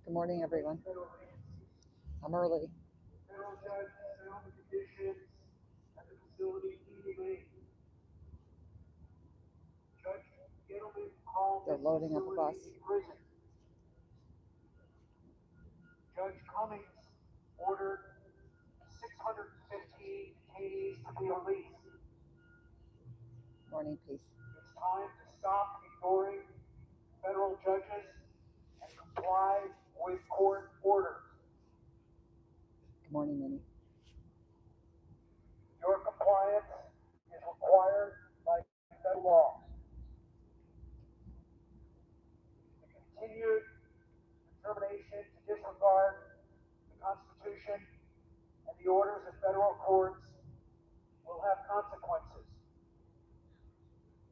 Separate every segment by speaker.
Speaker 1: Good morning, everyone. I'm early. They're loading up a bus.
Speaker 2: Judge Cummings ordered 615 detainees to be released.
Speaker 1: Morning, peace.
Speaker 2: It's time to stop ignoring federal judges and comply with court orders.
Speaker 1: Good morning, Minnie.
Speaker 2: Your compliance is required by federal law. The continued determination to disregard the Constitution and the orders of federal courts will have consequences.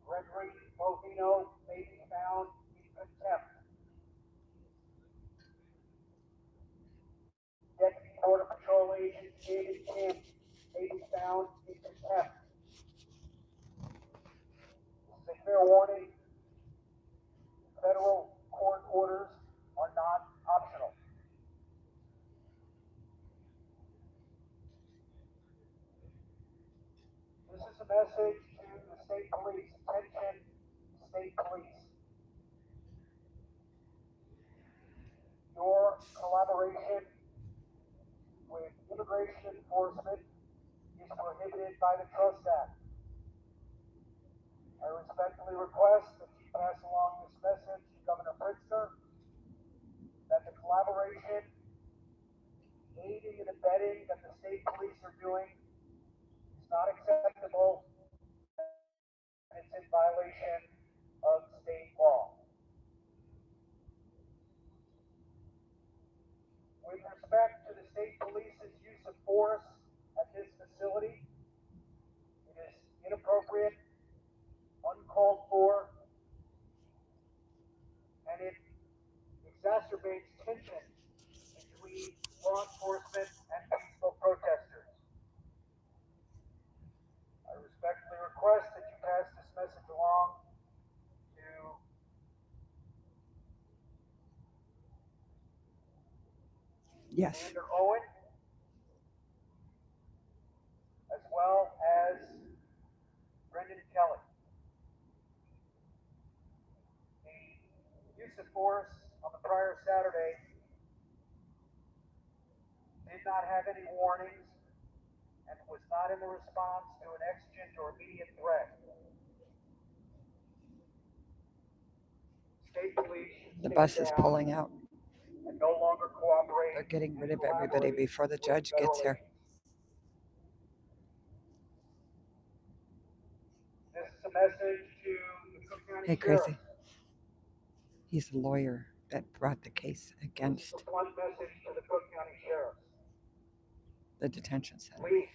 Speaker 2: Gregory Bovino may be found in contempt. Deputy Border Patrol Agent David Kim may be found in contempt. This is a fair warning. Federal court orders are not optional. This is a message to the state police. Attention, state police. Your collaboration with immigration enforcement is prohibited by the Trust Act. I respectfully request that you pass along this message to Governor Pritzker that the collaboration, aiding and abetting that the state police are doing is not acceptable, and it's in violation of state law. With respect to the state police's use of force at this facility, it is inappropriate, uncalled for, and it exacerbates tension between law enforcement and peaceful protesters. I respectfully request that you pass this message along to
Speaker 1: Yes.
Speaker 2: Commander Owen, as well as Brendan Kelly. The use of force on the prior Saturday did not have any warnings and was not in the response to an exigent or immediate threat. State police should
Speaker 1: The
Speaker 2: stay
Speaker 1: bus is
Speaker 2: down
Speaker 1: pulling out.
Speaker 2: and no longer cooperate.
Speaker 1: They're getting rid of
Speaker 2: and
Speaker 1: everybody
Speaker 2: collaborate
Speaker 1: before the
Speaker 2: with
Speaker 1: judge
Speaker 2: federal
Speaker 1: gets here.
Speaker 2: agents. This is a message to the Cook County
Speaker 1: Hey,
Speaker 2: Sheriff.
Speaker 1: Crazy. He's a lawyer that brought the case
Speaker 2: This
Speaker 1: against
Speaker 2: is one message to the Cook County Sheriff.
Speaker 1: the detention center.
Speaker 2: Please,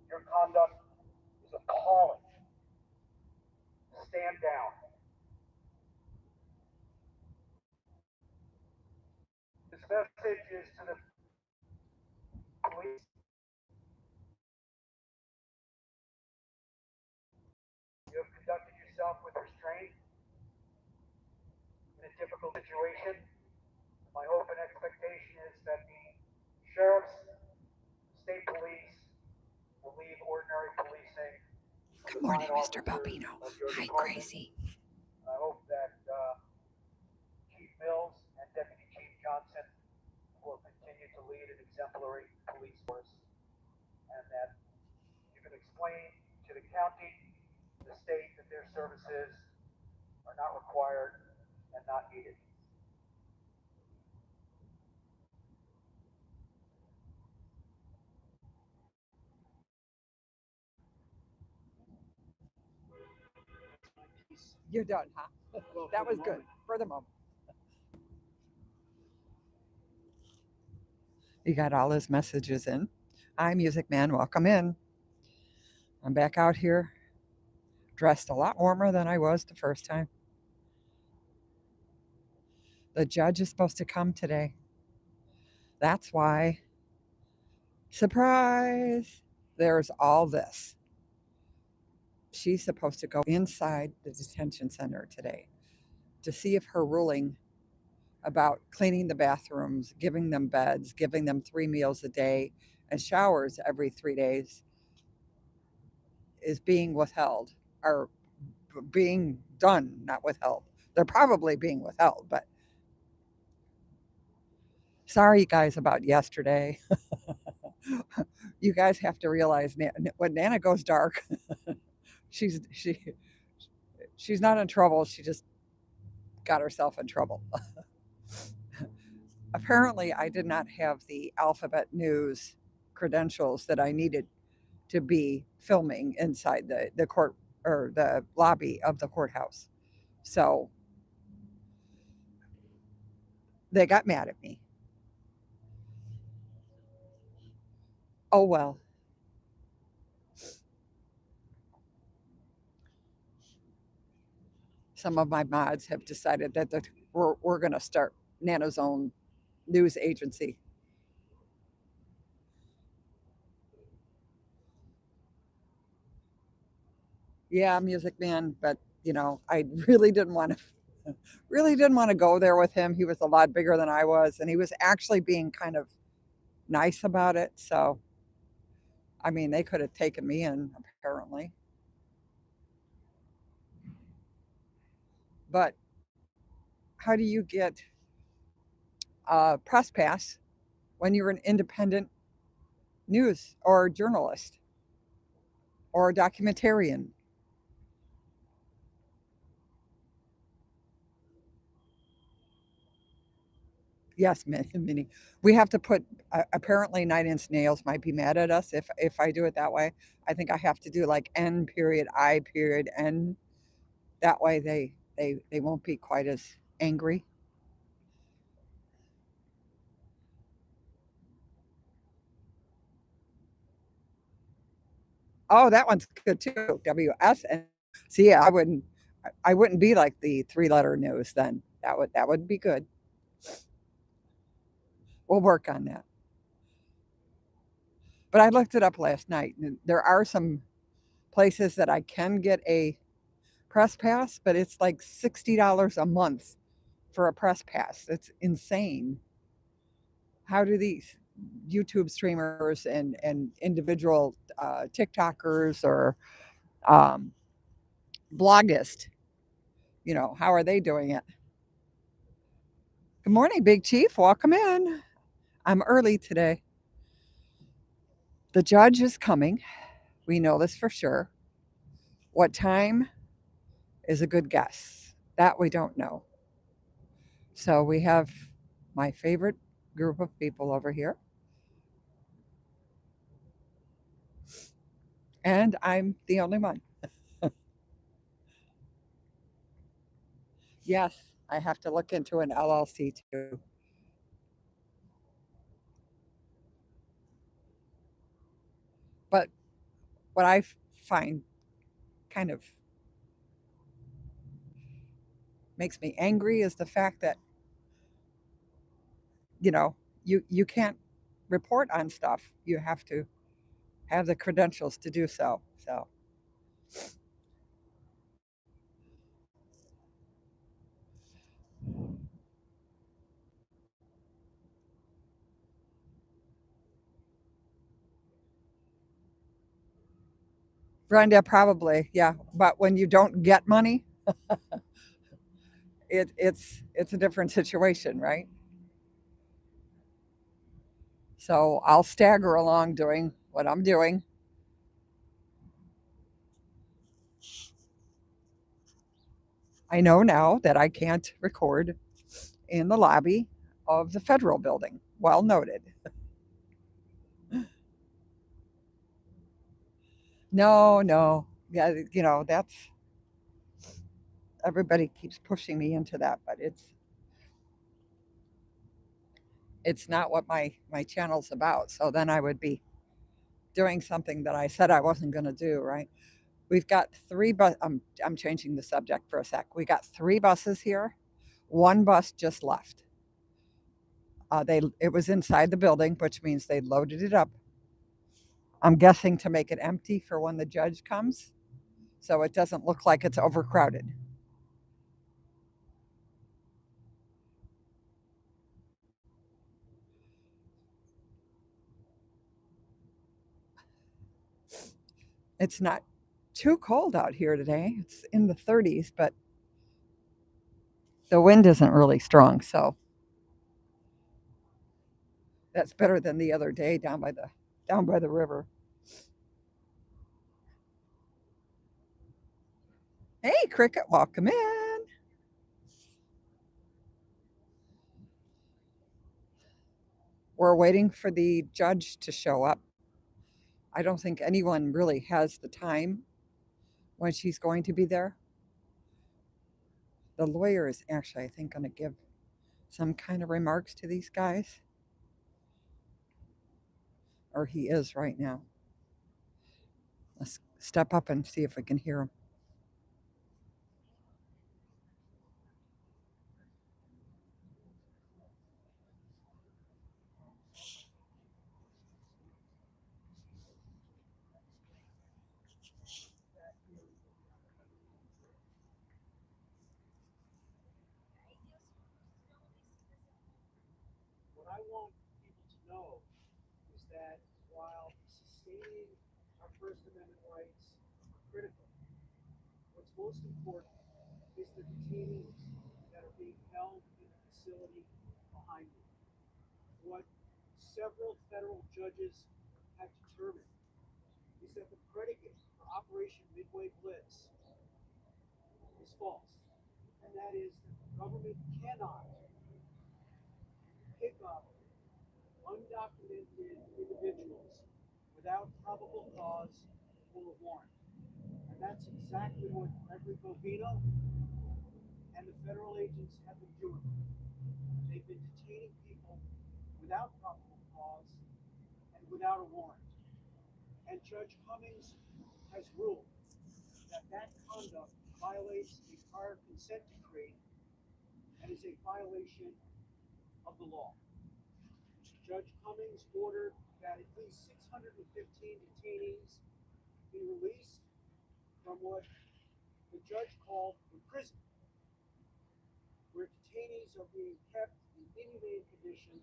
Speaker 2: your conduct is appalling. Stand down. This message is to the police. You have conducted yourself with restraint in a difficult situation. My hope and expectation is that the sheriffs, state police, will leave ordinary policing.
Speaker 1: Good morning, Mr. Balbino. Hi, Crazy.
Speaker 2: I hope that Chief Mills and Deputy Chief Johnson will continue to lead an exemplary police force, and that you can explain to the county, the state, that their services are not required and not needed.
Speaker 1: You're done, huh? That was good for the moment. He got all his messages in. Hi, Music Man. Welcome in. I'm back out here, dressed a lot warmer than I was the first time. The judge is supposed to come today. That's why Surprise! There's all this. She's supposed to go inside the detention center today to see if her ruling about cleaning the bathrooms, giving them beds, giving them 3 meals a day, and showers every 3 days is being withheld or being done, not withheld. They're probably being withheld, but sorry, guys, about yesterday. You guys have to realize when Nana goes dark, she's she she's not in trouble. She just got herself in trouble. Apparently, I did not have the Alphabet News credentials that I needed to be filming inside the court or the lobby of the courthouse. So they got mad at me. Oh well, some of my mods have decided that we're going to start Nana's own news agency. Yeah, Music Man, but I really didn't want to go there with him. He was a lot bigger than I was, and he was actually being kind of nice about it. So, I mean, they could have taken me in apparently, but how do you get a press pass when you're an independent news or journalist or a documentarian? Yes, Minnie. We have to put. Apparently, Nine Inch Nails might be mad at us if I do it that way. I think I have to do like N period I period N. That way, they won't be quite as angry. Oh, that one's good too. WSN. See, yeah, I wouldn't be like the three-letter news then. That would be good. We'll work on that. But I looked it up last night, and there are some places that I can get a press pass, but it's like $60 a month for a press pass. It's insane. How do these YouTube streamers and individual TikTokers or um, bloggist, how are they doing it? Good morning, Big Chief. Welcome in. I'm early today. The judge is coming. We know this for sure. What time is a good guess? That we don't know. So we have my favorite group of people over here, and I'm the only one. Yes, I have to look into an LLC too. But what I find kind of makes me angry is the fact that, you know, you can't report on stuff. You have to have the credentials to do so. So, Brenda, probably, yeah. But when you don't get money, it's a different situation, right? So I'll stagger along doing what I'm doing. I know now that I can't record in the lobby of the federal building. Well noted. No, no. Yeah, that's everybody keeps pushing me into that, but it's not what my channel's about. So then I would be doing something that I said I wasn't going to do, right? We've got three bus. I'm changing the subject for a sec. We got three buses here. One bus just left. It was inside the building, which means they loaded it up. I'm guessing to make it empty for when the judge comes, so it doesn't look like it's overcrowded. It's not too cold out here today. It's in the 30s, but the wind isn't really strong, so that's better than the other day down by the river. Hey, Cricket, welcome in. We're waiting for the judge to show up. I don't think anyone really has the time when she's going to be there. The lawyer is actually, I think, going to give some kind of remarks to these guys, or he is right now. Let's step up and see if we can hear him.
Speaker 2: What I want people to know is that while sustaining our First Amendment rights are critical, what's most important is the detainees that are being held in the facility behind me. What several federal judges have determined is that the predicate for Operation Midway Blitz is false, and that is that the government cannot pick up undocumented individuals without probable cause or a warrant. And that's exactly what Gregory Bovino and the federal agents have been doing. They've been detaining people without probable cause and without a warrant. And Judge Cummings has ruled that that conduct violates a prior consent decree and is a violation of the law. Judge Cummings ordered that at least 615 detainees be released from what the judge called imprisonment, where detainees are being kept in inhumane conditions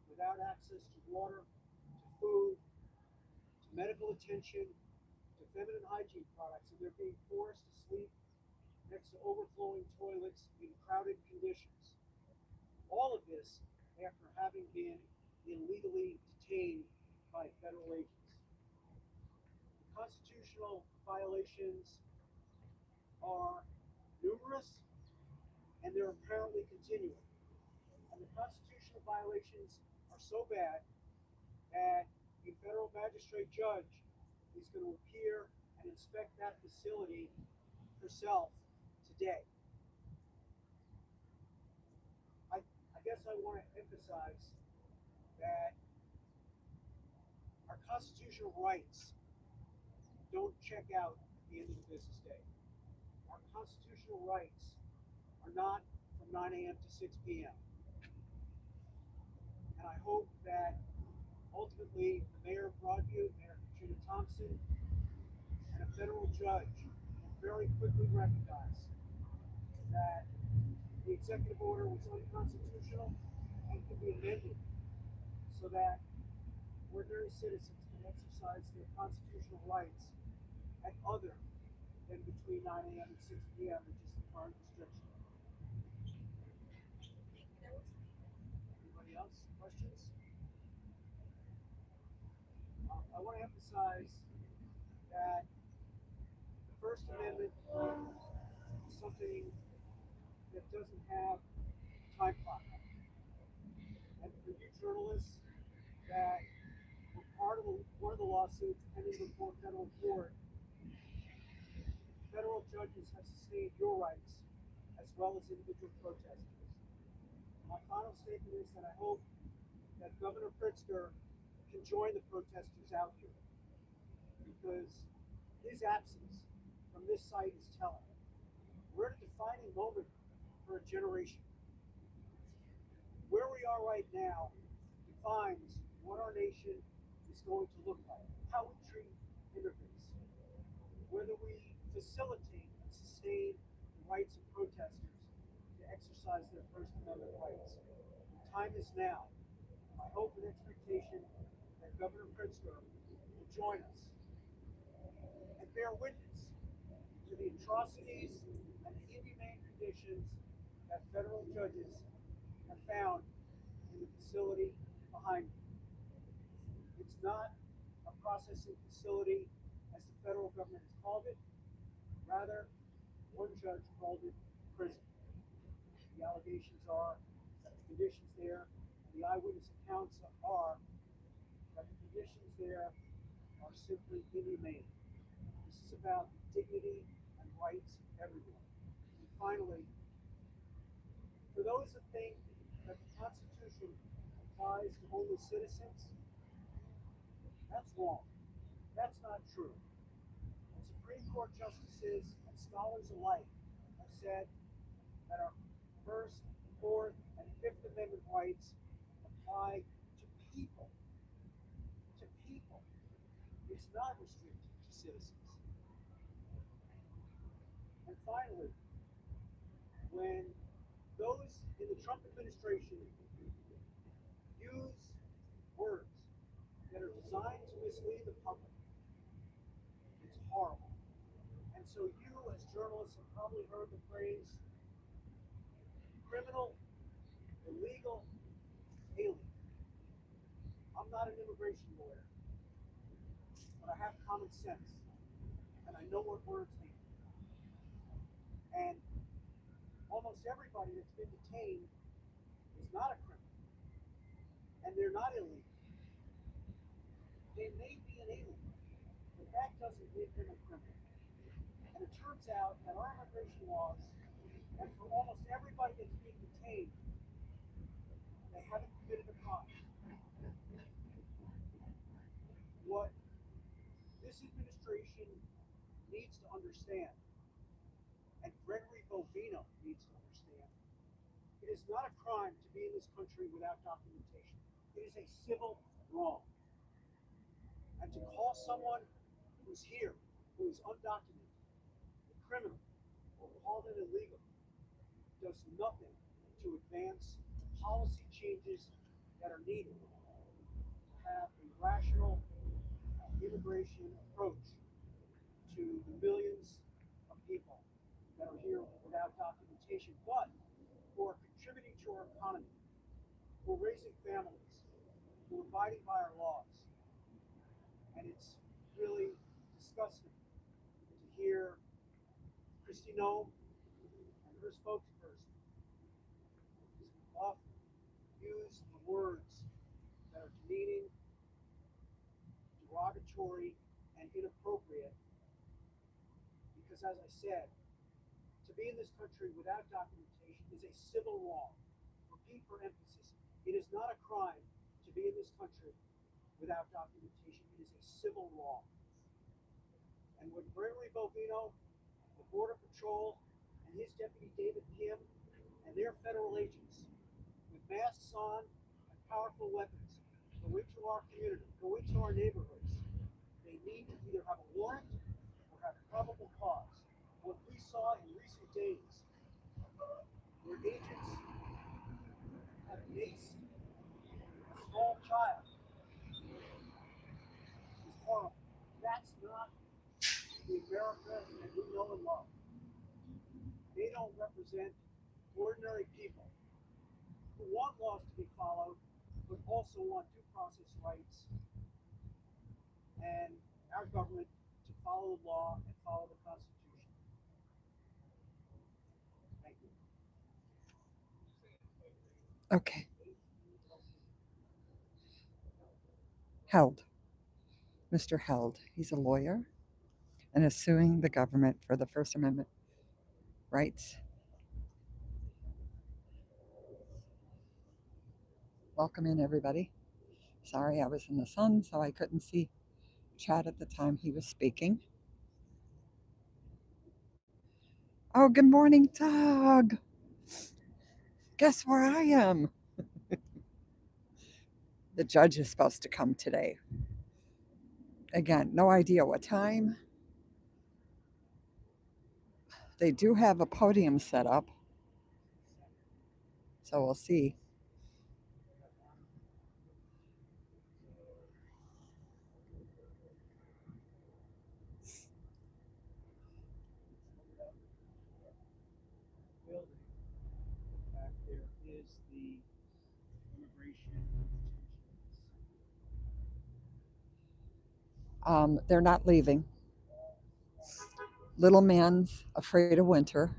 Speaker 2: without access to water, to food, to medical attention, to feminine hygiene products, and they're being forced to sleep next to overflowing toilets in crowded conditions. All of this after having been illegally detained by federal agents. The constitutional violations are numerous and they're apparently continuing. And the constitutional violations are so bad that a federal magistrate judge is going to appear and inspect that facility herself today. I guess I want to emphasize that our constitutional rights don't check out at the end of the business day. Our constitutional rights are not from 9 a.m. to 6 p.m. And I hope that ultimately the mayor of Broadview, Mayor Katrina Thompson, and a federal judge will very quickly recognize that the executive order was unconstitutional and can be amended so that ordinary citizens can exercise their constitutional rights at other than between 9 a.m. and 6 p.m., which is the current restriction. Anybody else? Questions? I want to emphasize that the First Amendment is something that doesn't have a time clock. And for you journalists that were part of one of the lawsuits pending before federal court, federal judges have sustained your rights as well as individual protesters. My final statement is that I hope that Governor Pritzker can join the protesters out here because his absence from this site is telling. We're at a defining moment for a generation. Where we are right now defines what our nation is going to look like, how we exercise their First Amendment rights. The time is now. I hope with expectation that Governor Pritzker will join us and bear witness to the atrocities and the inhumane conditions that federal judges have found in the facility behind me. It's not a processing facility as the federal government has called it. Rather, one judge called it prison. The allegations are that the conditions there, and the eyewitness accounts are that the conditions there are simply inhumane. This is about dignity and rights of everyone. And finally, for those that think that the Constitution applies to only citizens, that's wrong. That's not true. And Supreme Court justices and scholars alike have said that our First, Fourth, and Fifth Amendment rights apply to people. To people. It's not restricted to citizens. And finally, when those in the Trump administration use words that are designed to mislead the public, it's horrible. And so you, as journalists, have probably heard the phrase criminal, illegal, alien. I'm not an immigration lawyer, but I have common sense, and I know what words mean. And almost everybody that's been detained is not a criminal, and they're not illegal. They may be an alien, but that doesn't make them a criminal. And it turns out that our immigration laws, and for almost everybody that's being detained, they haven't committed a crime. What this administration needs to understand, and Gregory Bovino needs to understand, it is not a crime to be in this country without documentation. It is a civil wrong. And to call someone who's here, who is undocumented, a criminal, or call them illegal, does nothing to advance the policy changes that are needed to have a rational immigration approach to the millions of people that are here without documentation, but who are contributing to our economy, who are raising families, who are abiding by our laws. And it's really disgusting to hear Kristi Noem and her spokesperson often use the words that are demeaning, derogatory, and inappropriate. Because as I said, to be in this country without documentation is a civil wrong. Repeat for emphasis, it is not a crime to be in this country without documentation. It is a civil wrong. And when Gregory Bovino, the Border Patrol, and his deputy David Kim, and their federal agents, with masks on and powerful weapons, go into our community, go into our neighborhoods, they need to either have a warrant or have probable cause. What we saw in recent days, where agents have maced a small child, is horrible. That's not the America that we know and love. They don't represent ordinary people who want laws to be followed, but also want due process rights and our government to follow the law and follow the Constitution. Thank you.
Speaker 1: Okay. Held. Mr. Held. He's a lawyer and is suing the government for the First Amendment rights. Welcome in, everybody. Sorry, I was in the sun, so I couldn't see Chad at the time he was speaking. Oh, good morning, Doug. Guess where I am? The judge is supposed to come today. Again, no idea what time. They do have a podium set up. So we'll see.
Speaker 2: Back there is the immigration detention.
Speaker 1: They're not leaving. Little man's afraid of winter,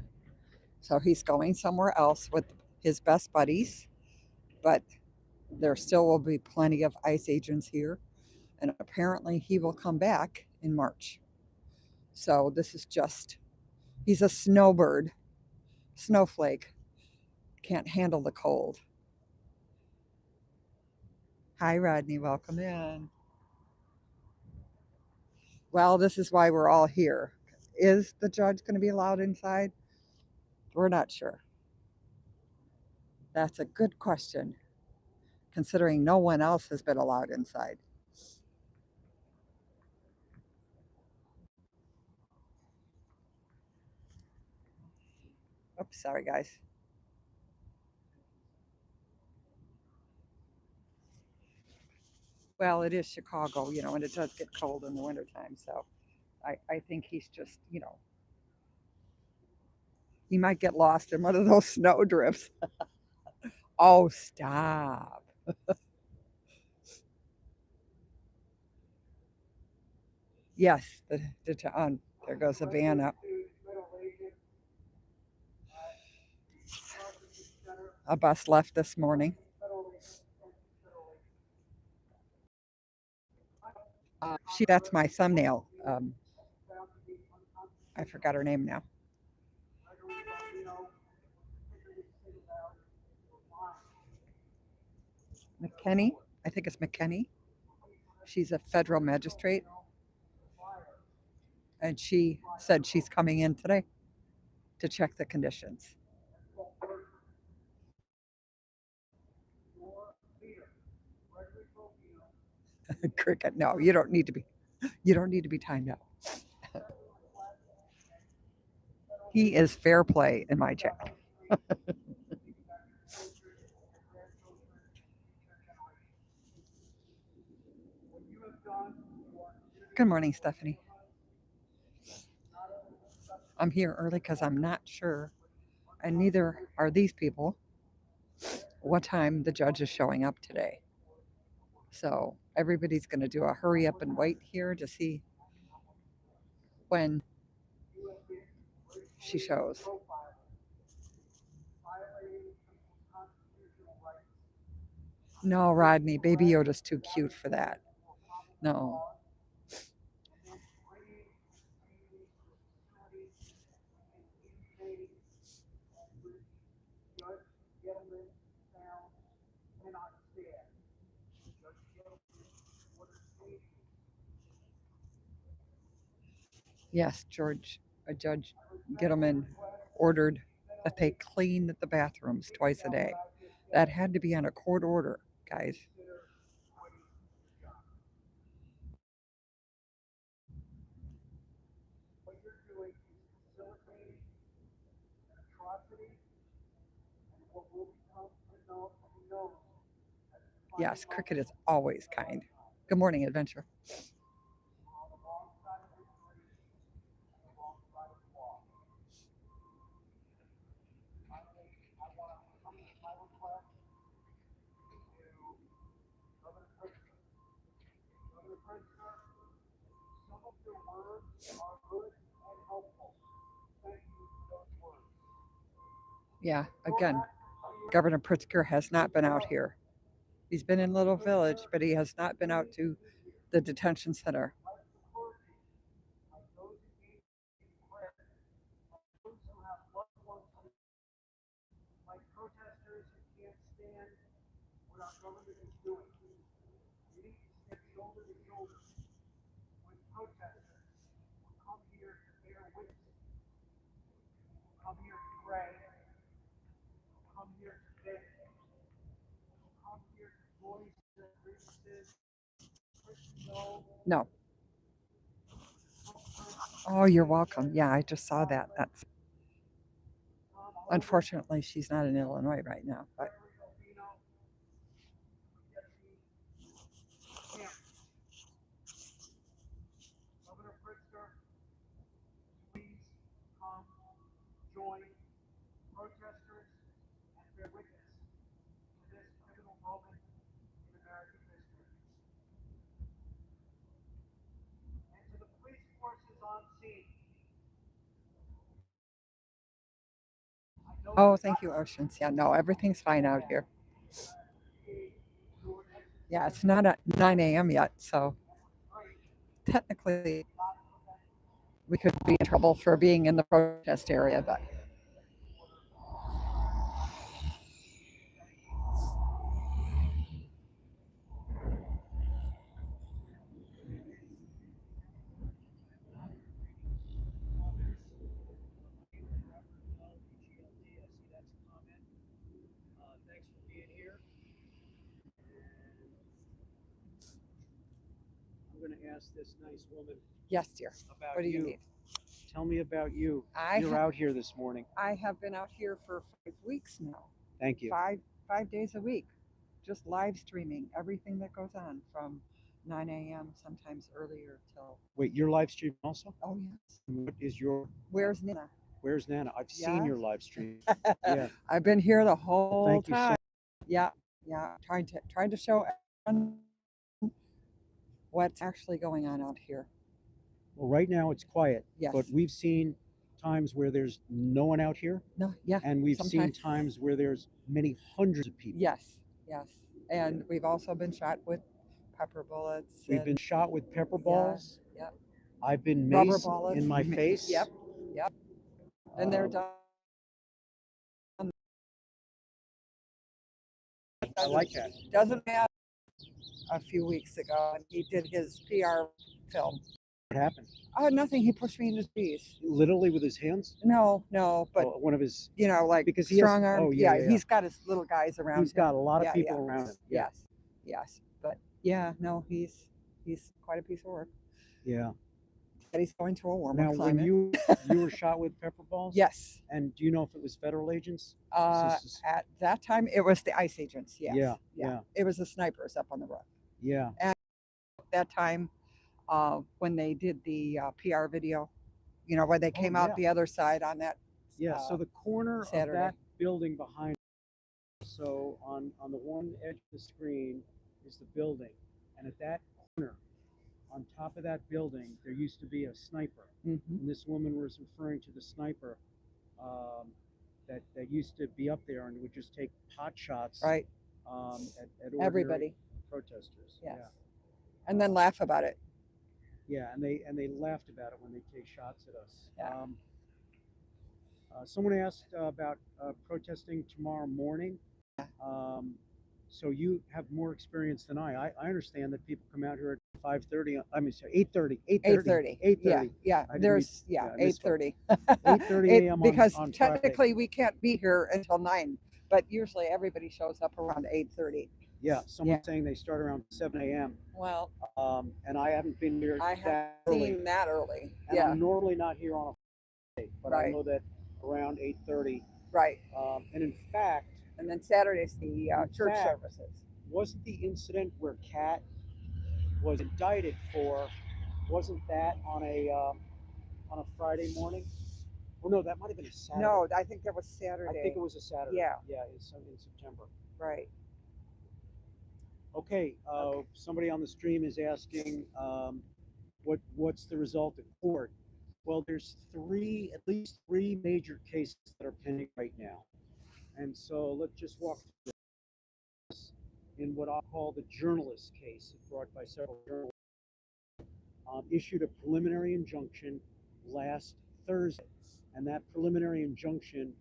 Speaker 1: so he's going somewhere else with his best buddies. But there still will be plenty of ICE agents here, and apparently he will come back in March. So this is just, he's a snowbird, snowflake, can't handle the cold. Hi, Rodney, welcome in. Well, this is why we're all here. Is the judge going to be allowed inside? We're not sure. That's a good question, considering no one else has been allowed inside. Oops, sorry, guys. Well, it is Chicago, and it does get cold in the wintertime. So I think he's just, he might get lost in one of those snow drifts. Oh, stop. Yes, there goes the van up. A bus left this morning. That's my thumbnail. I forgot her name now. McKinney. I think it's McKinney. She's a federal magistrate, and she said she's coming in today to check the conditions. Cricket. No, you don't need to be. You don't need to be timed out. He is fair play in my channel. Good morning, Stephanie. I'm here early because I'm not sure, and neither are these people, what time the judge is showing up today. So everybody's going to do a hurry up and wait here to see when she shows. No, Rodney, Baby Yoda's too cute for that. No. Yes, Judge Gittleman ordered that they clean the bathrooms twice a day. That had to be on a court order, guys. Yes, Cricket is always kind. Good morning, Adventure. Yeah, again, Governor Pritzker has not been out here. He's been in Little Village, but he has not been out to the detention center. No. Oh, you're welcome. Yeah, I just saw that. That's Unfortunately, she's not in Illinois right now, but
Speaker 2: Governor Pritzker, please come join protesters and bear witness to this pivotal moment in American history. And to the police forces on scene, I know
Speaker 1: oh,
Speaker 2: you're
Speaker 1: thank you, Oceans. Yeah, no, everything's fine out here. Yeah, it's not at 9 a.m. yet, so technically we could be in trouble for being in the protest area, but
Speaker 2: thanks for being here. I'm going to ask this nice woman
Speaker 1: yes, dear.
Speaker 2: about
Speaker 1: What do you
Speaker 2: you.
Speaker 1: need?
Speaker 2: Tell me about you.
Speaker 1: I
Speaker 2: You're out here this morning.
Speaker 1: I have been out here for 5 weeks now.
Speaker 2: Thank you.
Speaker 1: Five days a week, just live streaming everything that goes on from 9 a.m. sometimes earlier till.
Speaker 2: Wait, you're live streaming also?
Speaker 1: Oh yes.
Speaker 2: What is your
Speaker 1: Where's Nina?
Speaker 2: Where's Nana? I've seen
Speaker 1: Yeah.
Speaker 2: your live stream. Yeah.
Speaker 1: I've been here the whole
Speaker 2: Thank you so
Speaker 1: time. Yeah, yeah. Trying to show everyone what's actually going on out here.
Speaker 2: Well, right now it's quiet,
Speaker 1: Yes.
Speaker 2: but we've seen times where there's no one out here,
Speaker 1: No. Yeah.
Speaker 2: and we've seen
Speaker 1: Sometimes.
Speaker 2: times where there's many hundreds of people.
Speaker 1: Yes. Yes. And we've also been shot with pepper bullets.
Speaker 2: We've been
Speaker 1: and
Speaker 2: shot with pepper balls.
Speaker 1: yeah.
Speaker 2: I've been
Speaker 1: Rubber
Speaker 2: maced
Speaker 1: bullets.
Speaker 2: in my face.
Speaker 1: Yep. Yep. And they're
Speaker 2: Um,
Speaker 1: done.
Speaker 2: I like that.
Speaker 1: Doesn't matter. A few weeks ago, and he did his PR film.
Speaker 2: What happened?
Speaker 1: Oh, nothing. He pushed me in the trees.
Speaker 2: Literally with his hands?
Speaker 1: No, but
Speaker 2: Oh, one of his.
Speaker 1: you know, like
Speaker 2: Because he has-
Speaker 1: strong arm.
Speaker 2: oh, yeah, yeah.
Speaker 1: He's got his little guys around.
Speaker 2: He's
Speaker 1: him.
Speaker 2: got a lot of
Speaker 1: Yeah,
Speaker 2: people
Speaker 1: yeah.
Speaker 2: around him. Yeah.
Speaker 1: Yes, yes, but yeah, no, he's quite a piece of work.
Speaker 2: Yeah.
Speaker 1: But he's going to a warmer
Speaker 2: Now,
Speaker 1: climate.
Speaker 2: when you were shot with pepper balls?
Speaker 1: Yes.
Speaker 2: And do you know if it was federal agents?
Speaker 1: At that time, it was the ICE agents. Yes.
Speaker 2: Yeah.
Speaker 1: It was the snipers up on the roof.
Speaker 2: Yeah.
Speaker 1: And at that time, when they did the PR video, you know, where they came out the other side on that.
Speaker 2: Yeah. So the corner
Speaker 1: Saturday.
Speaker 2: of that building behind. So on the one edge of the screen is the building, and at that corner, on top of that building, there used to be a sniper.
Speaker 1: Mm-hmm.
Speaker 2: And this woman was referring to the sniper that used to be up there and would just take pot shots
Speaker 1: Right.
Speaker 2: at ordinary
Speaker 1: Everybody.
Speaker 2: protesters.
Speaker 1: Yes.
Speaker 2: Yeah.
Speaker 1: And then laugh about it.
Speaker 2: Yeah, and they laughed about it when they take shots at us.
Speaker 1: Yeah.
Speaker 2: Someone asked about protesting tomorrow morning. So you have more experience than I understand that people come out here at 5:30. I mean, sorry, 8:30.
Speaker 1: 8:30.
Speaker 2: 8:30.
Speaker 1: Yeah.
Speaker 2: I
Speaker 1: There's
Speaker 2: I misspoke.
Speaker 1: 8:30.
Speaker 2: 8:30 a.m.
Speaker 1: Because
Speaker 2: on
Speaker 1: technically
Speaker 2: Friday.
Speaker 1: we can't be here until 9, but usually everybody shows up around 8:30.
Speaker 2: Yeah, someone's saying they start around 7 a.m.
Speaker 1: Well,
Speaker 2: And I haven't been here
Speaker 1: I have
Speaker 2: that early.
Speaker 1: seen that early.
Speaker 2: And
Speaker 1: Yeah.
Speaker 2: I'm normally not here on a Friday, but I
Speaker 1: Right.
Speaker 2: know that around 8:30.
Speaker 1: Right.
Speaker 2: And in fact,
Speaker 1: And then Saturday's the
Speaker 2: In
Speaker 1: church
Speaker 2: fact,
Speaker 1: services.
Speaker 2: wasn't the incident where Kat was indicted for, wasn't that on a Friday morning? Oh no, that might have been a Saturday.
Speaker 1: No, I think that was Saturday.
Speaker 2: I think it was a Saturday.
Speaker 1: Yeah.
Speaker 2: Yeah, it's in September.
Speaker 1: Right.
Speaker 2: Okay. Somebody on the stream is asking, what's the result of court? Well, there's at least three major cases that are pending right now, and so let's just walk through this in what I'll call the journalist case, brought by several journalists. Issued a preliminary injunction last Thursday, and that preliminary injunction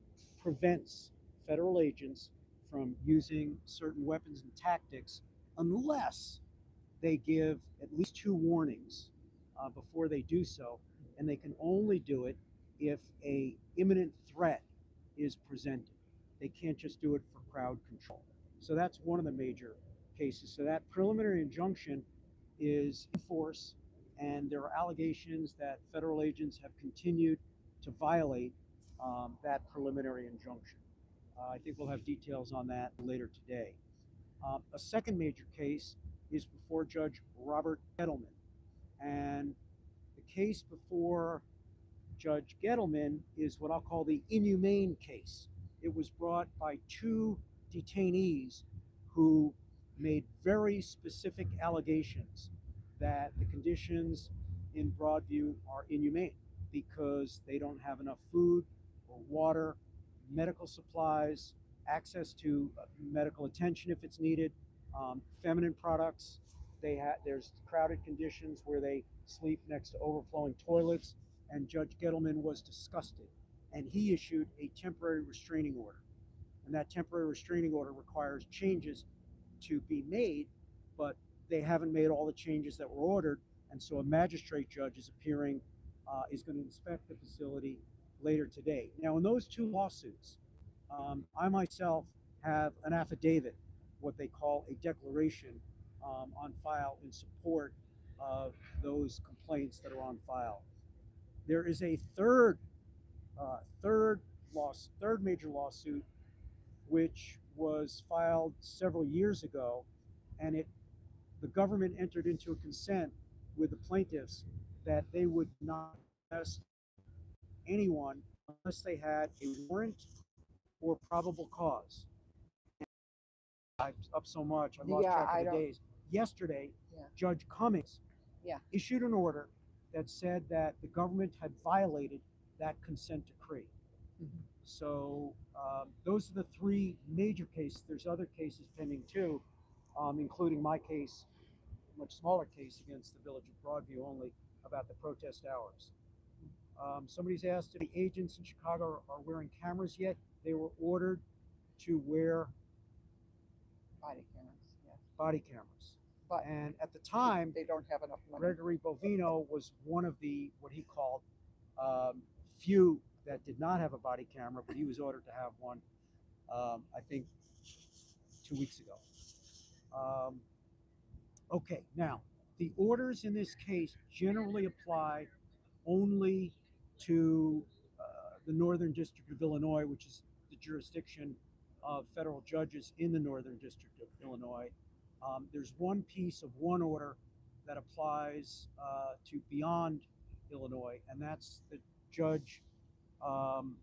Speaker 2: prevents federal agents from using certain weapons and tactics unless they give at least two warnings before they do so, and they can only do it if a imminent threat is presented. They can't just do it for crowd control. So that's one of the major cases. So that preliminary injunction is in force, and there are allegations that federal agents have continued to violate
Speaker 3: that preliminary injunction. I think we'll have details on that later today. A second major case is before Judge Robert Gettleman. And the case before Judge Gettleman is what I'll call the inhumane case. It was brought by two detainees who made very specific allegations that the conditions in Broadview are inhumane because they don't have enough food or water, medical supplies, access to medical attention if it's needed, feminine products. There's crowded conditions where they sleep next to overflowing toilets, and Judge Gettleman was disgusted, and he issued a temporary restraining order. And that temporary restraining order requires changes to be made, but they haven't made all the changes that were ordered, and so a magistrate judge is appearing, is going to inspect the facility later today. Now, in those two lawsuits, I myself have an affidavit, what they call a declaration, on file in support of those complaints that are on file. There is a third major lawsuit, which was filed several years ago, and the government entered into a consent with the plaintiffs that they would not arrest anyone unless they had a warrant or probable cause. I'm up so much, I've lost
Speaker 1: Yeah,
Speaker 3: track
Speaker 1: I
Speaker 3: of the
Speaker 1: don't.
Speaker 3: days. Yesterday,
Speaker 1: Yeah.
Speaker 3: Judge Cummings
Speaker 1: Yeah.
Speaker 3: issued an order that said that the government had violated that consent decree.
Speaker 1: Mhm.
Speaker 3: So those are the three major cases. There's other cases pending too, including my case, a much smaller case against the Village of Broadview only about the protest hours. Somebody's asked if the agents in Chicago are wearing cameras yet. They were ordered to wear
Speaker 1: Body cameras. Yeah.
Speaker 3: body cameras.
Speaker 1: But
Speaker 3: And at the time,
Speaker 1: they don't have enough money.
Speaker 3: Gregory Bovino was one of the, what he called, few that did not have a body camera, but he was ordered to have one, I think, 2 weeks ago. Okay, now, the orders in this case generally apply only to the Northern District of Illinois, which is the jurisdiction of federal judges in the Northern District of Illinois. There's one piece of one order that applies to beyond Illinois, and that's the Judge um,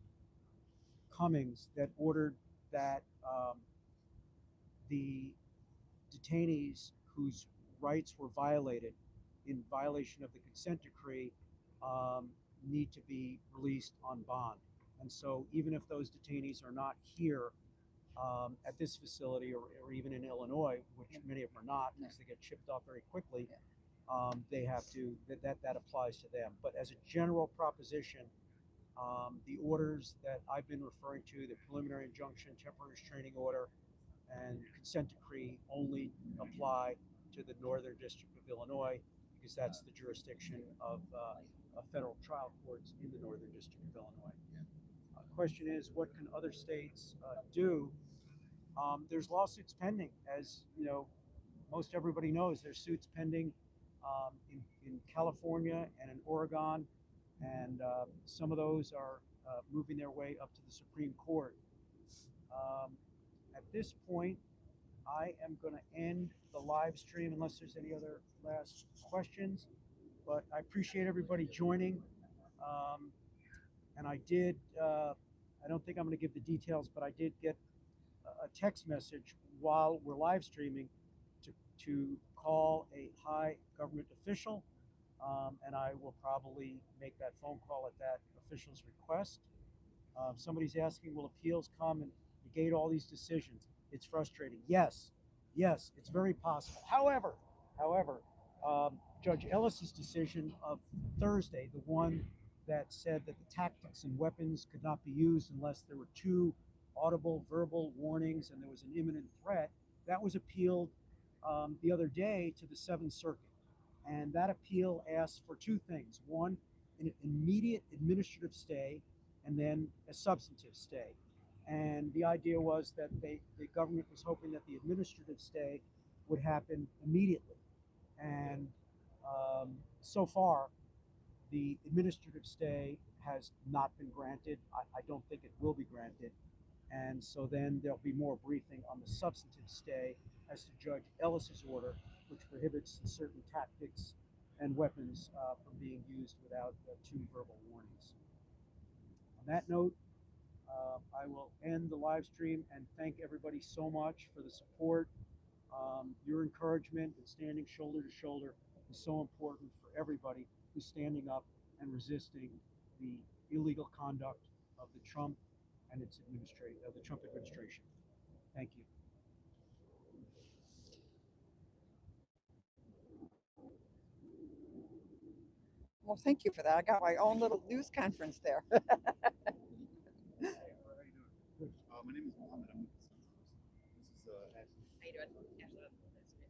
Speaker 3: Cummings that ordered that the detainees whose rights were violated in violation of the consent decree need to be released on bond. And so even if those detainees are not here at this facility or even in Illinois, which many of them are not because they get shipped off very quickly, they have to, that applies to them. But as a general proposition, the orders that I've been referring to, the preliminary injunction, temporary restraining order, and consent decree only apply to the Northern District of Illinois because that's the jurisdiction of federal trial courts in the Northern District of Illinois. Question is, what can other states do? There's lawsuits pending, as you know, most everybody knows. There's suits pending in California and in Oregon, and some of those are moving their way up to the Supreme Court. At this point, I am going to end the live stream unless there's any other last questions. But I appreciate everybody joining. And I don't think I'm going to give the details, but I did get a text message while we're live streaming to call a high government official. And I will probably make that phone call at that official's request. Somebody's asking, will appeals come and negate all these decisions? It's frustrating. Yes, it's very possible. However, Judge Ellis's decision of Thursday, the one that said that the tactics and weapons could not be used unless there were two audible verbal warnings and there was an imminent threat, that was appealed the other day to the Seventh Circuit. And that appeal asked for two things. One, an immediate administrative stay, and then a substantive stay. And the idea was that the government was hoping that the administrative stay would happen immediately. And so far, The administrative stay has not been granted. I don't think it will be granted. And so then there'll be more briefing on the substantive stay as to Judge Ellis's order, which prohibits certain tactics and weapons from being used without two verbal warnings. On that note, I will end the live stream and thank everybody so much for the support. Your encouragement and standing shoulder to shoulder is so important for everybody who's standing up and resisting the illegal conduct of the Trump and its the Trump administration. Thank you.
Speaker 1: Well, thank you for that. I got my own little news conference there.
Speaker 4: How are you doing? My name is Mohammed. I'm with the This is Ashley.
Speaker 5: How you doing?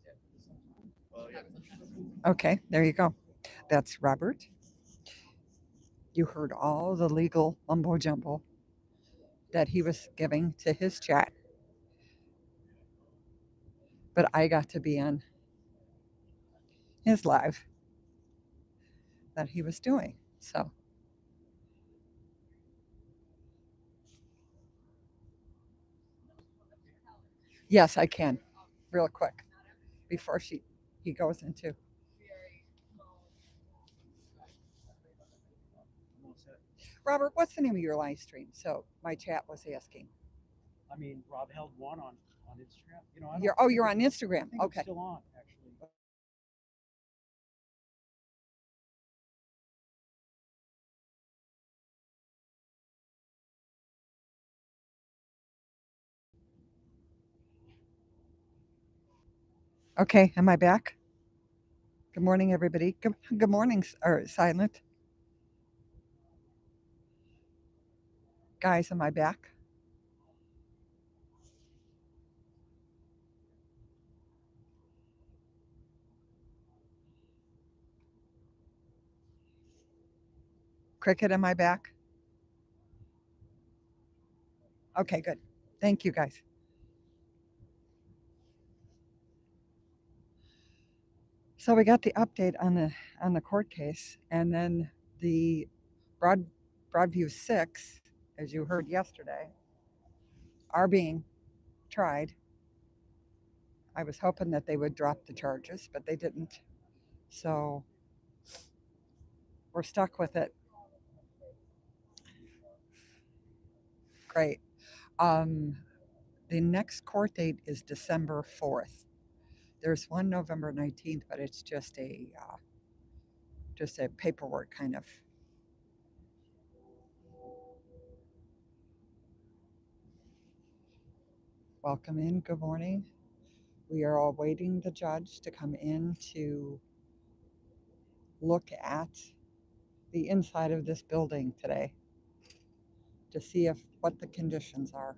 Speaker 5: Ashley, nice to meet you.
Speaker 4: Yeah.
Speaker 1: Okay, there you go. That's Robert. You heard all the legal mumbo jumbo that he was giving to his chat, but I got to be on his live that he was doing. So, yes, I can, real quick, before he goes into.
Speaker 3: I'm all set.
Speaker 1: Robert, what's the name of your live stream? So my chat was asking.
Speaker 3: I mean, Rob held one on Instagram. You know, I don't
Speaker 1: You're on Instagram.
Speaker 3: I think
Speaker 1: Okay.
Speaker 3: it's still on, actually.
Speaker 1: Okay, am I back? Good morning, everybody. Good morning, or Silent. Guys, am I back? Cricket, am I back? Okay, good. Thank you, guys. So we got the update on the court case, and then the Broadview 6, as you heard yesterday, are being tried. I was hoping that they would drop the charges, but they didn't. So we're stuck with it. Great. The next court date is December 4th. There's one November 19th, but it's just a paperwork kind of. Welcome in. Good morning. We are awaiting the judge to come in to look at the inside of this building today to see what the conditions are.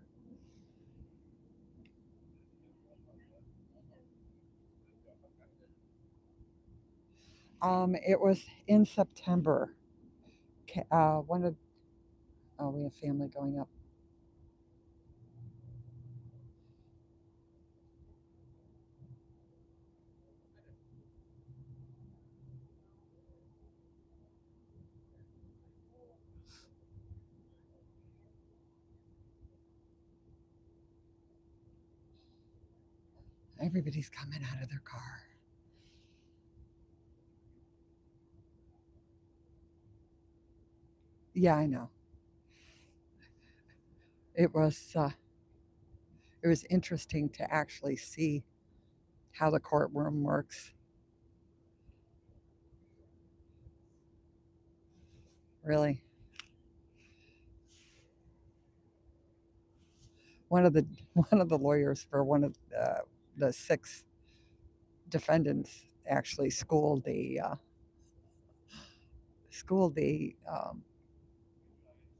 Speaker 1: It was in September. One of we have family going up. Everybody's coming out of their car. Yeah, I know. It was interesting to actually see how the courtroom works. Really, one of the one of the lawyers for one of the six defendants actually schooled the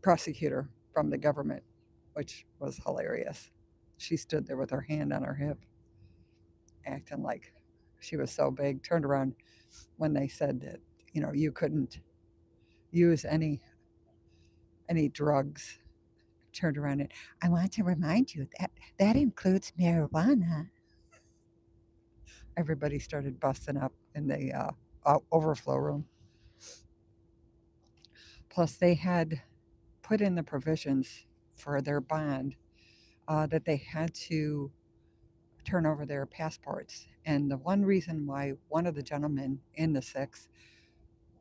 Speaker 1: prosecutor from the government, which was hilarious. She stood there with her hand on her hip, acting like she was so big. Turned around when they said that you couldn't use any drugs. Turned around and I want to remind you that includes marijuana. Everybody started busting up in the overflow room. Plus, they had put in the provisions for their bond that they had to turn over their passports. And the one reason why one of the gentlemen in the six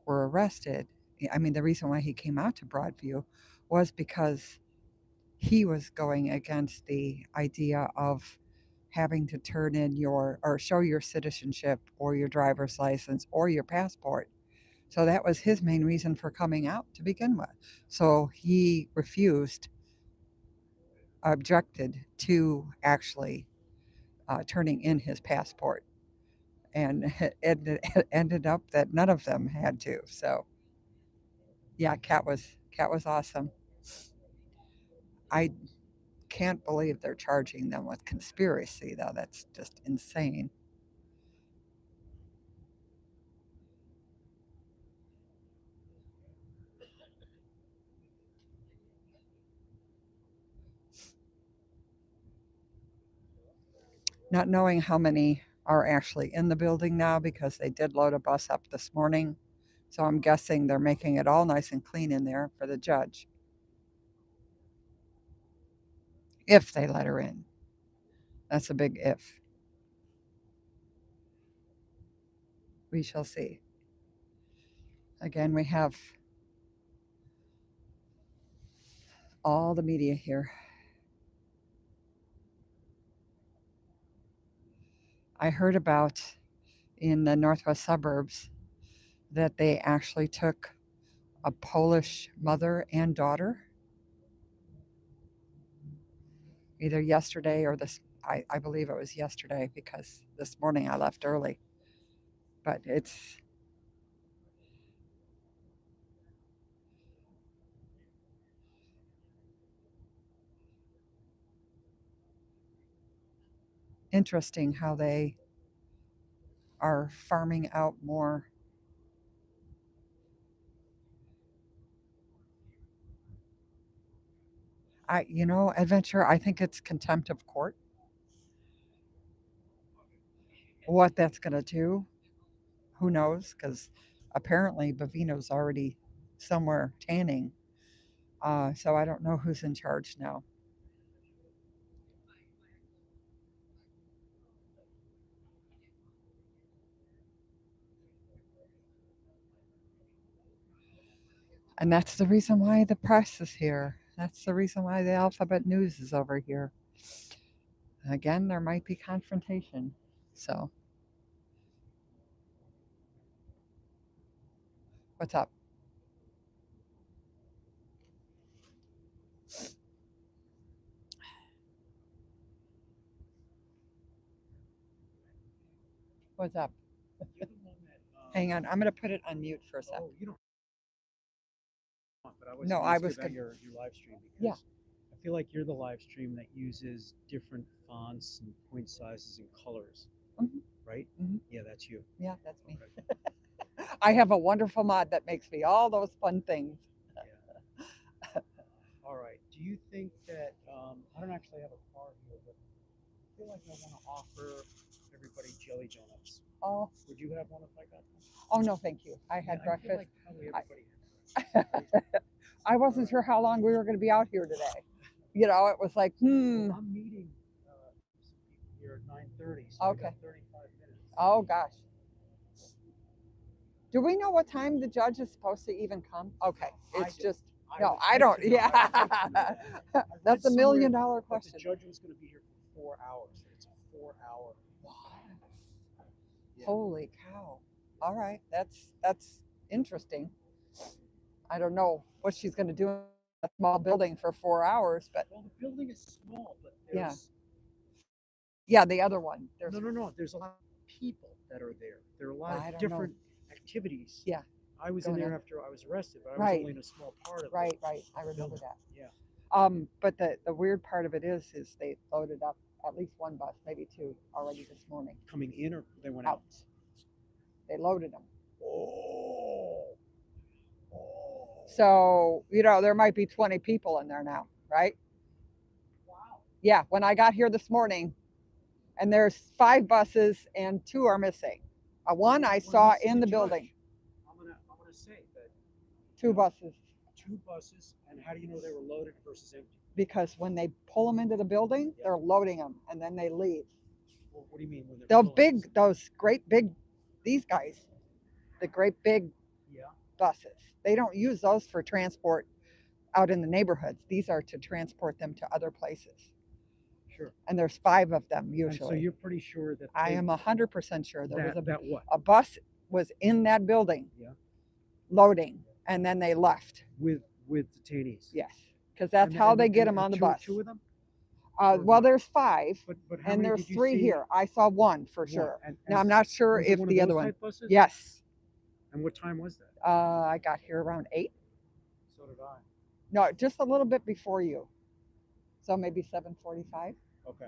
Speaker 1: were arrested, I mean, the reason why he came out to Broadview was because he was going against the idea of having to turn in your or show your citizenship or your driver's license or your passport. So that was his main reason for coming out to begin with. So he refused, objected to actually turning in his passport, and it ended up that none of them had to. So yeah, Cat was awesome. I can't believe they're charging them with conspiracy though. That's just insane. Not knowing how many are actually in the building now because they did load a bus up this morning. So I'm guessing they're making it all nice and clean in there for the judge if they let her in. That's a big if. We shall see. Again, we have all the media here. I heard about in the northwest suburbs that they actually took a Polish mother and daughter either yesterday or this. I believe it was yesterday because this morning I left early. But it's interesting how they are farming out more. Adventure, I think it's contempt of court. What that's going to do, who knows? Because apparently Bavino's already somewhere tanning. So I don't know who's in charge now. And that's the reason why the press is here. That's the reason why the Alphabet News is over here. Again, there might be confrontation. So, what's up? What's up?
Speaker 3: You're the one that.
Speaker 1: Hang on, I'm going to put it on mute for a second.
Speaker 3: Oh, you don't want, but I was
Speaker 1: No,
Speaker 3: gonna
Speaker 1: I
Speaker 3: ask you
Speaker 1: was
Speaker 3: about
Speaker 1: gonna.
Speaker 3: your live stream
Speaker 1: Yeah.
Speaker 3: because I feel like you're the live stream that uses different fonts and point sizes and colors,
Speaker 1: Mhm,
Speaker 3: right?
Speaker 1: mhm.
Speaker 3: Yeah, that's you.
Speaker 1: Yeah, that's me.
Speaker 3: Okay.
Speaker 1: I have a wonderful mod that makes me all those fun things.
Speaker 3: Yeah. All right. Do you think that I don't actually have a car here, but I feel like I want to offer everybody jelly donuts.
Speaker 1: Oh,
Speaker 3: Would you have one if I got them?
Speaker 1: oh no, thank you. I
Speaker 3: Yeah,
Speaker 1: had
Speaker 3: I feel
Speaker 1: breakfast.
Speaker 3: like probably everybody had breakfast.
Speaker 1: I wasn't sure how long we were going to be out here today. It was like,
Speaker 3: Well, I'm meeting some people here at 9:30, so I
Speaker 1: Okay.
Speaker 3: got 35 minutes.
Speaker 1: Oh gosh. Do we know what time the judge is supposed to even come? Okay, it's just no, I don't. Yeah, that's $1 million
Speaker 3: But
Speaker 1: question.
Speaker 3: the judge was going to be here for 4 hours. It's a 4-hour. Yeah.
Speaker 1: Holy cow! All right, that's interesting. I don't know what she's going to do in a small building for 4 hours, but
Speaker 3: Well, the building is small, but
Speaker 1: Yeah.
Speaker 3: there's
Speaker 1: yeah, the other one. There's
Speaker 3: no. There's a lot of people that are there. There are a lot
Speaker 1: I
Speaker 3: of
Speaker 1: don't know.
Speaker 3: different activities.
Speaker 1: Yeah,
Speaker 3: I was
Speaker 1: go
Speaker 3: in there
Speaker 1: ahead.
Speaker 3: after I was arrested, but I was
Speaker 1: Right.
Speaker 3: only in a small part of it.
Speaker 1: Right. I remember that.
Speaker 3: Yeah.
Speaker 1: But the weird part of it is they loaded up at least one bus, maybe two, already this morning.
Speaker 3: Coming in or they went out?
Speaker 1: They loaded them.
Speaker 3: Oh.
Speaker 1: So, there might be 20 people in there now, right?
Speaker 3: Wow.
Speaker 1: Yeah, when I got here this morning, and there's 5 buses and 2 are missing. One I
Speaker 3: When
Speaker 1: saw
Speaker 3: you see
Speaker 1: in the
Speaker 3: judge,
Speaker 1: building,
Speaker 3: I'm gonna say that
Speaker 1: 2 buses.
Speaker 3: 2 buses, and how do you know they were loaded versus empty?
Speaker 1: Because when they pull them into the building,
Speaker 3: Yeah.
Speaker 1: they're loading them and then they leave.
Speaker 3: Well, what do you mean when they're
Speaker 1: They'll
Speaker 3: full?
Speaker 1: big, those great big, these guys, the great big
Speaker 3: Yeah.
Speaker 1: buses. They don't use those for transport out in the neighborhoods. These are to transport them to other places.
Speaker 3: Sure.
Speaker 1: And there's 5 of them
Speaker 3: And so
Speaker 1: usually.
Speaker 3: you're pretty sure that
Speaker 1: I am 100% sure there was
Speaker 3: that what?
Speaker 1: a bus was in that building
Speaker 3: Yeah.
Speaker 1: loading, and then they left.
Speaker 3: With detainees.
Speaker 1: Yes, because that's
Speaker 3: And-
Speaker 1: how
Speaker 3: and-
Speaker 1: they get
Speaker 3: and
Speaker 1: them on the
Speaker 3: two-
Speaker 1: bus.
Speaker 3: 2 of them?
Speaker 1: Well,
Speaker 3: Or-
Speaker 1: there's 5,
Speaker 3: But how
Speaker 1: and
Speaker 3: many
Speaker 1: there's
Speaker 3: did you
Speaker 1: 3
Speaker 3: see?
Speaker 1: here. I saw 1 for
Speaker 3: One.
Speaker 1: sure.
Speaker 3: And
Speaker 1: Now I'm not sure
Speaker 3: was it
Speaker 1: if
Speaker 3: one of
Speaker 1: the other
Speaker 3: those
Speaker 1: one.
Speaker 3: type buses?
Speaker 1: Yes,
Speaker 3: And what time was that?
Speaker 1: I got here around 8.
Speaker 3: So did I.
Speaker 1: No, just a little bit before you. So maybe 7:45.
Speaker 3: Okay.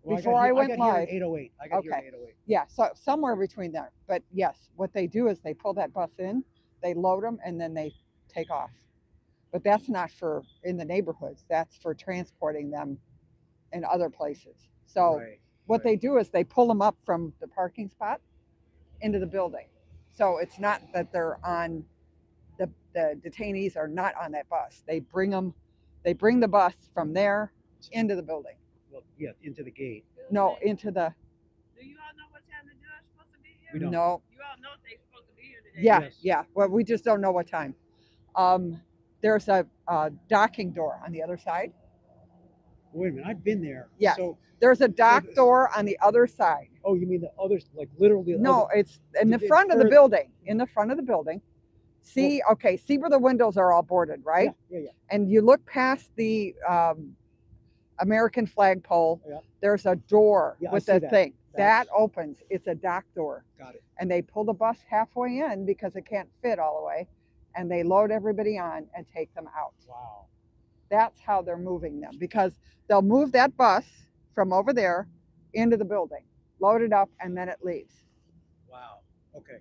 Speaker 1: Before I went
Speaker 3: I got
Speaker 1: live.
Speaker 3: here at 8:08. I got here at
Speaker 1: Okay.
Speaker 3: 8:08.
Speaker 1: Yeah, so somewhere between there. But yes, what they do is they pull that bus in, they load them, and then they take off. But that's not for in the neighborhoods. That's for transporting them in other places. So
Speaker 3: Right,
Speaker 1: what
Speaker 3: right.
Speaker 1: they do is they pull them up from the parking spot into the building. So it's not that they're on the detainees are not on that bus. They bring the bus from there into the building.
Speaker 3: Well, yeah, into the gate.
Speaker 1: No, into the
Speaker 5: Do you all know what time the judge supposed to be here?
Speaker 3: We don't.
Speaker 1: no.
Speaker 5: You all know they supposed to be here today.
Speaker 1: Yeah,
Speaker 3: Yes.
Speaker 1: yeah. Well, we just don't know what time. There's a docking door on the other side.
Speaker 3: Wait a minute, I've been there.
Speaker 1: Yes.
Speaker 3: So,
Speaker 1: There's a dock
Speaker 3: this-
Speaker 1: door on the other side.
Speaker 3: oh, you mean the others, like literally? the
Speaker 1: No,
Speaker 3: other-
Speaker 1: it's in the
Speaker 3: Did it
Speaker 1: front of the
Speaker 3: further-
Speaker 1: building. In the front of the building. See where the windows are all boarded, right?
Speaker 3: Yeah.
Speaker 1: And you look past the American flagpole.
Speaker 3: Yeah.
Speaker 1: There's a door
Speaker 3: Yeah, I
Speaker 1: with
Speaker 3: see
Speaker 1: a
Speaker 3: that.
Speaker 1: thing that
Speaker 3: That's-
Speaker 1: opens. It's a dock door,
Speaker 3: Got it.
Speaker 1: and they pull the bus halfway in because it can't fit all the way, and they load everybody on and take them out.
Speaker 3: Wow.
Speaker 1: That's how they're moving them, because they'll move that bus from over there into the building, load it up, and then it leaves.
Speaker 3: Wow. Okay.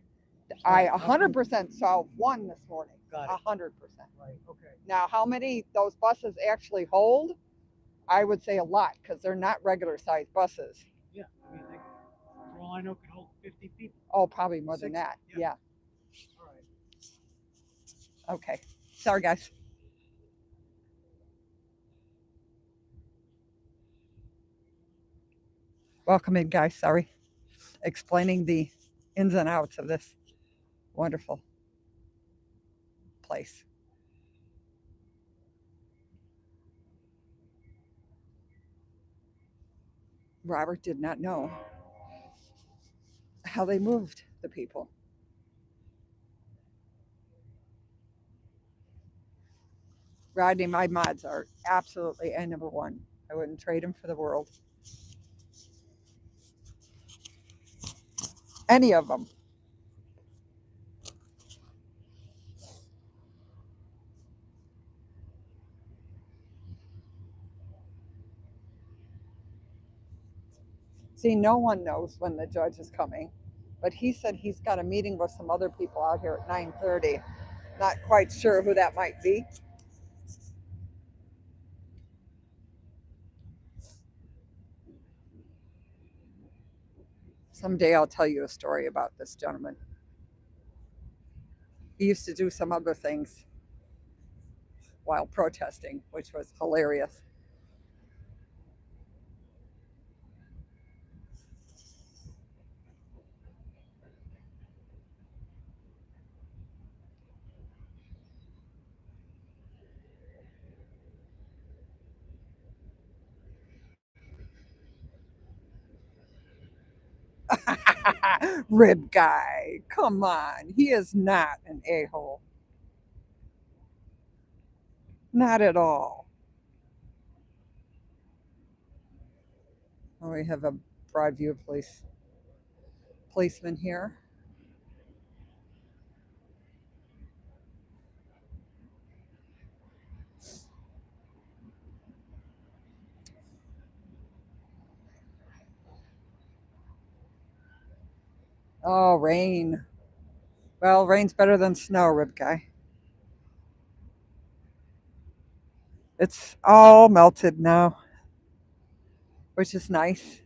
Speaker 1: I
Speaker 3: Right, how come-
Speaker 1: 100% saw one this morning.
Speaker 3: Got it.
Speaker 1: 100%.
Speaker 3: Right. Okay.
Speaker 1: Now, how many those buses actually hold? I would say a lot, because they're not regular sized buses.
Speaker 3: Yeah. I mean, for all I know, could hold 50 people.
Speaker 1: Oh, probably more than
Speaker 3: 60,
Speaker 1: that.
Speaker 3: yeah.
Speaker 1: Yeah.
Speaker 3: All right.
Speaker 1: Okay. Sorry, guys. Welcome in, guys. Sorry. Explaining the ins and outs of this wonderful place. Robert did not know how they moved the people. Rodney, my mods are absolutely a number one. I wouldn't trade them for the world. Any of them. See, no one knows when the judge is coming, but he said he's got a meeting with some other people out here at 9:30. Not quite sure who that might be. Someday I'll tell you a story about this gentleman. He used to do some other things while protesting, which was hilarious. Rib guy, come on. He is not an a-hole. Not at all. Oh, we have a Broadview policeman here. Oh, rain. Well, rain's better than snow, rib guy. It's all melted now, which is nice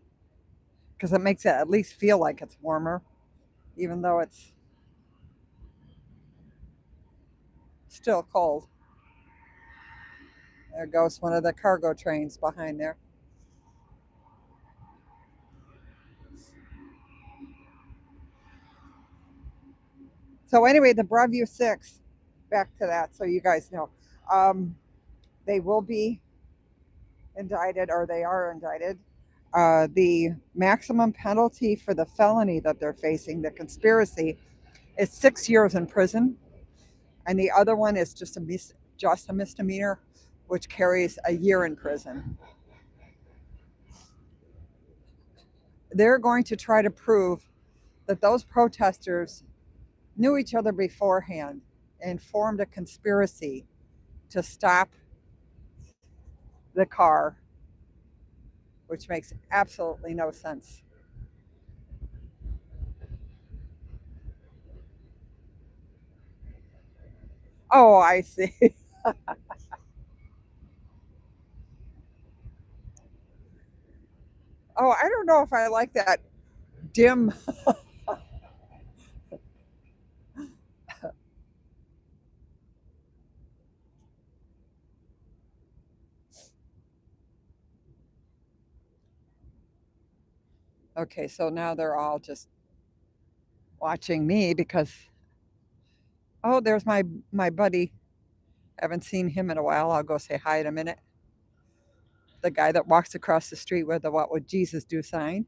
Speaker 1: because it makes it at least feel like it's warmer, even though it's still cold. There goes one of the cargo trains behind there. So anyway, the Broadview 6, back to that so you guys know. Um, they will be indicted, or they are indicted. The maximum penalty for the felony that they're facing, the conspiracy, is 6 years in prison, and the other one is just a misdemeanor, which carries a year in prison. They're going to try to prove that those protesters knew each other beforehand and formed a conspiracy to stop the car, which makes absolutely no sense. Oh, I see. Oh, I don't know if I like that dim. Okay, so now they're all just watching me because, oh, there's my buddy. Haven't seen him in a while. I'll go say hi in a minute. The guy that walks across the street with the "What would Jesus do" sign.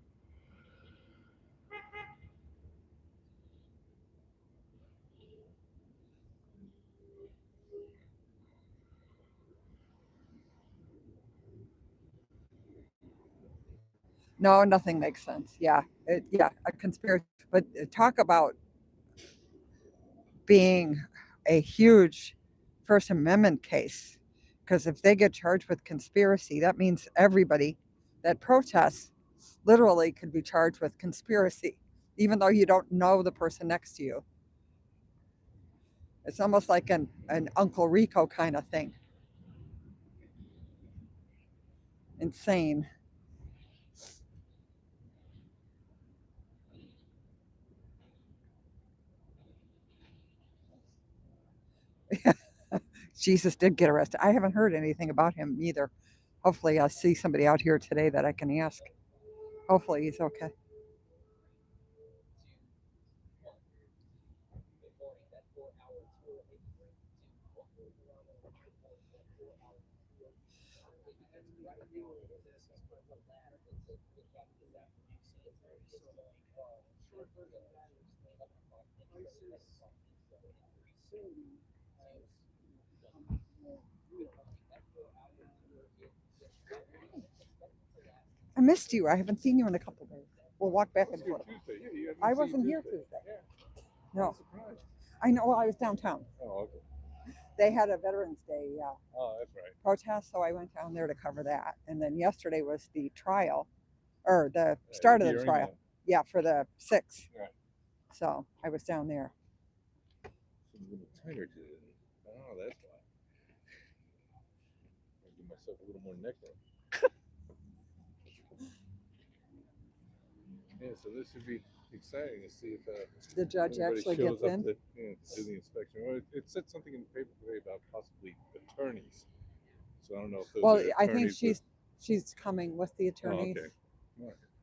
Speaker 1: No, nothing makes sense. Yeah, yeah, a conspiracy. But talk about being a huge First Amendment case. Because if they get charged with conspiracy, that means everybody that protests literally could be charged with conspiracy, even though you don't know the person next to you. It's almost like an Uncle Rico kind of thing. Insane. Jesus did get arrested. I haven't heard anything about him either. Hopefully, I'll see somebody out here today that I can ask. Hopefully, he's okay. I missed you. I haven't seen you in a couple of days. We'll walk back and forth. I wasn't here Tuesday. No, I know. Well, I was downtown.
Speaker 4: Oh, okay.
Speaker 1: They had a Veterans Day
Speaker 4: Oh, that's right.
Speaker 1: protest, so I went down there to cover that. And then yesterday was the trial, or the start of the
Speaker 4: Hearing,
Speaker 1: trial. Yeah, for the 6.
Speaker 4: Right.
Speaker 1: So I was down there.
Speaker 4: It's a little tighter today. Oh, that's why. I'll give myself a little more neck room. Yeah, so this should be exciting to see if
Speaker 1: The judge
Speaker 4: everybody
Speaker 1: actually
Speaker 4: shows
Speaker 1: gets
Speaker 4: up
Speaker 1: in.
Speaker 4: to do the inspection. Well, it said something in the paper today about possibly attorneys. So I don't know if those
Speaker 1: Well,
Speaker 4: are
Speaker 1: I think
Speaker 4: attorneys.
Speaker 1: she's coming with the
Speaker 4: Oh,
Speaker 1: attorneys.
Speaker 4: okay.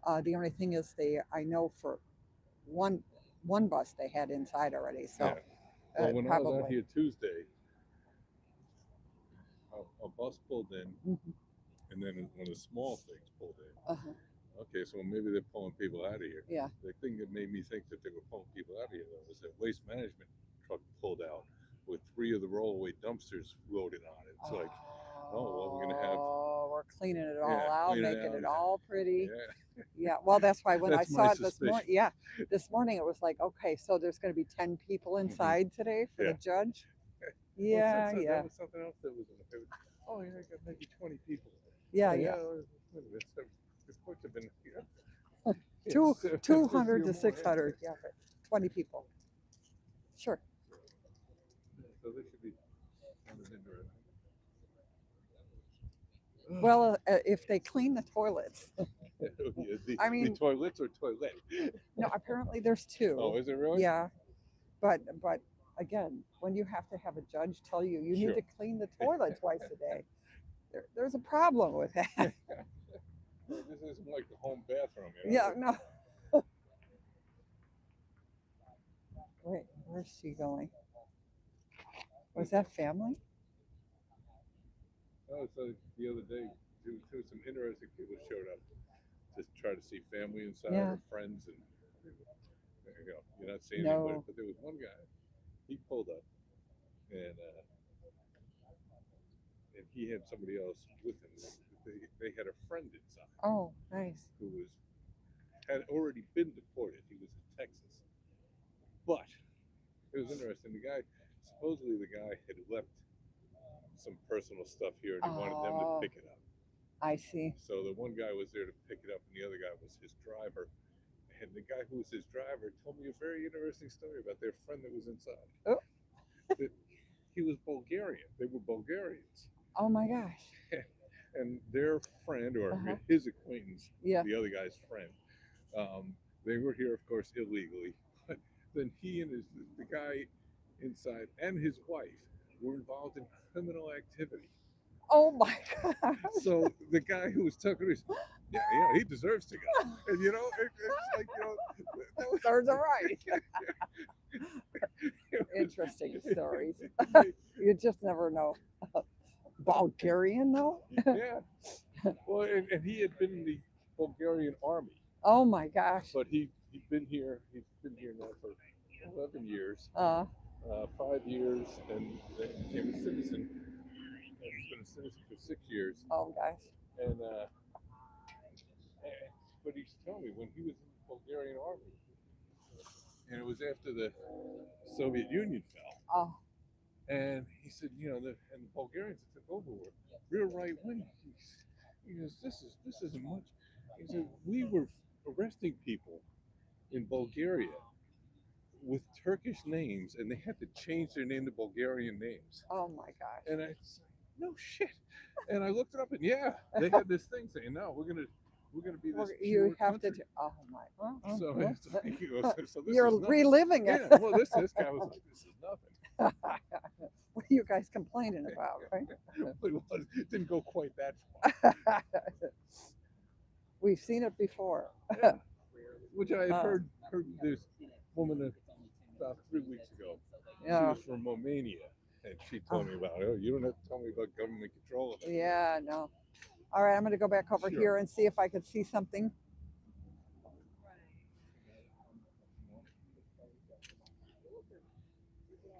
Speaker 4: All right.
Speaker 1: The only thing is, I know for one bus they had inside already. So
Speaker 4: Yeah. Well, when I was out
Speaker 1: probably.
Speaker 4: here Tuesday, a bus pulled in,
Speaker 1: Mhm.
Speaker 4: and then one of the small things pulled in.
Speaker 1: Uh-huh.
Speaker 4: Okay, so maybe they're pulling people out of here.
Speaker 1: Yeah.
Speaker 4: The thing that made me think that they were pulling people out of here, though, was that waste management truck pulled out with 3 of the rollaway dumpsters loaded on it. It's like, oh, well, we're going to have.
Speaker 1: Oh, we're cleaning it all
Speaker 4: Yeah,
Speaker 1: out,
Speaker 4: clean it
Speaker 1: making
Speaker 4: out.
Speaker 1: it all pretty.
Speaker 4: Yeah.
Speaker 1: Yeah. Well, that's why when I
Speaker 4: That's
Speaker 1: saw
Speaker 4: my
Speaker 1: it this morning,
Speaker 4: suspicion.
Speaker 1: this morning it was like, okay, so there's going to be 10 people inside today for
Speaker 4: Yeah.
Speaker 1: the judge.
Speaker 4: Well,
Speaker 1: Yeah,
Speaker 4: so
Speaker 1: yeah,
Speaker 4: that was something else that was in the paper. Oh, yeah, I got maybe 20 people.
Speaker 1: yeah,
Speaker 4: Oh,
Speaker 1: yeah.
Speaker 4: The courts have been.
Speaker 1: Two,
Speaker 4: Yeah,
Speaker 1: 200 to
Speaker 4: more,
Speaker 1: 600. Yeah, but 20 people. Sure.
Speaker 4: So this should be kind of interesting.
Speaker 1: Well, if they clean the toilets.
Speaker 4: Yeah,
Speaker 1: I mean,
Speaker 4: the toilets or toilet?
Speaker 1: no, apparently there's 2.
Speaker 4: Oh, is it really?
Speaker 1: Yeah, but again, when you have to have a judge tell you you need
Speaker 4: Sure.
Speaker 1: to clean the toilet twice a day, There's a problem with that.
Speaker 4: Well, this isn't like the home bathroom,
Speaker 1: Yeah, no. Wait, where's she going? Was that family?
Speaker 4: Oh, so the other day, some interesting people showed up to try to see family inside
Speaker 1: Yeah.
Speaker 4: or friends, and you're not seeing anybody.
Speaker 1: No.
Speaker 4: But there was one guy. He pulled up, and he had somebody else with him. They had a friend inside
Speaker 1: Oh, nice.
Speaker 4: who had already been deported. He was in Texas, but it was interesting. Supposedly the guy had left some personal stuff here, and he wanted them to
Speaker 1: Oh,
Speaker 4: pick it up.
Speaker 1: I see.
Speaker 4: So the one guy was there to pick it up, and the other guy was his driver. And the guy who was his driver told me a very interesting story about their friend that was inside.
Speaker 1: Oh.
Speaker 4: That he was Bulgarian. They were Bulgarians.
Speaker 1: Oh my gosh.
Speaker 4: And their friend, or
Speaker 1: Uh-huh.
Speaker 4: his acquaintance,
Speaker 1: Yeah.
Speaker 4: the other guy's friend, they were here, of course, illegally. But then he and the guy inside and his wife were involved in criminal activity.
Speaker 1: Oh my gosh.
Speaker 4: So the guy who was talking to us, yeah, he deserves to go. And it's like, that was,
Speaker 1: Serves her right. Interesting stories. You just never know. Bulgarian though?
Speaker 4: Yeah. Well, and he had been in the Bulgarian army,
Speaker 1: Oh my gosh.
Speaker 4: but he'd been here. He's been here now for 11 years, 5 years, and then became a citizen. And he's been a citizen for 6 years.
Speaker 1: Oh gosh.
Speaker 4: And but he's telling me when he was in the Bulgarian army, and it was after the Soviet Union fell.
Speaker 1: Oh.
Speaker 4: And he said, the Bulgarians that took over were real right wing. He goes, this isn't much. He said, we were arresting people in Bulgaria with Turkish names, and they had to change their name to Bulgarian names.
Speaker 1: Oh my gosh.
Speaker 4: And I said, no shit. And I looked it up, and yeah, they had this thing saying, no, we're gonna be this
Speaker 1: You
Speaker 4: pure
Speaker 1: have
Speaker 4: country.
Speaker 1: to. Oh my.
Speaker 4: So it's like, he goes, so this
Speaker 1: You're
Speaker 4: is nothing.
Speaker 1: reliving it.
Speaker 4: Yeah, well, this guy was like, this is nothing.
Speaker 1: What are you guys complaining about, right?
Speaker 4: It didn't go quite that far.
Speaker 1: We've seen it before.
Speaker 4: Yeah. Which I had heard this woman about 3 weeks ago.
Speaker 1: Yeah.
Speaker 4: She was from Romania, and she told me about it. Oh, you don't have to tell me about government control of it.
Speaker 1: Yeah, no. All right, I'm going to go back over
Speaker 4: Sure.
Speaker 1: here and see if I could see something.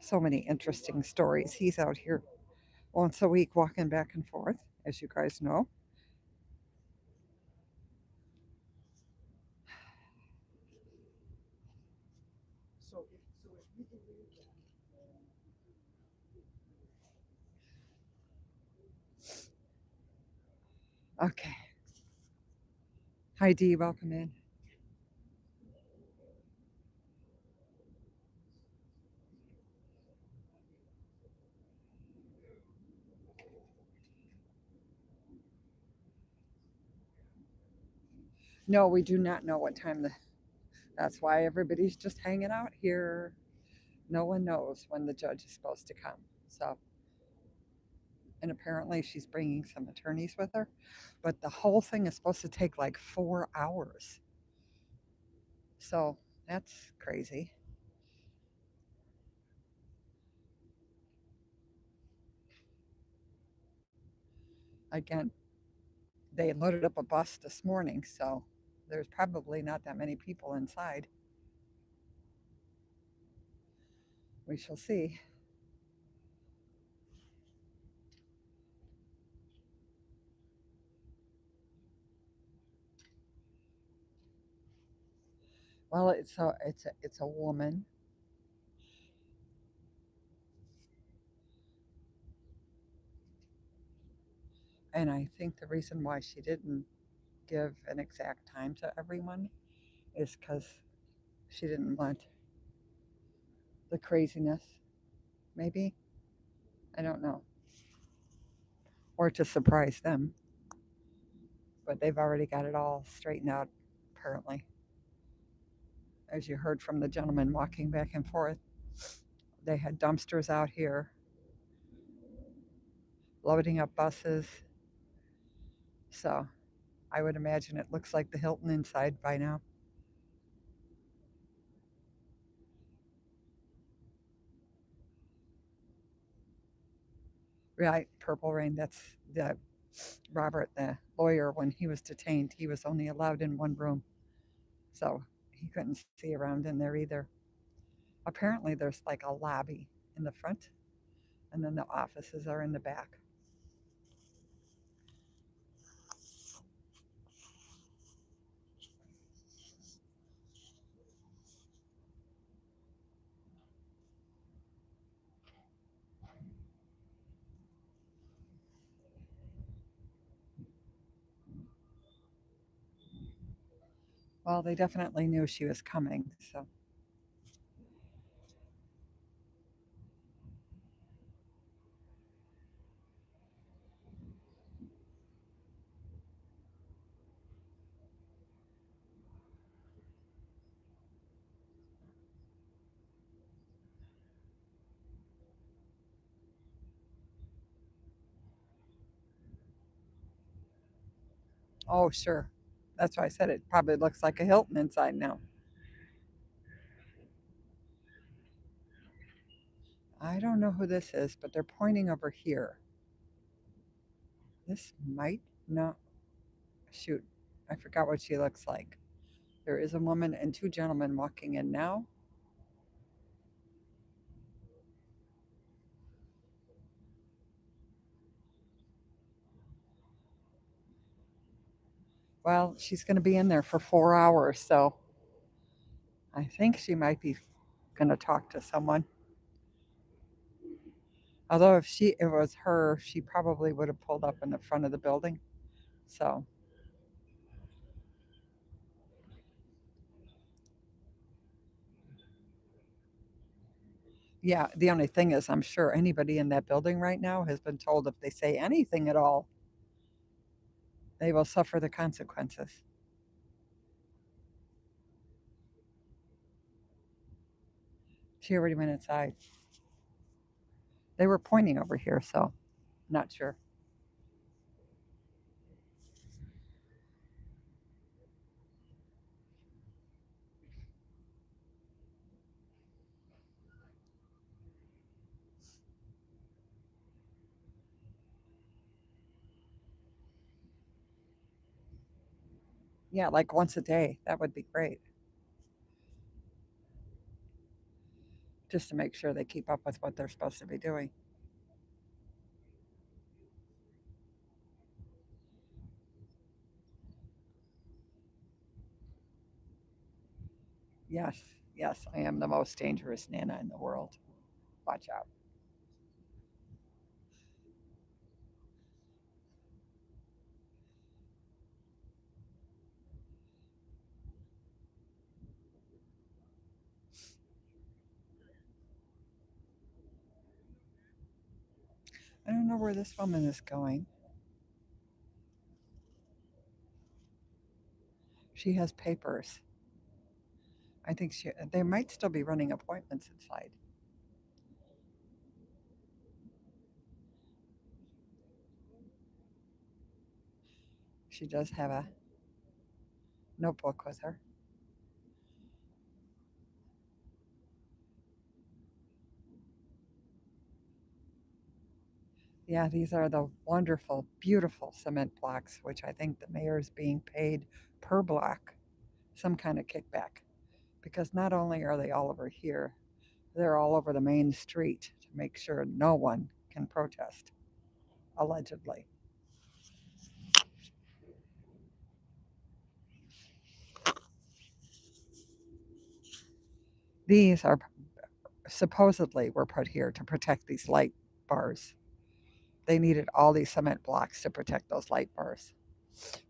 Speaker 1: So many interesting stories. He's out here once a week walking back and forth, as you guys know. Okay. Hi, Dee. Welcome in. No, we do not know what time that's why everybody's just hanging out here. No one knows when the judge is supposed to come. So, and apparently she's bringing some attorneys with her, but the whole thing is supposed to take like 4 hours. So that's crazy. Again, they loaded up a bus this morning, so there's probably not that many people inside. We shall see. Well, it's a woman. And I think the reason why she didn't give an exact time to everyone is because she didn't want the craziness, maybe. I don't know. Or to surprise them. But they've already got it all straightened out, apparently. As you heard from the gentleman walking back and forth, they had dumpsters out here, loading up buses, So I would imagine it looks like the Hilton inside by now. Right, Purple Rain. That's the Robert, the lawyer. When he was detained, he was only allowed in one room, so he couldn't see around in there either. Apparently, there's like a lobby in the front, and then the offices are in the back. Well, they definitely knew she was coming, so. Oh, sure. That's why I said it probably looks like a Hilton inside now. I don't know who this is, but they're pointing over here. This might not. Shoot, I forgot what she looks like. There is a woman and two gentlemen walking in now. Well, she's going to be in there for 4 hours, so I think she might be going to talk to someone. Although if it was her, she probably would have pulled up in the front of the building. So, yeah, the only thing is I'm sure anybody in that building right now has been told if they say anything at all, they will suffer the consequences. She already went inside. They were pointing over here, so not sure. Yeah, like once a day. That would be great. Just to make sure they keep up with what they're supposed to be doing. Yes, yes, I am the most dangerous Nana in the world. Watch out. I don't know where this woman is going. She has papers. I think they might still be running appointments inside. She does have a notebook with her. Yeah, these are the wonderful, beautiful cement blocks, which I think the mayor is being paid per block some kind of kickback. Because not only are they all over here, they're all over the main street to make sure no one can protest, allegedly. These are supposedly were put here to protect these light bars. They needed all these cement blocks to protect those light bars.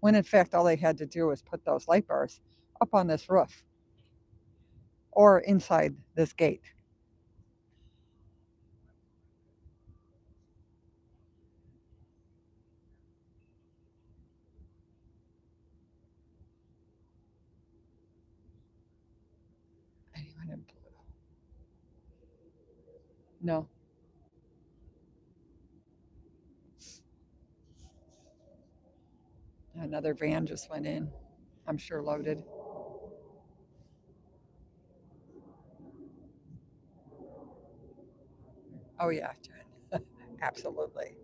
Speaker 1: When in fact, all they had to do was put those light bars up on this roof or inside this gate. Anyone in blue? No. Another van just went in. I'm sure loaded. Oh yeah, Jen. Absolutely.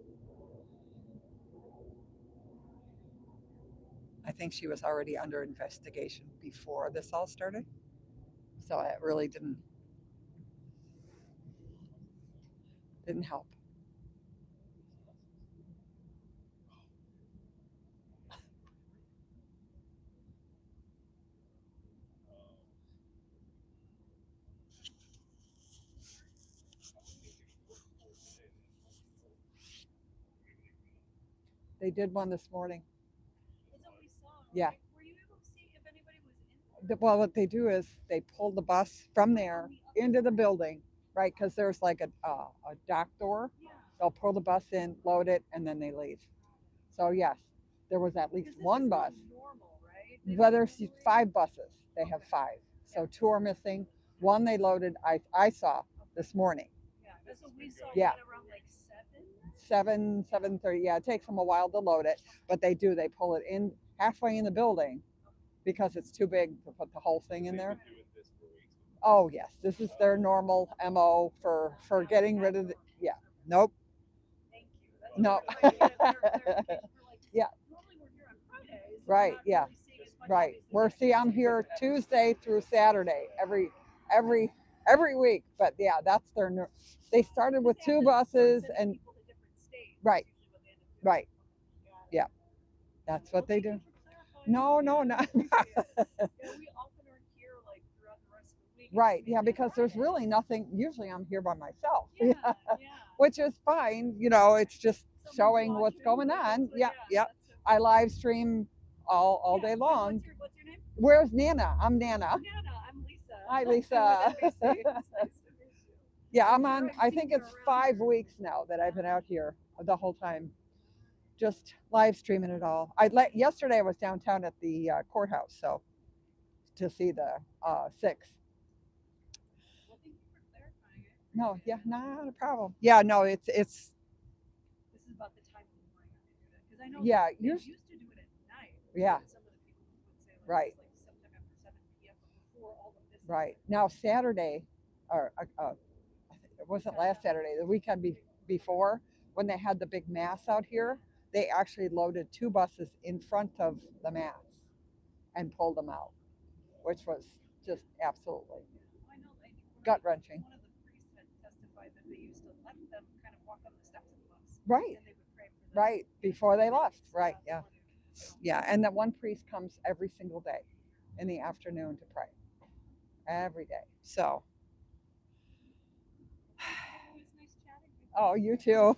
Speaker 1: I think she was already under investigation before this all started. So it really didn't help. They did one this morning.
Speaker 5: That's what we saw.
Speaker 1: Yeah.
Speaker 5: Right? Were you able to see if anybody was in there?
Speaker 1: Well, what they do is they pull the bus from there into the building, right? Because there's like a dock door.
Speaker 5: Yeah.
Speaker 1: They'll pull the bus in, load it, and then they leave. So yes, there was at least
Speaker 5: 'Cause this
Speaker 1: one
Speaker 5: is
Speaker 1: bus.
Speaker 5: not normal, right? They
Speaker 1: Well,
Speaker 5: don't
Speaker 1: there's
Speaker 5: normally-
Speaker 1: 5 buses. They have 5. So 2 are missing. One they loaded. I saw this morning.
Speaker 5: Yeah, that's what we saw.
Speaker 1: Yeah.
Speaker 5: Right around like 7.
Speaker 1: 7:30. Yeah, it takes them a while to load it, but they do. They pull it in halfway in the building because it's too big to put the whole thing in there. Oh yes, this is their normal MO for getting rid of the. Yeah. Nope.
Speaker 5: Thank you. That's
Speaker 1: No.
Speaker 5: what we're trying to get a clarification. We're like,
Speaker 1: Yeah.
Speaker 5: normally we're here on Fridays. and we're
Speaker 1: Right,
Speaker 5: not
Speaker 1: yeah.
Speaker 5: really seeing as much,
Speaker 1: Right.
Speaker 5: obviously,
Speaker 1: We're
Speaker 5: next
Speaker 1: I'm
Speaker 5: week.
Speaker 1: here Tuesday through Saturday every week. But yeah, that's their. They started with
Speaker 5: Because they
Speaker 1: 2
Speaker 5: have to start
Speaker 1: buses
Speaker 5: sending
Speaker 1: and
Speaker 5: people to different states.
Speaker 1: Right.
Speaker 5: That's usually what they end up doing.
Speaker 1: right.
Speaker 5: Got it.
Speaker 1: Yeah. That's what
Speaker 5: Well,
Speaker 1: they
Speaker 5: thank
Speaker 1: do.
Speaker 5: you for clarifying.
Speaker 1: No,
Speaker 5: Yeah,
Speaker 1: not.
Speaker 5: appreciate it. Yeah, we often are here like throughout the rest of the week. It's
Speaker 1: Right.
Speaker 5: just
Speaker 1: Yeah,
Speaker 5: mainly
Speaker 1: because there's
Speaker 5: Friday.
Speaker 1: really nothing. Usually I'm here by myself.
Speaker 5: Yeah, yeah.
Speaker 1: Which is fine. It's just
Speaker 5: Someone's
Speaker 1: showing what's
Speaker 5: watching,
Speaker 1: going
Speaker 5: but
Speaker 1: on.
Speaker 5: that's what-
Speaker 1: Yeah, yeah.
Speaker 5: that's so
Speaker 1: I
Speaker 5: cool.
Speaker 1: live stream all
Speaker 5: Yeah,
Speaker 1: day
Speaker 5: and
Speaker 1: long.
Speaker 5: What's your name?
Speaker 1: Where's Nana? I'm Nana.
Speaker 5: Nana, I'm Lisa.
Speaker 1: Hi,
Speaker 5: I'm
Speaker 1: Lisa.
Speaker 5: with NBC. It's nice to meet you.
Speaker 1: Yeah,
Speaker 5: I'm
Speaker 1: I'm
Speaker 5: sure
Speaker 1: on.
Speaker 5: I've
Speaker 1: I
Speaker 5: seen
Speaker 1: think
Speaker 5: you
Speaker 1: it's
Speaker 5: around
Speaker 1: 5
Speaker 5: here.
Speaker 1: weeks now that I've been out here the whole time, just live streaming it all. Yesterday I was downtown at the courthouse, so to see the 6.
Speaker 5: Well, thank you for clarifying it.
Speaker 1: No, yeah, not a problem. Yeah, no, it's
Speaker 5: This is about the time of the morning when they do that. Because I know
Speaker 1: yeah,
Speaker 5: they used to do it at night.
Speaker 1: Yeah.
Speaker 5: Some of the people would say like,
Speaker 1: Right.
Speaker 5: it's like sometime after 7 p.m. but before all of this.
Speaker 1: right now Saturday, or it wasn't last Saturday, the weekend before, when they had the big mass out here, they actually loaded 2 buses in front of the mass and pulled them out, which was just absolutely
Speaker 5: I know. I think
Speaker 1: gut wrenching.
Speaker 5: one of the priests had testified that they used to let them kind of walk on the steps of the bus.
Speaker 1: Right.
Speaker 5: And they would pray for them.
Speaker 1: Right before they left.
Speaker 5: So
Speaker 1: Right.
Speaker 5: that's
Speaker 1: Yeah.
Speaker 5: what it is.
Speaker 1: Yeah. And that one priest comes every single day in the afternoon to pray. Every day. So.
Speaker 5: It was nice chatting with you.
Speaker 1: Oh, you too.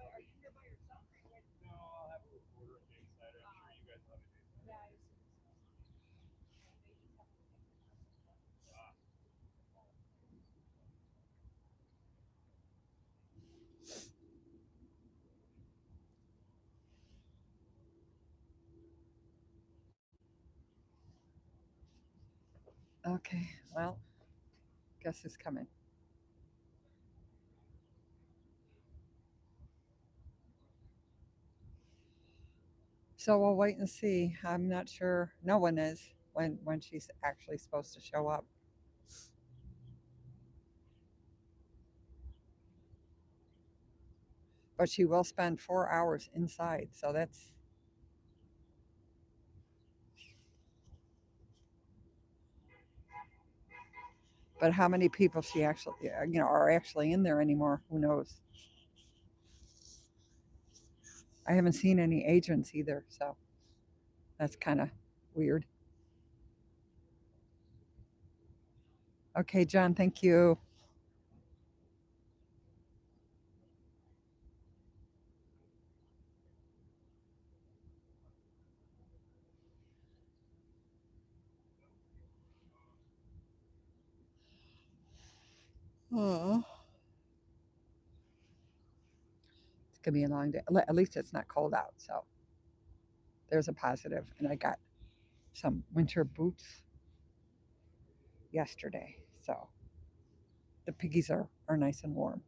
Speaker 5: Are you here by yourself?
Speaker 2: No, I'll have a reporter on the insider. I'm sure you guys have it.
Speaker 5: Yeah, I assume so. They just have to take the
Speaker 2: Ah.
Speaker 1: Okay. Well, guess who's coming? So we'll wait and see. I'm not sure. No one is when she's actually supposed to show up. But she will spend 4 hours inside. So that's. But how many people she actually, are actually in there anymore? Who knows? I haven't seen any agents either, so that's kind of weird. Okay, John, thank you. Oh, it's gonna be a long day. At least it's not cold out, so there's a positive. And I got some winter boots yesterday. So the piggies are nice and warm.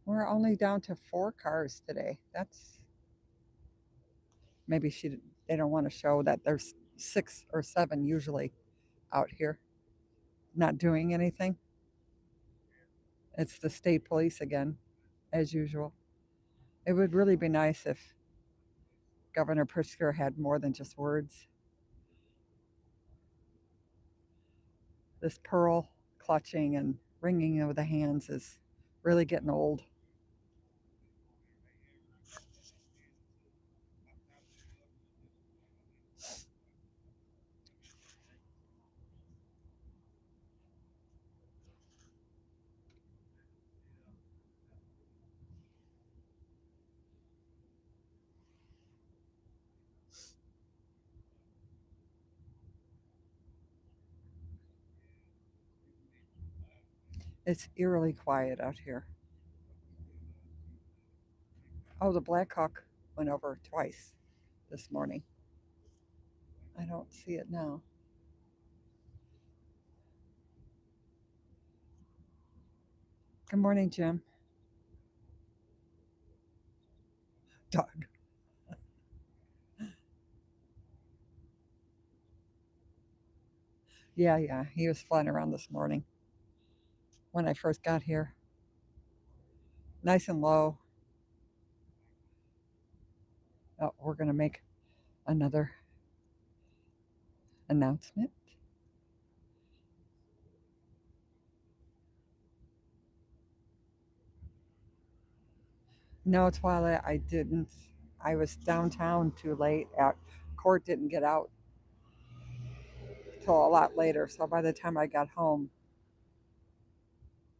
Speaker 1: We're only down to 4 cars today. That's maybe they don't want to show that there's 6 or 7 usually out here not doing anything. It's the state police again, as usual. It would really be nice if Governor Pritzker had more than just words. This pearl clutching and wringing of the hands is really getting old. It's eerily quiet out here. Oh, the Black Hawk went over twice this morning. I don't see it now. Good morning, Jim. Doug. Yeah, he was flying around this morning when I first got here. Nice and low. Oh, we're going to make another announcement. No, Twilight, I didn't. I was downtown too late. Court didn't get out till a lot later, so by the time I got home,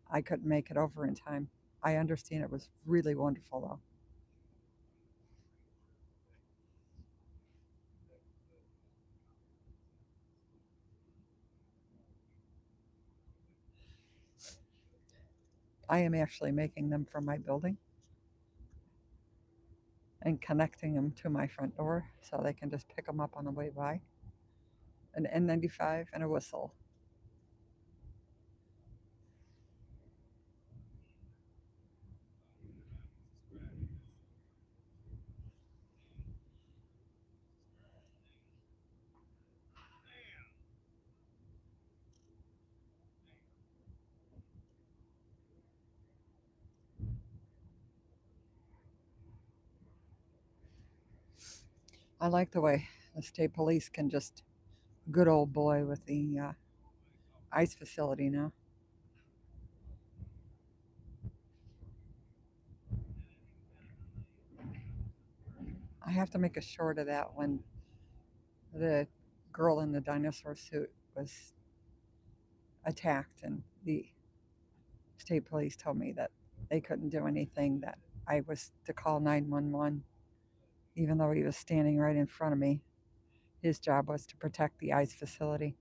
Speaker 1: I couldn't make it over in time. I understand it was really wonderful, though. I am actually making them from my building and connecting them to my front door so they can just pick them up on the way by. An N95 and a whistle. I like the way the state police can just good old boy with the ice facility now. I have to make a short of that when the girl in the dinosaur suit was attacked, and the state police told me that they couldn't do anything, that I was to call 911, even though he was standing right in front of me. His job was to protect the ice facility.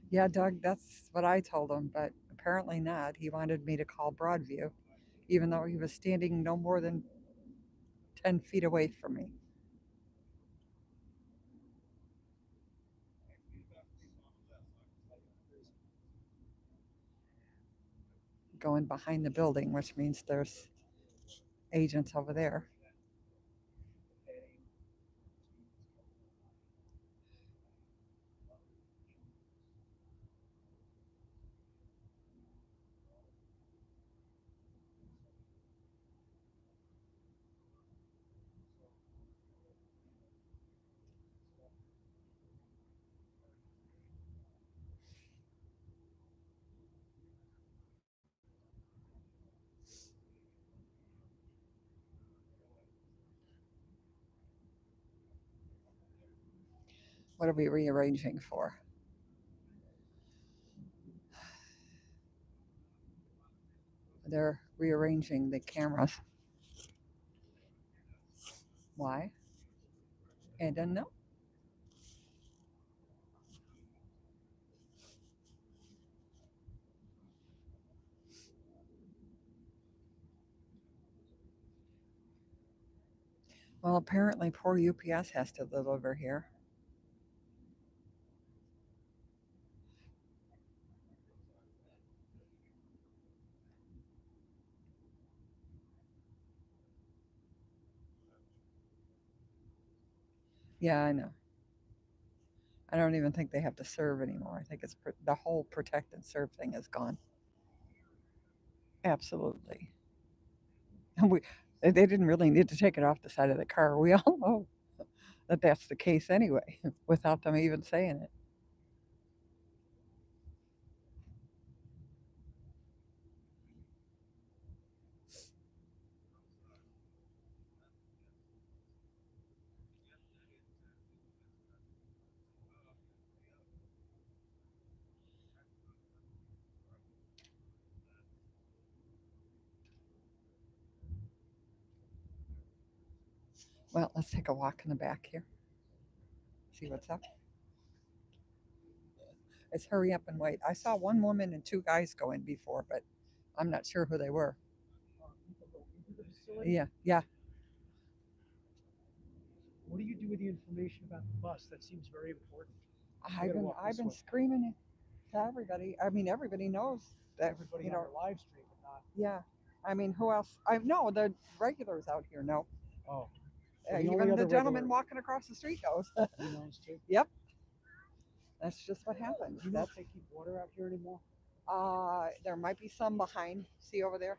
Speaker 1: Yeah, Doug, that's what I told him, but apparently not. He wanted me to call Broadview, even though he was standing no more than 10 feet away from me. Going behind the building, which means there's agents over there. What are we rearranging for? They're rearranging the cameras. Why? I don't know. Well, apparently poor UPS has to live over here. Yeah, I know. I don't even think they have to serve anymore. I think it's the whole protect and serve thing is gone. Absolutely. And they didn't really need to take it off the side of the car. We all know that that's the case anyway, without them even saying it. Well, let's take a walk in the back here. See what's up. It's hurry up and wait. I saw one woman and two guys go in before, but I'm not sure who they were.
Speaker 3: People go into the facility.
Speaker 1: Yeah.
Speaker 3: What do you do with the information about the bus? That seems very important.
Speaker 1: I've been screaming to everybody. I mean, everybody knows that.
Speaker 3: Everybody
Speaker 1: You
Speaker 3: on
Speaker 1: know,
Speaker 3: the live stream, but not.
Speaker 1: yeah. I mean, who else? I know the regulars out here know.
Speaker 3: Oh, so the only
Speaker 1: Even the
Speaker 3: other
Speaker 1: gentleman
Speaker 3: regular
Speaker 1: walking across the street knows.
Speaker 3: he knows too.
Speaker 1: Yep. That's just what happens.
Speaker 3: Do you know if they keep water out here anymore?
Speaker 1: There might be some behind. See over there,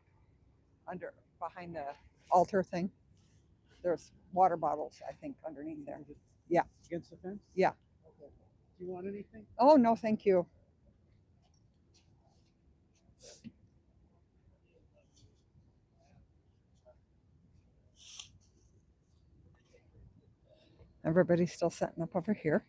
Speaker 1: behind the altar thing. There's water bottles, I think, underneath there. Yeah.
Speaker 3: Against the fence?
Speaker 1: Yeah.
Speaker 3: Okay. Do you want anything?
Speaker 1: Oh no, thank you. Everybody's still setting up over here.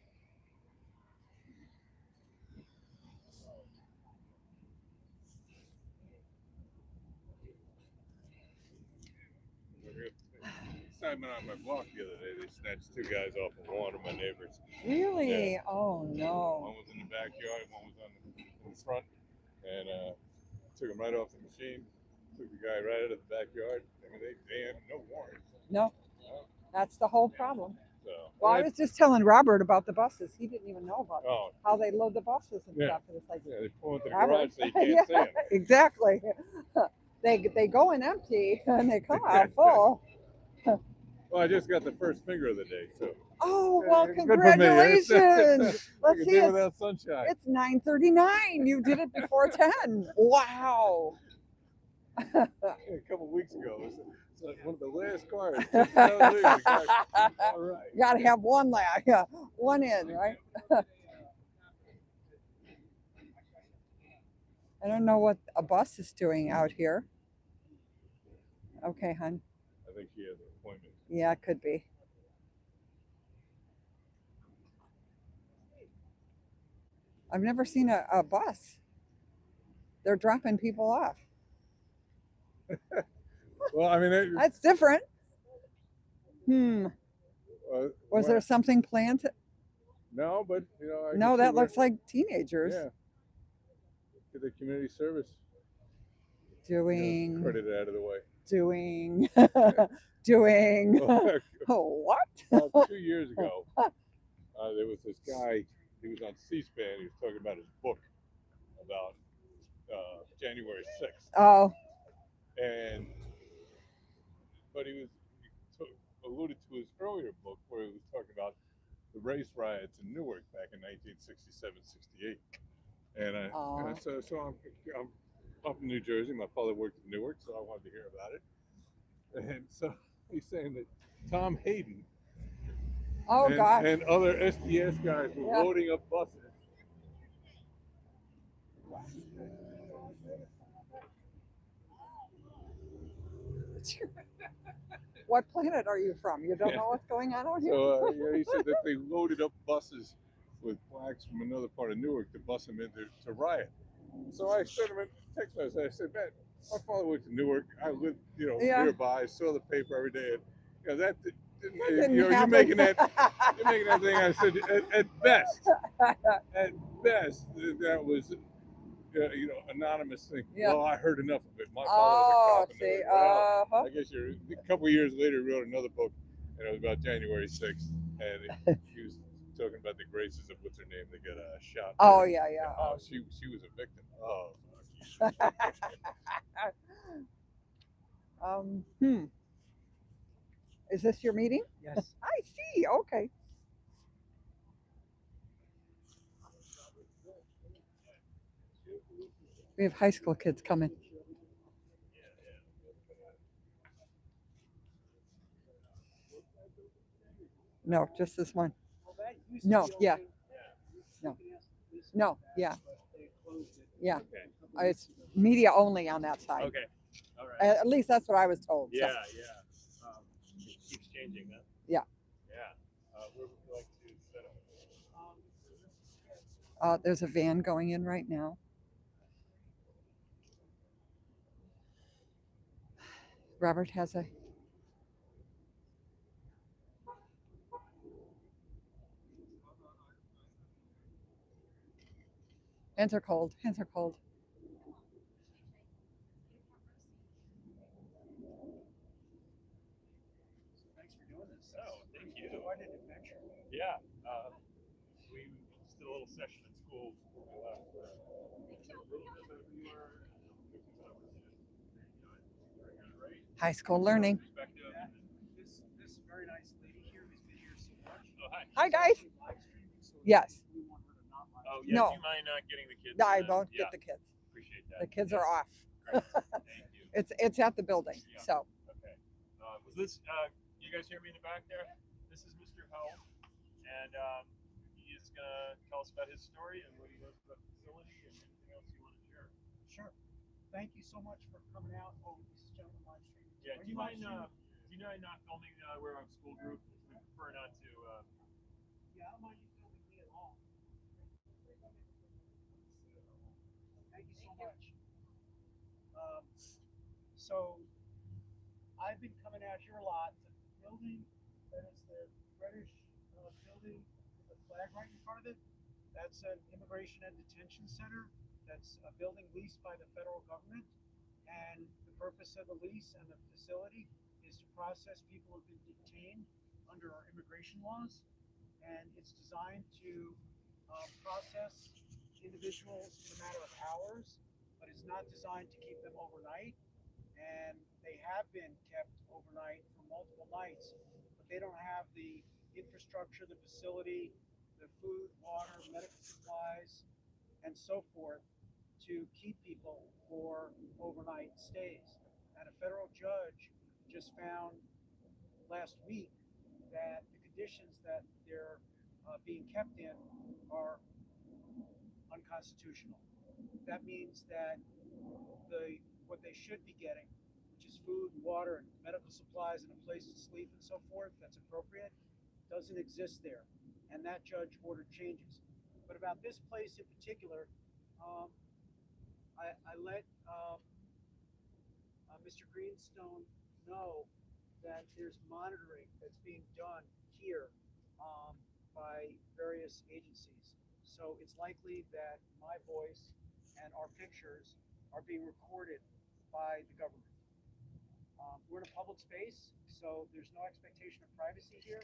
Speaker 4: Excitement on my block the other day. They snatched two guys off of one of my neighbors.
Speaker 1: Really?
Speaker 4: Yeah.
Speaker 1: Oh no.
Speaker 4: One was in the backyard, one was in the front, and took him right off the machine. Took the guy right out of the backyard. I mean, they had no warrant.
Speaker 1: No. That's the whole problem.
Speaker 4: So,
Speaker 1: well, I was just telling Robert about the buses. He didn't even know about how they load the buses and stuff. And it's like,
Speaker 4: yeah, they pull into the garage so you can't see them.
Speaker 1: Exactly. They go in empty and they come out full.
Speaker 4: Well, I just got the first finger of the day, so.
Speaker 1: Oh well,
Speaker 4: good
Speaker 1: congratulations! Let's see.
Speaker 4: Without sunshine.
Speaker 1: It's 9:39. You did it before 10. Wow.
Speaker 4: A couple weeks ago, it's like one of the last cars. All right.
Speaker 1: You got to have one lap. Yeah, one in, right? I don't know what a bus is doing out here. Okay, hon.
Speaker 4: I think she has an appointment.
Speaker 1: Yeah, it could be. I've never seen a bus. They're dropping people off.
Speaker 4: Well, I mean,
Speaker 1: that's different. Was there something planned?
Speaker 4: No, but you know.
Speaker 1: No, that looks like teenagers.
Speaker 4: Yeah. To the community service.
Speaker 1: Doing.
Speaker 4: Credit out of the way.
Speaker 1: Doing. What?
Speaker 4: About 2 years ago, there was this guy. He was on C-SPAN. He was talking about his book about January 6th.
Speaker 1: Oh.
Speaker 4: But he alluded to his earlier book where he was talking about the race riots in Newark back in 1967-68. And so I'm up in New Jersey. My father worked in Newark, so I wanted to hear about it. And so he's saying that Tom Hayden and other SDS guys were loading up buses.
Speaker 1: What planet are you from? You don't know what's going on out here?
Speaker 4: So he said that they loaded up buses with blacks from another part of Newark to bus them into riot. So I sent him a text message. I said, man, My father went to Newark. I lived,
Speaker 1: Yeah.
Speaker 4: nearby. Saw the paper every day. And, that didn't,
Speaker 1: That didn't
Speaker 4: you're
Speaker 1: happen.
Speaker 4: making that thing. I said at best, that was anonymous thing.
Speaker 1: Yeah.
Speaker 4: Well, I heard enough of it. My father was a
Speaker 1: Oh,
Speaker 4: cop in
Speaker 1: see,
Speaker 4: Newark. Well,
Speaker 1: uh-huh.
Speaker 4: I guess a couple of years later, he wrote another book, and it was about January 6th, and he was talking about the graces of what's her name. They got shot.
Speaker 1: Oh, yeah, yeah.
Speaker 4: And,
Speaker 1: Oh,
Speaker 4: she was a victim. Oh,
Speaker 1: hmm. Is this your meeting?
Speaker 3: Yes.
Speaker 1: I see. Okay. We have high school kids coming. No, just this one.
Speaker 3: Well, that used to
Speaker 1: No,
Speaker 3: be
Speaker 1: yeah.
Speaker 3: only-
Speaker 1: No.
Speaker 3: you can ask the police
Speaker 1: No,
Speaker 3: about that,
Speaker 1: yeah.
Speaker 3: but they closed it
Speaker 1: Yeah.
Speaker 3: a couple of
Speaker 1: It's
Speaker 3: weeks ago.
Speaker 1: media only on that side.
Speaker 6: Okay. All right.
Speaker 1: At least that's what I was told. So.
Speaker 6: Yeah, yeah. It keeps changing, huh?
Speaker 1: Yeah.
Speaker 6: Yeah. Where would you like to set up?
Speaker 1: There's a van going in right now. Robert has a. Hands are cold. Hands are cold.
Speaker 3: Thanks for doing this.
Speaker 6: Oh, thank you.
Speaker 3: Quite an adventure.
Speaker 6: Yeah. We just did a little session at school before we left.
Speaker 1: High school learning.
Speaker 6: Perspective.
Speaker 3: Yeah. This very nice lady here who's been here so much.
Speaker 6: Oh, hi.
Speaker 1: Hi, guys.
Speaker 3: She's live streaming, so
Speaker 1: Yes.
Speaker 3: we want her to not live
Speaker 6: Oh,
Speaker 3: stream.
Speaker 6: yeah.
Speaker 1: No.
Speaker 6: Do you mind getting the kids?
Speaker 1: No, I
Speaker 6: in?
Speaker 1: won't
Speaker 6: Yeah.
Speaker 1: get the kids.
Speaker 6: Appreciate that.
Speaker 1: The kids
Speaker 6: Yeah.
Speaker 1: are off.
Speaker 6: Great. Thank you.
Speaker 1: It's at the building.
Speaker 6: Yeah.
Speaker 1: So
Speaker 6: Okay. Was this? You guys hear me in the back there? This is Mr. Ho, and he is gonna tell us about his story and what he knows about the facility and anything else you want to share.
Speaker 3: Sure. Thank you so much for coming out. Oh, this is gentleman live streaming.
Speaker 6: Yeah.
Speaker 3: Are
Speaker 6: Do you mind?
Speaker 3: live streaming?
Speaker 6: Do you mind not filming? We're a school group. We prefer not to.
Speaker 3: Yeah, I don't mind you filming me at all. Thank you so much. So I've been coming out here a lot. The building that is the reddish building with the flag right in front of it, that's an immigration and detention center. That's a building leased by the federal government. And the purpose of the lease and the facility is to process people who've been detained under our immigration laws. And it's designed to process individuals in a matter of hours, but it's not designed to keep them overnight. And they have been kept overnight for multiple nights, but they don't have the infrastructure, the facility, the food, water, medical supplies, and so forth to keep people for overnight stays. And a federal judge just found last week that the conditions that they're being kept in are unconstitutional. That means that what they should be getting, which is food, water, and medical supplies, and a place to sleep and so forth, that's appropriate, doesn't exist there. And that judge ordered changes. But about this place in particular, I let Mr. Greenstone know that there's monitoring that's being done here by various agencies. So it's likely that my voice and our pictures are being recorded by the government. We're in a public space, so there's no expectation of privacy here,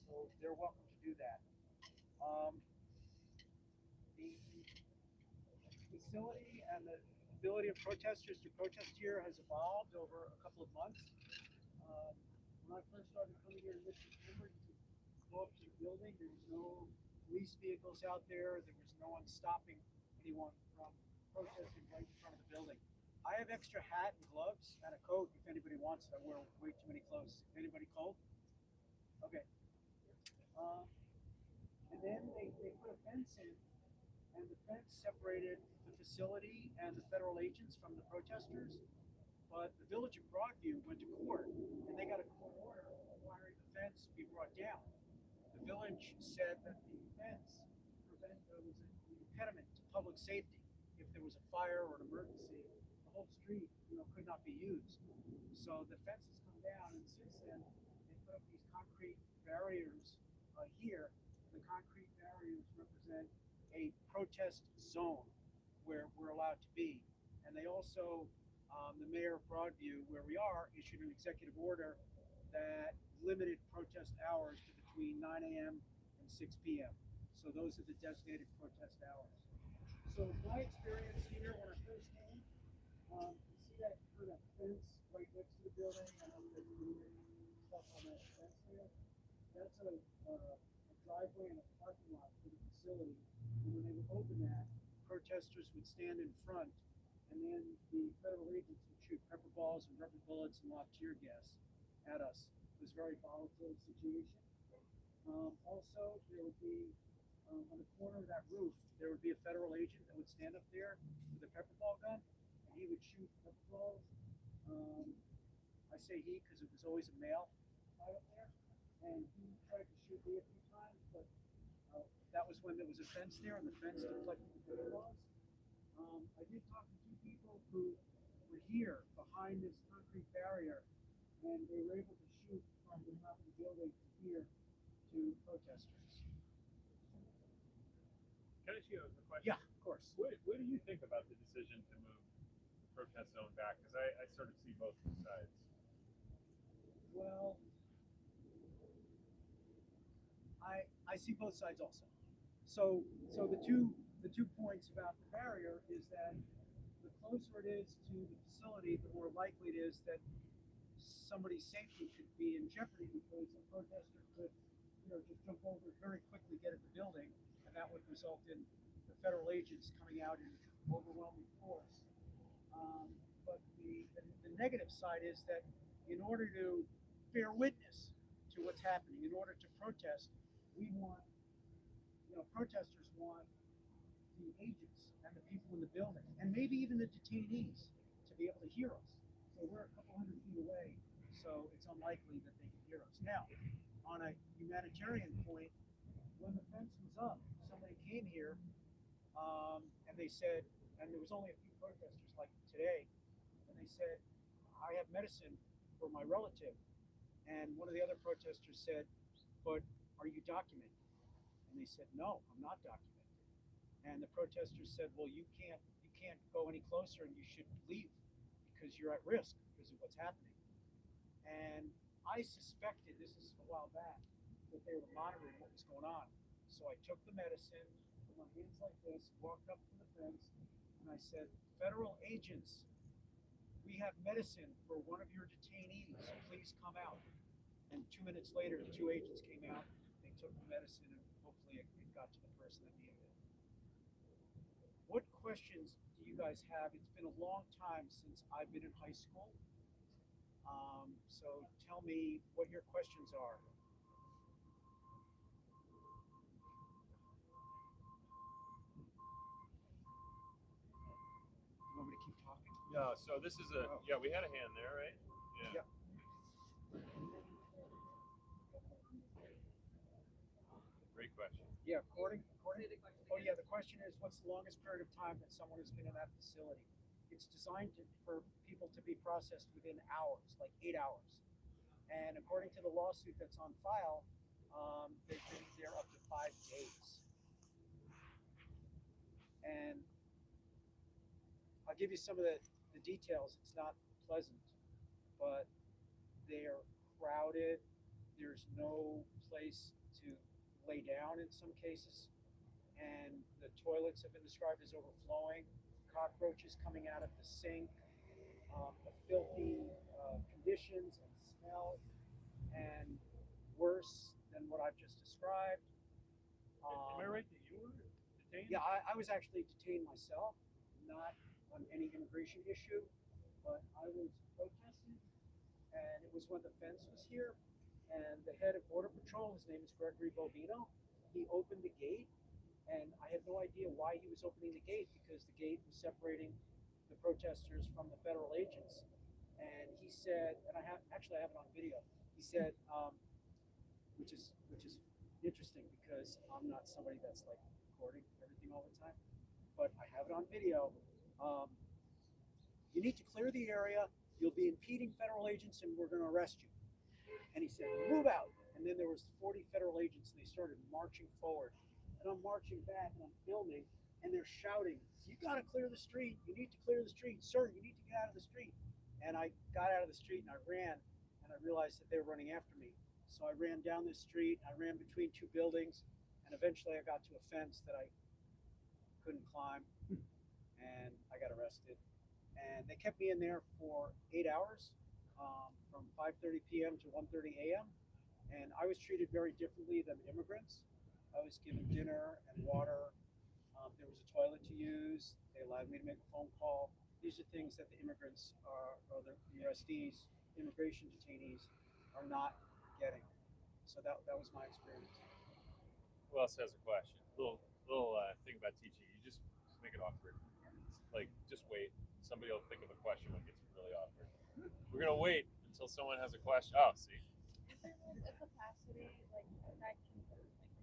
Speaker 3: so they're welcome to do that. The facility and the ability of protesters to protest here has evolved over a couple of months. When I first started coming here in mid-September, you could go up to the building. There was no police vehicles out there. There was no one stopping anyone from protesting right in front of the building. I have extra hat and gloves and a coat if anybody wants it. I wear way too many clothes. Anybody cold? Okay. And then they put a fence in, and the fence separated the facility and the federal agents from the protesters. But the village of Broadview went to court, and they got a court order requiring the fence be brought down. The village said that the fence was an impediment to public safety. If there was a fire or an emergency, the whole street, could not be used. So the fence has come down, and since then, they put up these concrete barriers here. The concrete barriers represent a protest zone where we're allowed to be. And they also, the mayor of Broadview, where we are, issued an executive order that limited protest hours to between 9 a.m. and 6 p.m. So those are the designated protest hours. So my experience here when I first came, you see that kind of fence right next to the building? I don't know if there's stuff on that fence there. That's a driveway and a parking lot for the facility. And when they would open that, protesters would stand in front, and then the federal agents would shoot pepper balls and rubber bullets and lob tear gas at us. It was a very volatile situation. Also, there would be on the corner of that roof, there would be a federal agent that would stand up there with a pepper ball gun, and he would shoot pepper balls. I say he because it was always a male right up there, and he tried to shoot me a few times, but that was when there was a fence there, and the fence deflected the pepper balls. I did talk to two people who were here behind this concrete barrier, and they were able to shoot from the top of the building to here to protesters.
Speaker 6: Can I ask you a question?
Speaker 3: Yeah, of course.
Speaker 6: What do you think about the decision to move the protest zone back? Because I sort of see both sides.
Speaker 3: Well, I see both sides also. So the two points about the barrier is that the closer it is to the facility, the more likely it is that somebody's safety could be in jeopardy because a protester could, just jump over very quickly, get at the building, and that would result in the federal agents coming out in overwhelming force. But the negative side is that in order to bear witness to what's happening, in order to protest, we want, protesters want the agents and the people in the building, and maybe even the detainees, to be able to hear us. So we're a couple hundred feet away, so it's unlikely that they can hear us. Now, on a humanitarian point, when the fence was up, somebody came here, and they said, and there was only a few protesters like today, and they said, I have medicine for my relative. And one of the other protesters said, but are you documented? And they said, no, I'm not documented. And the protesters said, well, you can't go any closer, and you should leave because you're at risk because of what's happening. And I suspected, this is a while back, that they were monitoring what was going on. So I took the medicine, put my hands like this, walked up to the fence, and I said, federal agents, we have medicine for one of your detainees, please come out. And 2 minutes later, the two agents came out, they took the medicine, and hopefully it got to the person that needed it. What questions do you guys have? It's been a long time since I've been in high school. So tell me what your questions are. You want me to keep talking?
Speaker 6: Yeah. So this is a yeah. We had a hand there, right?
Speaker 3: Yeah.
Speaker 6: Great question.
Speaker 3: Yeah, according. Oh yeah, the question is, what's the longest period of time that someone has been in that facility? It's designed for people to be processed within hours, like 8 hours. And according to the lawsuit that's on file, they've been there up to 5 days. And I'll give you some of the details. It's not pleasant, but they're crowded. There's no place to lay down in some cases. And the toilets have been described as overflowing, cockroaches coming out of the sink, the filthy conditions and smell, and worse than what I've just described.
Speaker 6: Am I right that you were detained?
Speaker 3: Yeah, I was actually detained myself, not on any immigration issue, but I was protesting, and it was when the fence was here, and the head of Border Patrol, his name is Gregory Bovino, he opened the gate, and I had no idea why he was opening the gate because the gate was separating the protesters from the federal agents. And he said, and I have it on video. He said, which is interesting because I'm not somebody that's like recording everything all the time, but I have it on video. you need to clear the area. You'll be impeding federal agents and we're going to arrest you. And he said, move out. And then there was 40 federal agents and they started marching forward. And I'm marching back and I'm filming and they're shouting, you got to clear the street. You need to clear the street. Sir, you need to get out of the street. And I got out of the street and I ran and I realized that they were running after me. So I ran down this street, I ran between two buildings, and eventually I got to a fence that I couldn't climb and I got arrested. And they kept me in there for 8 hours, from 5:30 p.m. to 1:30 a.m. And I was treated very differently than immigrants. I was given dinner and water. There was a toilet to use. They allowed me to make a phone call. These are things that the immigrants or the arrestees, immigration detainees, are not getting. So that was my experience.
Speaker 6: Who else has a question? Little thing about teaching. You just make it awkward. Like just wait. Somebody will think of a question when it gets really awkward. We're gonna wait until someone has a question. Oh, see.
Speaker 5: Is there a capacity like that can like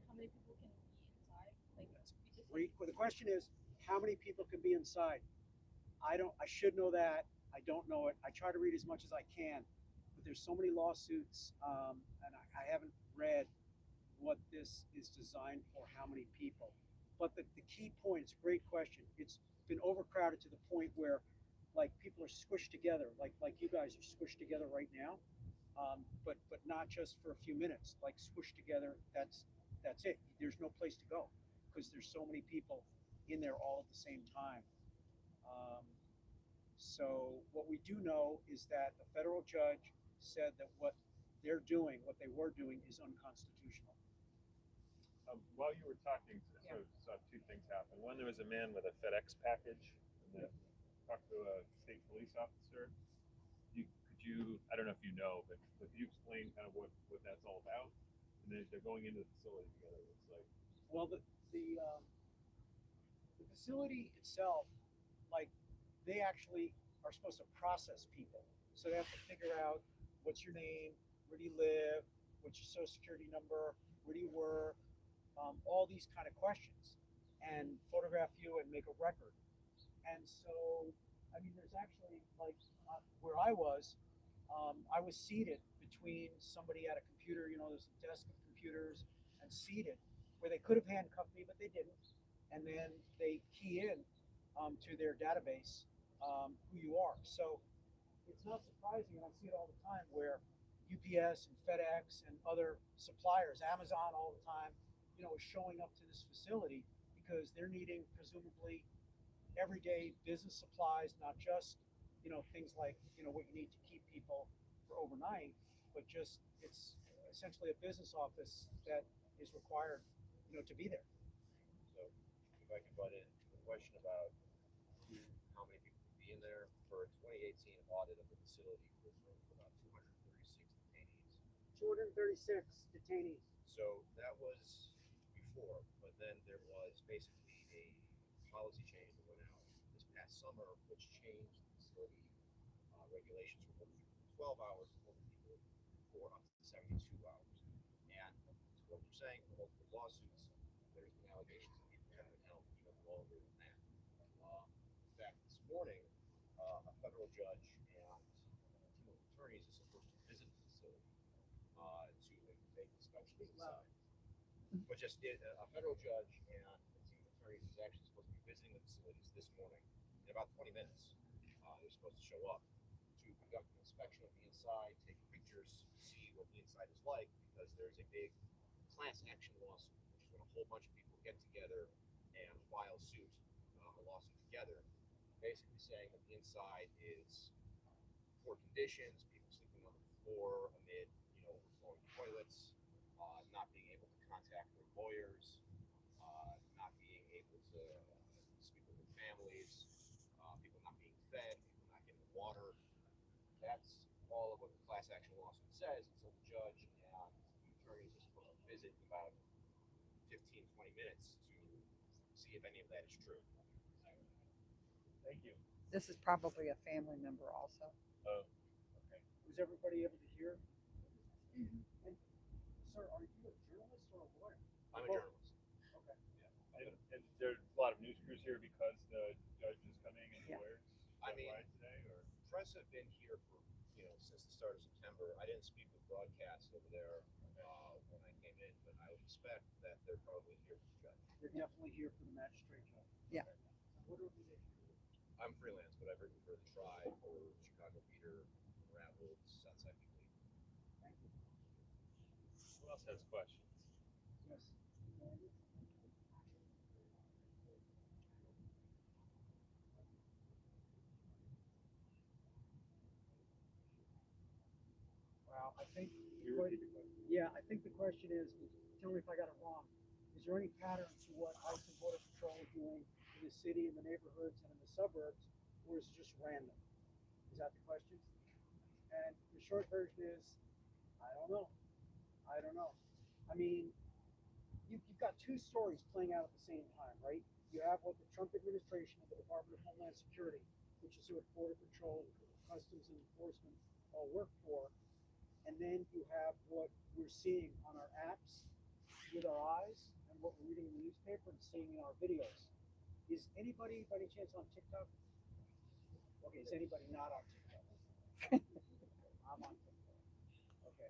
Speaker 5: how many people can be inside? Like because
Speaker 3: Well, the question is, how many people can be inside? I should know that. I don't know it. I try to read as much as I can, but there's so many lawsuits, and I haven't read what this is designed for, how many people. But the key point, it's a great question. It's been overcrowded to the point where like people are squished together, like you guys are squished together right now, but not just for a few minutes, like squished together. That's it. There's no place to go because there's so many people in there all at the same time. Um, so what we do know is that a federal judge said that what they're doing, what they were doing, is unconstitutional.
Speaker 6: While you were talking, so saw two things happen. One, there was a man with a FedEx package that talked to a state police officer. Could you? I don't know if you know, but could you explain kind of what that's all about? And they're going into the facility together. It's like,
Speaker 3: Well, the facility itself, like they actually are supposed to process people. So they have to figure out what's your name, where do you live, what's your social security number, where do you work, all these kind of questions, and photograph you and make a record. And so, I mean, there's actually like where I was seated between somebody at a computer. You know, there's a desk of computers, and seated where they could have handcuffed me, but they didn't. And then they key in to their database who you are. So it's not surprising, and I see it all the time where UPS and FedEx and other suppliers, Amazon all the time, you know, is showing up to this facility because they're needing presumably everyday business supplies, not just, you know, things like, you know, what you need to keep people for overnight, but just it's essentially a business office that is required, you know, to be there.
Speaker 7: So if I can butt in, the question about how many people can be in there, for a 2018 audit of the facility was room for about 236 detainees.
Speaker 3: 236 detainees.
Speaker 7: So that was before, but then there was basically a policy change that went out this past summer, which changed the facility regulations for holding people for 12 hours to holding people for up to 72 hours. And to what you're saying, for multiple lawsuits, there's been allegations that people have been held even longer than that. In fact, this morning, a federal judge and a team of attorneys is supposed to visit the facility to make inspections inside. But just a federal judge and a team of attorneys is actually supposed to be visiting the facilities this morning in about 20 minutes. They're supposed to show up to conduct an inspection of the inside, take pictures, see what the inside is like, because there's a big class action lawsuit, which is when a whole bunch of people get together and file suit, a lawsuit together, basically saying that the inside is poor conditions, people sleeping on the floor amid, you know, overflowing toilets, not being able to contact their lawyers, not being able to speak with their families, people not being fed, people not getting water. That's all of what the class action lawsuit says. And so the judge and the attorneys are supposed to visit in about 15, 20 minutes to see if any of that is true.
Speaker 6: thank you.
Speaker 1: This is probably a family member also.
Speaker 6: Oh, okay.
Speaker 3: Was everybody able to hear? And, sir, are you a journalist or a lawyer?
Speaker 7: I'm a journalist.
Speaker 3: Okay.
Speaker 6: Yeah. And there's a lot of news crews here because the judge is coming and
Speaker 1: Yeah.
Speaker 6: lawyers.
Speaker 7: I mean,
Speaker 6: why today, or
Speaker 7: press have been here for, since the start of September. I didn't speak with broadcast over there when I came in, but I would expect that they're probably here for the judge.
Speaker 3: They're definitely here for the magistrate judge.
Speaker 1: Yeah.
Speaker 3: What organization?
Speaker 7: I'm freelance, but I've written for the Tribe, for Chicago Beater, Unraveled, Southside Weekly.
Speaker 3: Thank you.
Speaker 6: who else has questions?
Speaker 3: Yes. Well, I think.
Speaker 6: You repeat the question.
Speaker 3: Yeah, I think the question is, tell me if I got it wrong. Is there any pattern to what ICE and Border Patrol are doing in the city, in the neighborhoods, and in the suburbs, or is it just random? Is that the question? And the short version is, I don't know. I don't know. I mean, you've got two stories playing out at the same time, right? You have what the Trump administration and the Department of Homeland Security, which is what Border Patrol, Customs and Enforcement all work for, and then you have what we're seeing on our apps with our eyes and what we're reading in the newspaper and seeing in our videos. Is anybody by any chance on TikTok? Okay, is anybody not on TikTok? I'm on TikTok. Okay.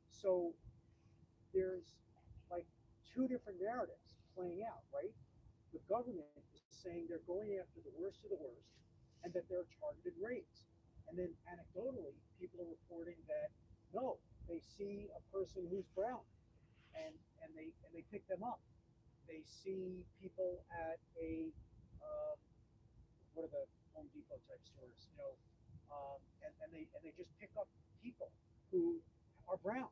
Speaker 3: So there's like two different narratives playing out, right? The government is saying they're going after the worst of the worst and that there are targeted raids. And then anecdotally, people are reporting that no, they see a person who's brown and they pick them up. They see people at a what are the Home Depot type stores, and they just pick up people who are brown.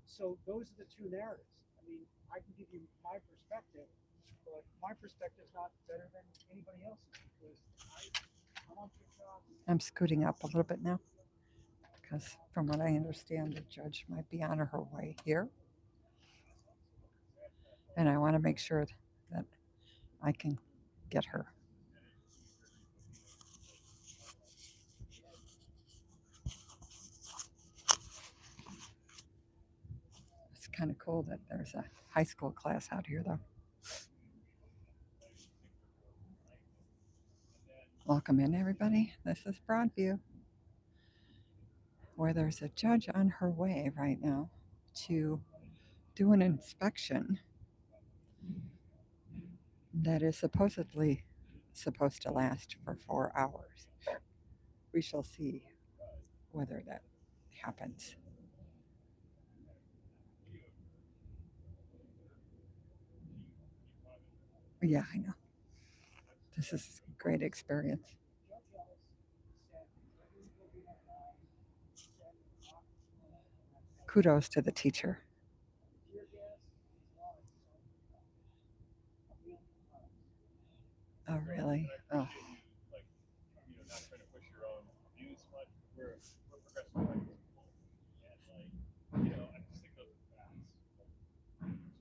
Speaker 3: So those are the two narratives. I mean, I can give you my perspective, but my perspective is not better than anybody else's because I'm on TikTok.
Speaker 1: I'm scooting up a little bit now because, from what I understand, the judge might be on her way here. And I want to make sure that I can get her. It's kind of cool that there's a high school class out here, though. Welcome in, everybody. This is Broadview, where there's a judge on her way right now to do an inspection that is supposedly supposed to last for 4 hours. We shall see whether that happens. Yeah, I know. This is a great experience. Kudos to the teacher. Oh, really?
Speaker 6: And I
Speaker 1: Oh,
Speaker 6: appreciate you, like, not trying to push your own views much. We're progressive white people, and I just think those are facts.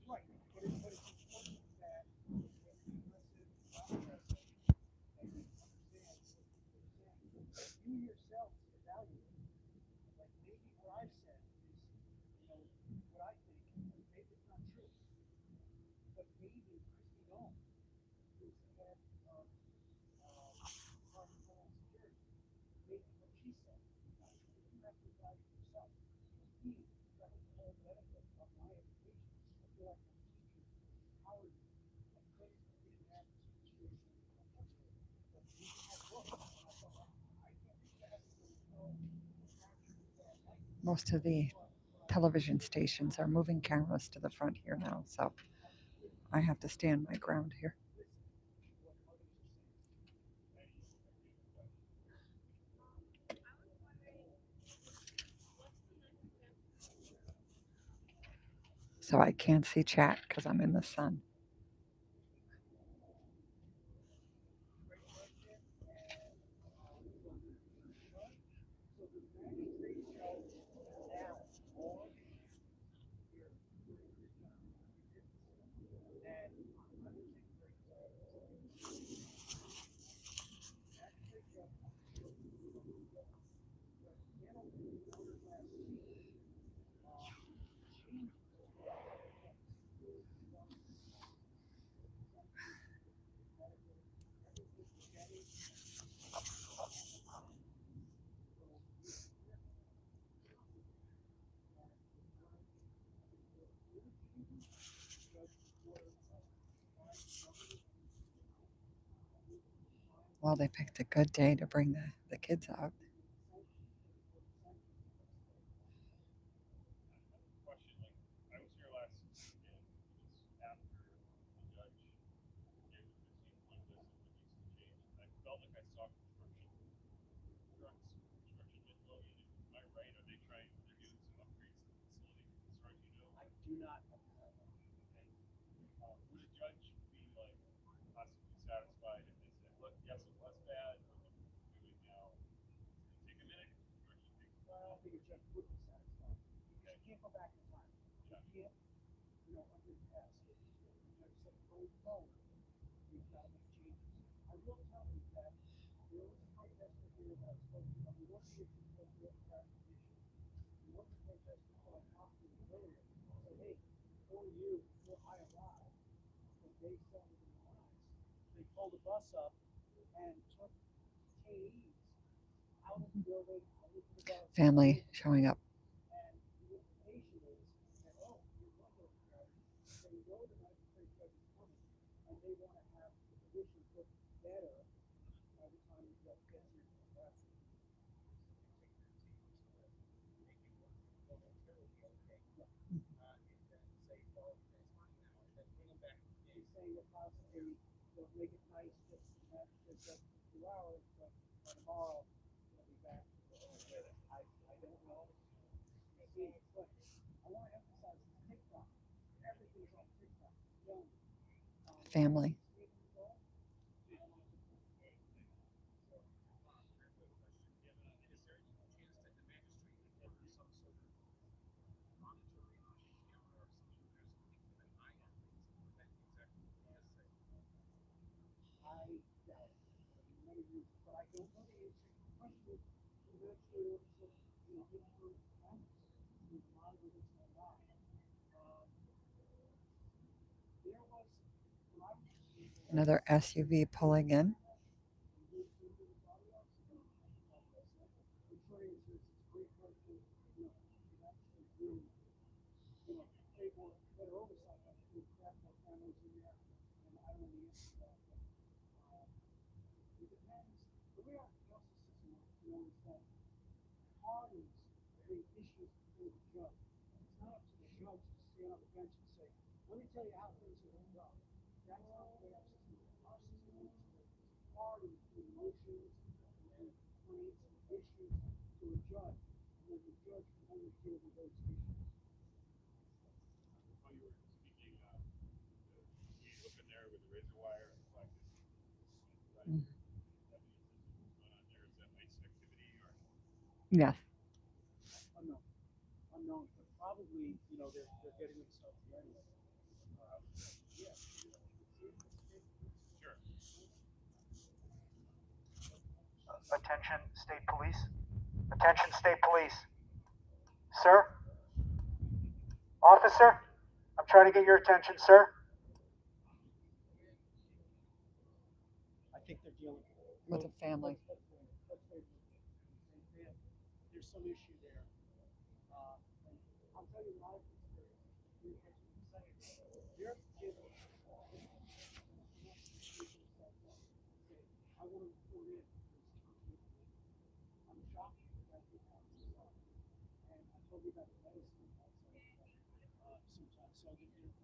Speaker 3: Right, but it's important that when progressive, and you understand you yourself evaluate. Like maybe what I've said is, what I think, maybe it's not true, but maybe Christy Nome, who's the head of Department of Homeland Security, maybe what she said. You have to evaluate yourself. For me, that was the whole benefit of my education. I feel like I'm a teacher empowered me. I couldn't if we didn't have this administration, unfortunately. But we had books, and I thought, I can't do that. So,
Speaker 1: most of the television stations are moving cameras to the front here now, so I have to stand my ground here. So I can't see chat because I'm in the sun. Well, they picked a good day to bring the kids out.
Speaker 6: Question, like, I was here last weekend, it was after the judge gave the 15-point list of what needs to change, and I felt like I saw construction been going in. Am I right? Are they they're doing some upgrades to the facility, as far as you know?
Speaker 3: I do not.
Speaker 6: Would a judge be like possibly satisfied if they said, look, yes, it was bad, but look what we're doing now? Does it take a minute? Construction takes a
Speaker 3: I
Speaker 6: while.
Speaker 3: don't think a judge would be satisfied.
Speaker 6: Okay.
Speaker 3: You can't go back in time.
Speaker 6: Yeah.
Speaker 3: You can't, under the past. The judge said going forward, you've got to make changes. I will tell you that there was a protester here that I spoke to. I mean, one of the issues was the clarification. And one of the protesters that I talked to earlier said, hey, before I arrived, when they started in the lines, they pulled the bus up and took detainees out of the building, out of the bus.
Speaker 1: Family showing up.
Speaker 3: And the implication is that, oh, you're going to judge. They know the magistrate judge is coming, and they want to have the conditions look better by the time the judge gets here. He's saying that possibly they'll make it nice just for 2 hours, but by tomorrow they'll be back. I don't know. See, but I want to emphasize this TikTok. Everything's on TikTok.
Speaker 1: Family.
Speaker 3: I doubt it. Many reasons, but I don't know the answer to the question. The magistrate said, give her cameras to monitor what's going on. There was, when I was
Speaker 1: Another SUV pulling in.
Speaker 3: better oversight. I should have more cameras in there, and I don't know the answer to that. It depends. The way our justice system works, is that parties bring issues before the judge. It's not up to the judge to stand on the bench and say, let me tell you how things are going to go. That's not the way our system works. Our system works with parties bring motions and complaints and issues to a judge, and then the judge can only deal with those issues.
Speaker 6: While you were speaking, the gate open there with the razor wire and the black disc.
Speaker 1: Mm.
Speaker 6: Evidence as to what's going on there. Is that ICE activity or?
Speaker 1: Yes.
Speaker 3: Unknown, but probably, they're getting themselves ready. Yeah.
Speaker 6: Sure.
Speaker 2: Attention, state police. Attention, state police. Sir? Officer? I'm trying to get your attention, sir.
Speaker 3: I think they're dealing
Speaker 1: With a family.
Speaker 3: There's some issue there. And I'll tell you my experience. They're given. I want to report in. I'm shocked that they have this up. And I told you about the medicine sometimes. So there might be some issue.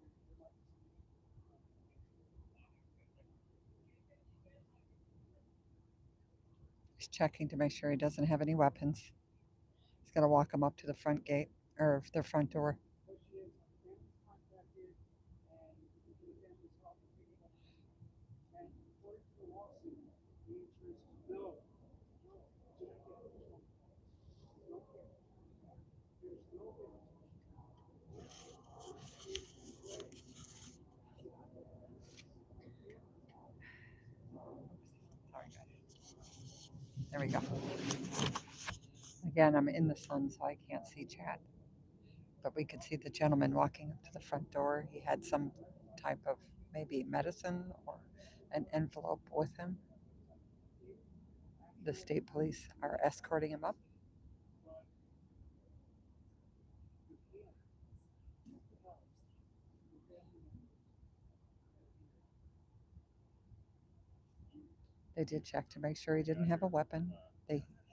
Speaker 1: He's checking to make sure he doesn't have any weapons. He's going to walk him up to the front gate or the front door. Sorry, guys. There we go. Again, I'm in the sun, so I can't see chat. But we could see the gentleman walking up to the front door. He had some type of maybe medicine or an envelope with him. The state police are escorting him up. They did check to make sure he didn't have a weapon.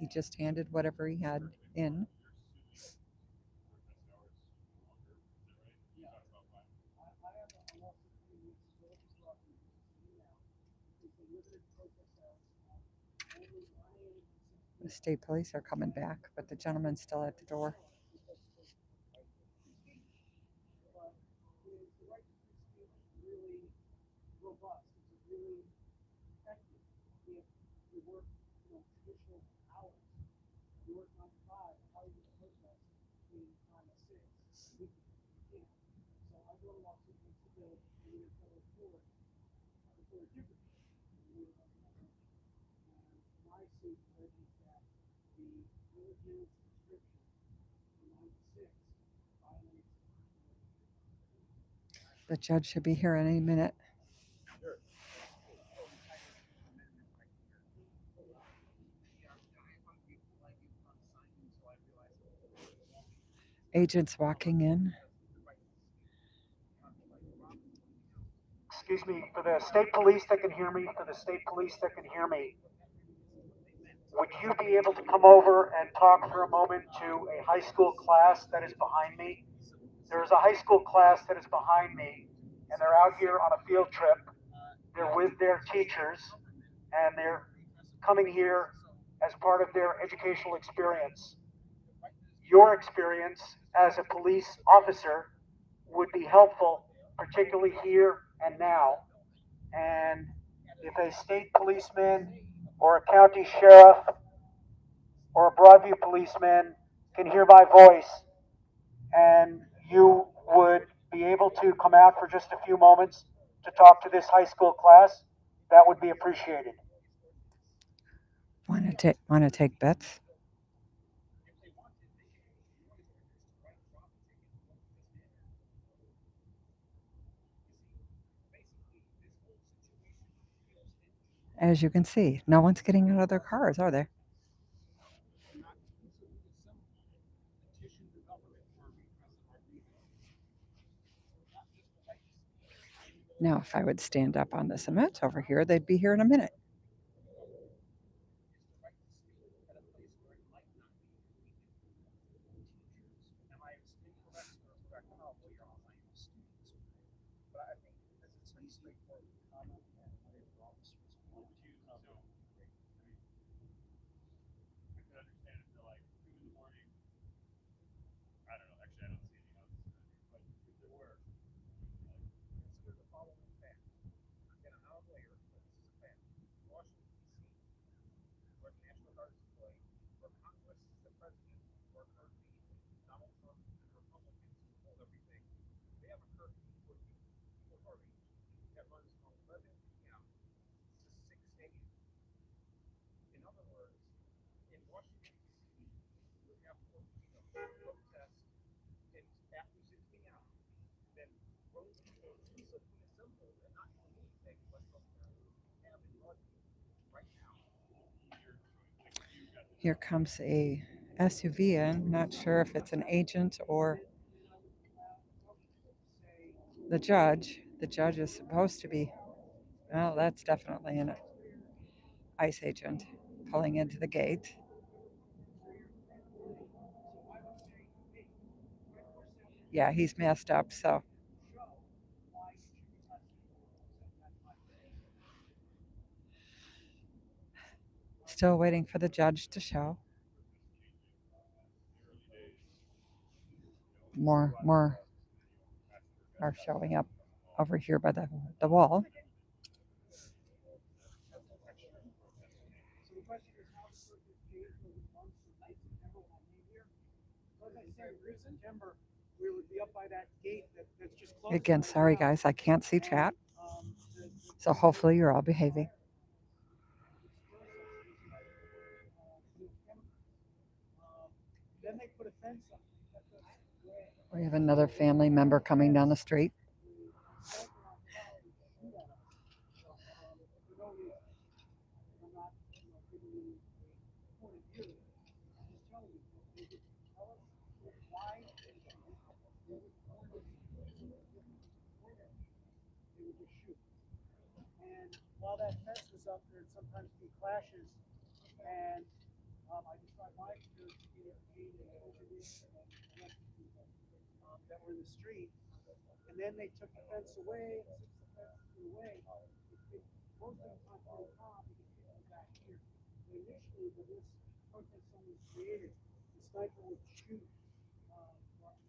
Speaker 1: He just handed whatever he had in. The state police are coming back, but the gentleman's still at the door. The judge should be here any minute. Agents walking in.
Speaker 2: Excuse me, for the state police that can hear me, would you be able to come over and talk for a moment to a high school class that is behind me? There's a high school class that is behind me, and they're out here on a field trip. They're with their teachers, and they're coming here as part of their educational experience. Your experience as a police officer would be helpful, particularly here and now. And if a state policeman or a county sheriff or a Broadview policeman can hear my voice and you would be able to come out for just a few moments to talk to this high school class, that would be appreciated.
Speaker 1: Want to take bets? As you can see, no one's getting out of their cars, are they? Now, if I would stand up on the cement over here, they'd be here in a minute. Here comes a SUV in. Not sure if it's an agent or the judge. The judge is supposed to be, well, that's definitely an ICE agent pulling into the gate. Yeah, he's masked up, so. Still waiting for the judge to show. More are showing up over here by the wall. Again, sorry guys, I can't see chat. So hopefully you're all behaving. We have another family member coming down the street.
Speaker 3: forces up there, and sometimes be clashes. And I described my experience being that were in the street, and then they took the fence away, and since the fence is away, it most of the time pretty calm because people are back here. But initially, when this protest zone was created, the sniper would shoot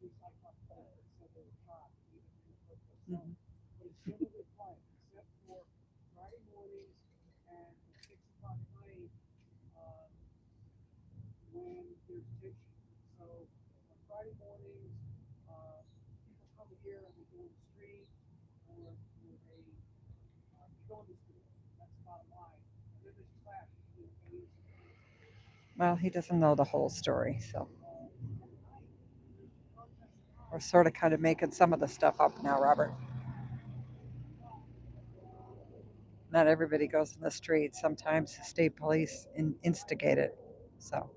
Speaker 3: police icons so they were shot even in the protest zone. But it's generally quiet, except for Friday mornings and at 6 o'clock at night when there's tension. So on Friday mornings, people come here and they go in the street, or they go in the street. That's the bottom line. And then there's clashes between police and
Speaker 1: Well, he doesn't know the whole story, so we're sort of kind of making some of the stuff up now, Robert. Not everybody goes in the street. Sometimes the state police instigate it. So.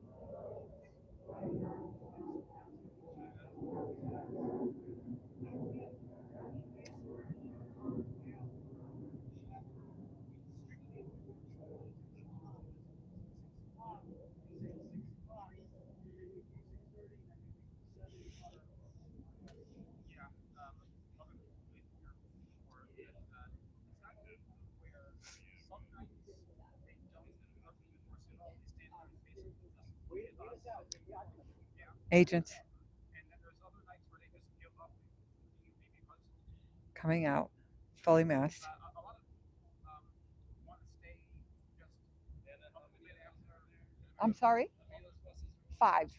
Speaker 1: Agents coming out, fully masked. I'm sorry? 5.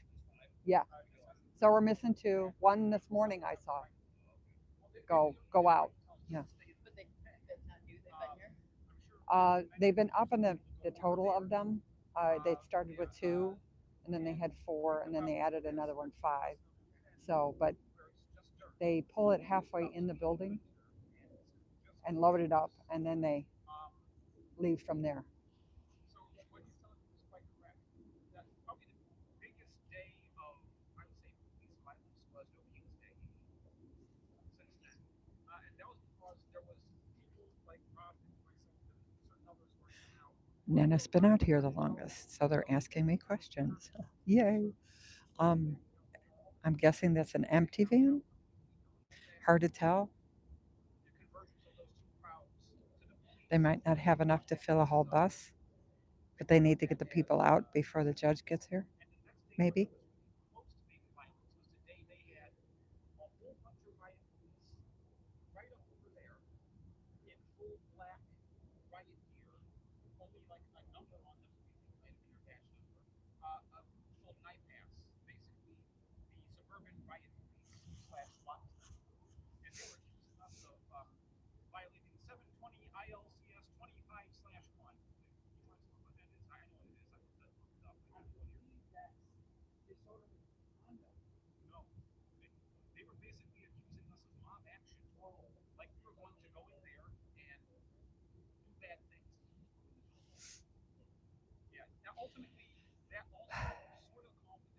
Speaker 1: Yeah. So we're missing 2. One this morning I saw go out. Yeah. They've been up in the total of them. They started with 2, and then they had 4, and then they added another one, 5. So, but they pull it halfway in the building and load it up, and then they leave from there. Nana's been out here the longest, so they're asking me questions. Yay. Um, I'm guessing that's an empty van. Hard to tell. They might not have enough to fill a whole bus, but they need to get the people out before the judge gets here. Maybe.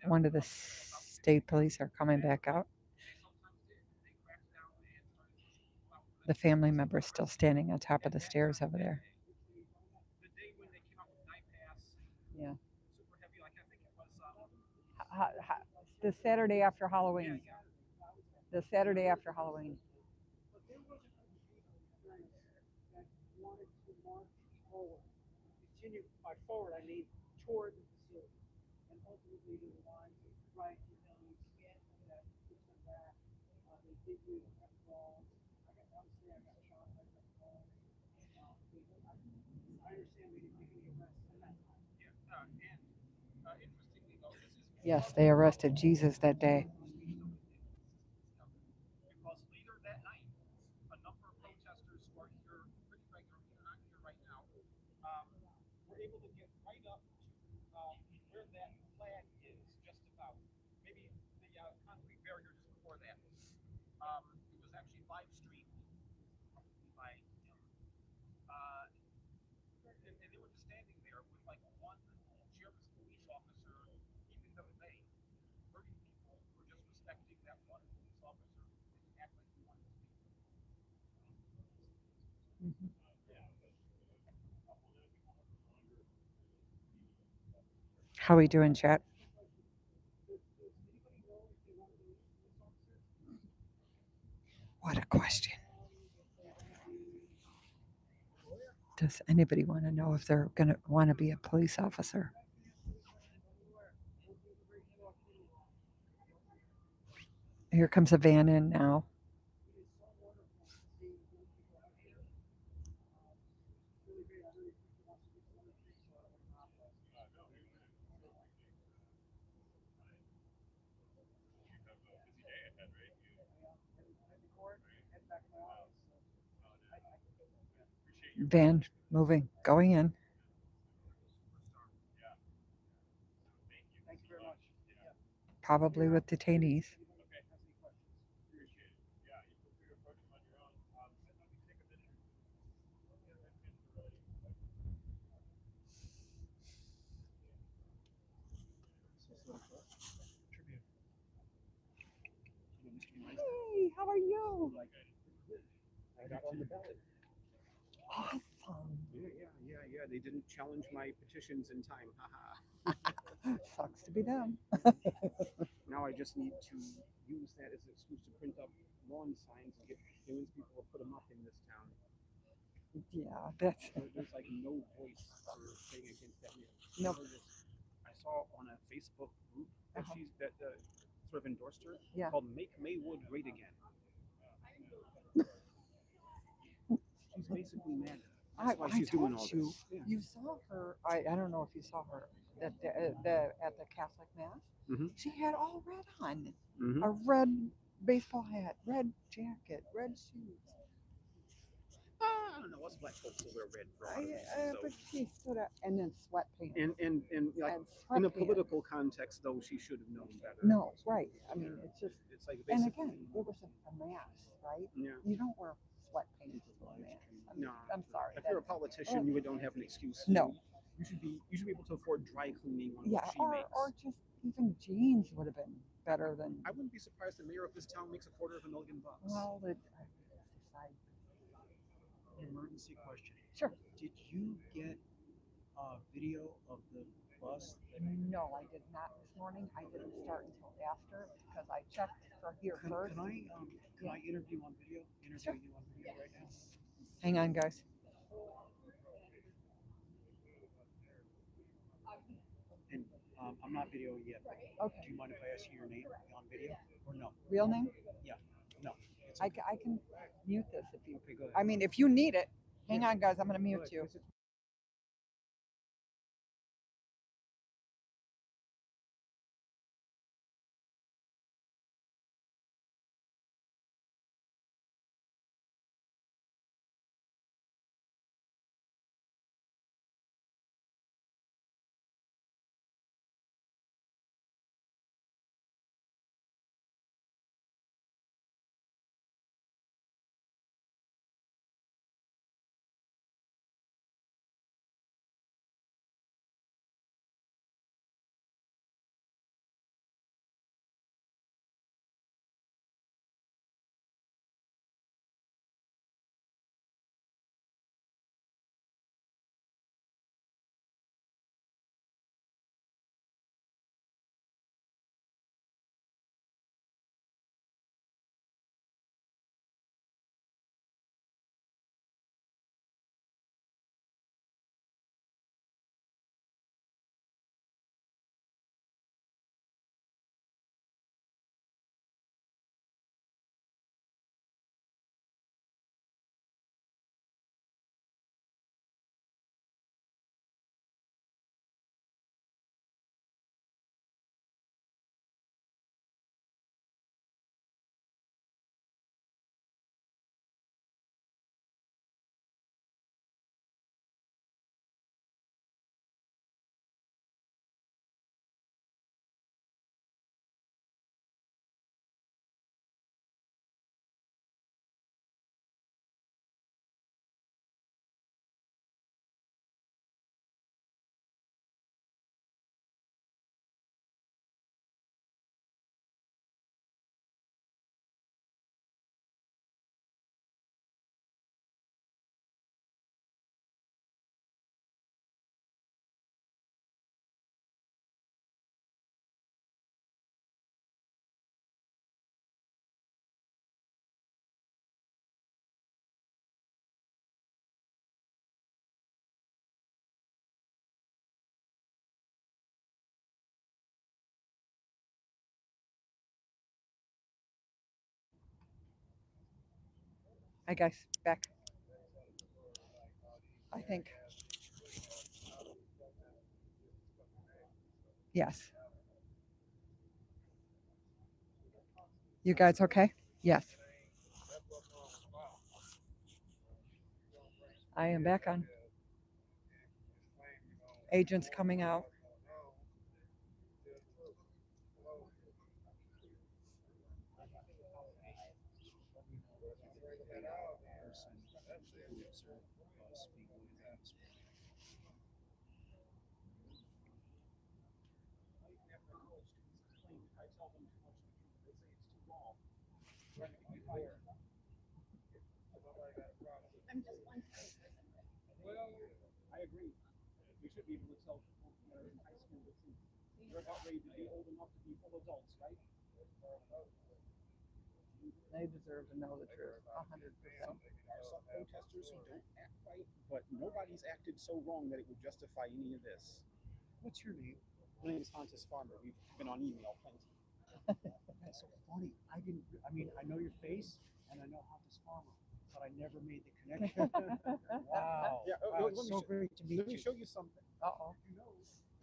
Speaker 1: One of the state police are coming back out. The family member is still standing on top of the stairs over there. Yeah. The Saturday after Halloween. The Saturday after Halloween.
Speaker 3: But there wasn't a group that wanted to march forward, continue by forward. I mean toward the facility, and ultimately to the lines of right police that pushed them back. They did use pep balls. Obviously, I got shot by pep balls. I understand we didn't make any arrests at that time.
Speaker 1: Yes, they arrested Jesus that day. How we doing, chat? What a question. Does anybody want to know if they're going to want to be a police officer? Here comes a van in now. Van moving, going in. Probably with detainees. Hey, how are you?
Speaker 3: I got on the ballot.
Speaker 1: Awesome.
Speaker 3: Yeah. They didn't challenge my petitions in time. Haha.
Speaker 1: Sucks to be them.
Speaker 3: Now I just need to use that as an excuse to print up lawn signs and get convince people to put them up in this town.
Speaker 1: Yeah, that's
Speaker 3: There's like no voice for saying against that man.
Speaker 1: no.
Speaker 3: I saw on a Facebook group that that sort of endorsed her.
Speaker 1: Yeah.
Speaker 3: Called "Make Maywood Great Again." She's basically mad. That's why she's doing all
Speaker 1: you,
Speaker 3: this. Yeah.
Speaker 1: you saw her. I don't know if you saw her at the Catholic mass.
Speaker 3: Mhm.
Speaker 1: She had all red on,
Speaker 3: Mhm.
Speaker 1: a red baseball hat, red jacket, red shoes.
Speaker 3: I don't know. Us black folks will wear red for a lot of reasons.
Speaker 1: But she stood up and then sweatpants.
Speaker 3: And like
Speaker 1: And
Speaker 3: in a
Speaker 1: sweatpants.
Speaker 3: political context, though, she should have known better.
Speaker 1: No, right. I mean, it's just.
Speaker 3: It's like
Speaker 1: And
Speaker 3: basically.
Speaker 1: again, it was a mass, right?
Speaker 3: Yeah.
Speaker 1: You don't wear sweatpants to a mass.
Speaker 3: No.
Speaker 1: I'm sorry.
Speaker 3: If you're a politician, you don't have an excuse.
Speaker 1: No.
Speaker 3: You should be able to afford dry cleaning on
Speaker 1: Yeah,
Speaker 3: what she
Speaker 1: or
Speaker 3: makes.
Speaker 1: just even jeans would have been better than.
Speaker 3: I wouldn't be surprised the mayor of this town makes $250,000.
Speaker 1: Well,
Speaker 3: Emergency question.
Speaker 1: Sure.
Speaker 3: Did you get a video of the bus?
Speaker 1: No, I did not this morning. I didn't start until after because I checked for here first.
Speaker 3: Can I interview on video?
Speaker 1: Sure.
Speaker 3: You on video right now?
Speaker 1: Hang on, guys.
Speaker 3: And I'm not videoing yet.
Speaker 1: Okay.
Speaker 3: Do you mind if I ask you your name on video or no?
Speaker 1: Real name?
Speaker 3: Yeah. No.
Speaker 1: I can mute this if you.
Speaker 3: Okay, go ahead.
Speaker 1: I mean, if you need it. Hang on, guys. I'm going to mute
Speaker 3: Go
Speaker 1: you.
Speaker 3: ahead, 'cause it's
Speaker 1: I guess back. I think. Yes. You guys okay? Yes. I am back on. Agents coming out.
Speaker 5: I'm just one type of person.
Speaker 3: I agree. We should be able to tell people that are in high school the truth. They're about ready to be old enough to be full adults, right?
Speaker 1: They deserve to know the truth. 100%.
Speaker 3: There are some protesters who don't act right, but nobody's acted so wrong that it would justify any of this. What's your name? My name is Hontus Farmer. We've been on email plenty. That's so funny. I didn't. I mean, I know your face and I know Hontus Farmer, but I never made the connection. Wow. Yeah. Wow, it's so great to meet you. Let me show you something.
Speaker 1: Uh-oh.
Speaker 3: You know,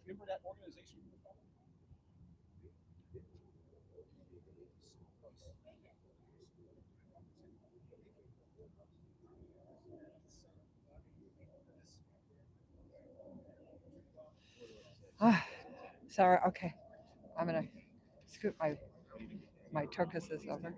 Speaker 3: remember that organization we were talking about?
Speaker 1: Sorry. Okay. I'm gonna scoot my turkises over.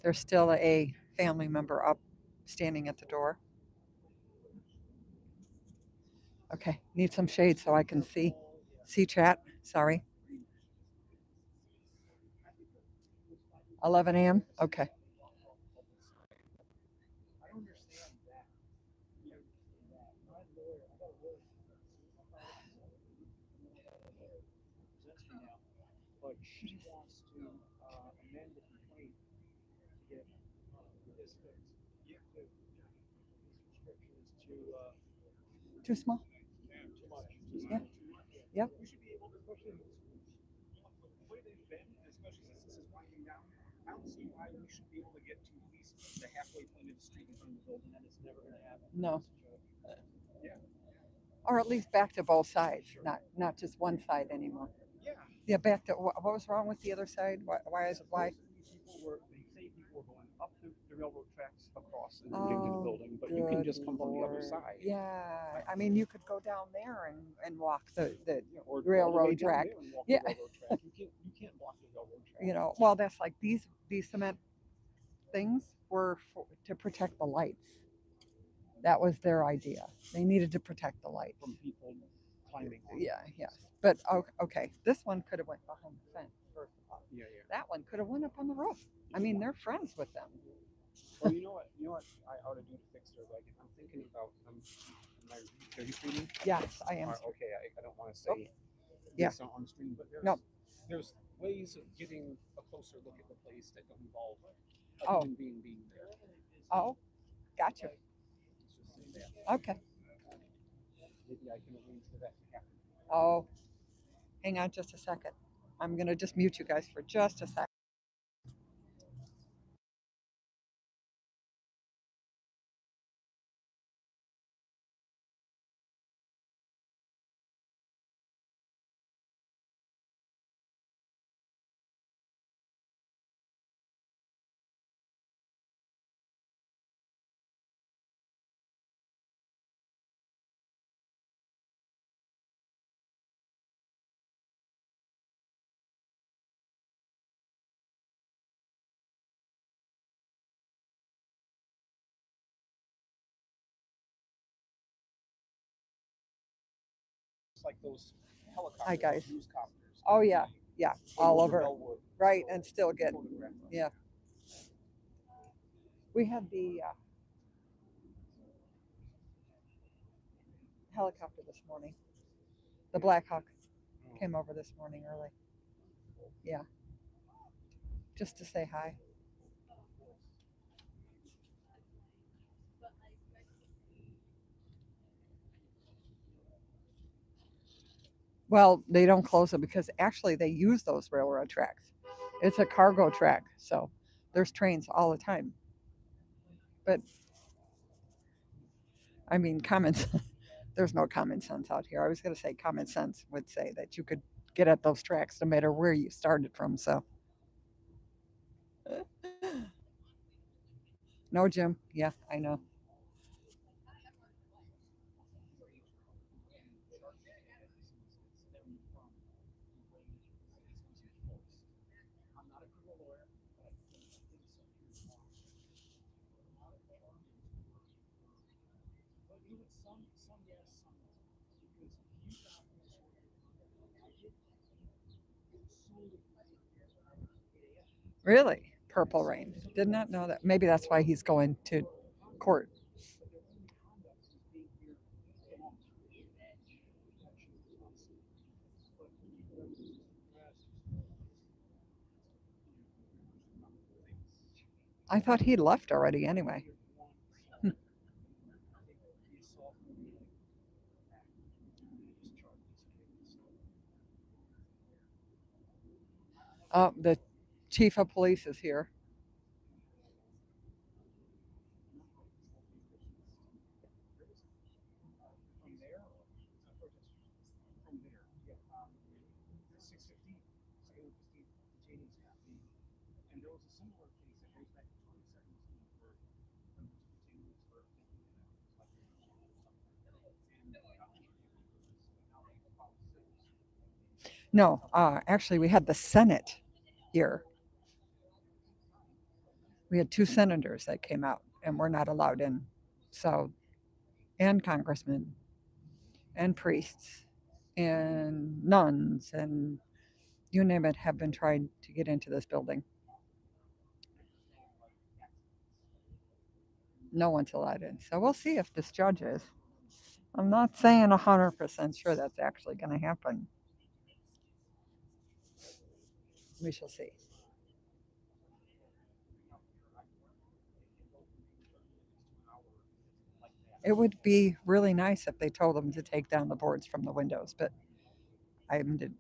Speaker 1: There's still a family member up standing at the door. Okay, need some shade so I can see chat. Sorry. 11 a.m. Okay.
Speaker 3: I understand that. You understand that. My lawyer, I got a lawyer represents me now, but she wants to amend the complaint to get this fixed. You have to. His prescription is
Speaker 1: Too small?
Speaker 3: too much.
Speaker 1: Yeah. Yep.
Speaker 3: We should be able to, especially the way they've been, especially since this is winding down. I don't see why we should be able to get to at least the halfway point of the street in front of the building, and it's never going to happen.
Speaker 1: No.
Speaker 3: Yeah.
Speaker 1: Or at least back to both sides, not just one side anymore.
Speaker 3: Yeah.
Speaker 1: Yeah, back to what was wrong with the other side? Why is why?
Speaker 3: They say people were going up the railroad tracks across and then into the building, but you can just come from the other side.
Speaker 1: Yeah, I mean you could go down there and walk the
Speaker 3: or
Speaker 1: railroad track.
Speaker 3: Yeah. The railroad track. You can't block the railroad track.
Speaker 1: You know, well that's like these cement things were to protect the lights. That was their idea. They needed to protect the lights
Speaker 3: from people climbing on.
Speaker 1: Yeah, yes. But okay, this one could have went behind the fence first of all.
Speaker 3: Yeah.
Speaker 1: That one could have went up on the roof. I mean, they're friends with them.
Speaker 3: Well, you know what I ought to do to fix their wagon? I'm thinking about are you streaming?
Speaker 1: Yes, I am.
Speaker 3: Okay, I don't want to say
Speaker 1: yes
Speaker 3: on the stream, but there's ways of getting a closer look at the place that don't involve a human being there.
Speaker 1: Oh, gotcha. Okay.
Speaker 3: Maybe I can arrange for that to happen.
Speaker 1: Oh, hang on just a second. I'm going to just mute you guys for just a second.
Speaker 3: Like those helicopters.
Speaker 1: Hi guys.
Speaker 3: News copters.
Speaker 1: Oh yeah, all over.
Speaker 3: Bellwood,
Speaker 1: right, and still get. Yeah. We had the helicopter this morning. The Black Hawk came over this morning early. Yeah. just to say hi. Well, they don't close it because actually they use those railroad tracks. It's a cargo track, so there's trains all the time. But I mean, common there's no common sense out here. I was going to say common sense would say that you could get at those tracks no matter where you started from. So, no, Jim. Yeah, I know.
Speaker 3: I'm not a criminal lawyer, but I think some here are. But you know what? Some yes, some no. Because if you got this sort of budget, it's solely at 8 a.m.
Speaker 1: Really? Purple Rain. Did not know that. Maybe that's why he's going to court.
Speaker 3: But their only conduct is being here for a long time. Protection is not safe. But people that resist arrest,
Speaker 1: I thought he left already anyway. Hmm.
Speaker 3: the assault will be like discharge this case.
Speaker 1: The chief of police is here.
Speaker 3: From there, from there, yeah. 6:15, 6:15, detainees happening. And there was a similar case that goes back to 2017 where there was detainees for thinking that it was like a or something. And now they follow six.
Speaker 1: No, actually, we had the Senate here. We had two senators that came out and were not allowed in. So, and congressmen and priests and nuns and you name it have been trying to get into this building. No one's allowed in. So we'll see if this judge is. I'm not saying 100% sure that's actually going to happen. We shall see. It would be really nice if they told them to take down the boards from the windows, but I did.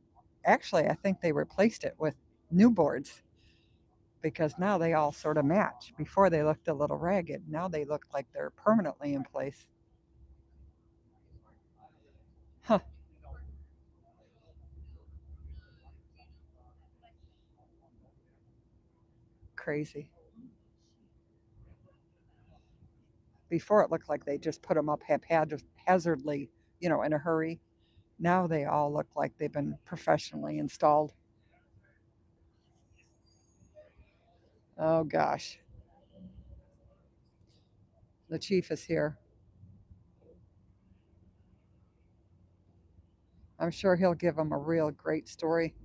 Speaker 1: Actually, I think they replaced it with new boards because now they all sort of match. Before they looked a little ragged. Now they look like they're permanently in place. Huh. Crazy. Before it looked like they just put them up haphazardly, in a hurry. Now they all look like they've been professionally installed. Oh gosh. The chief is here. I'm sure he'll give them a real great story.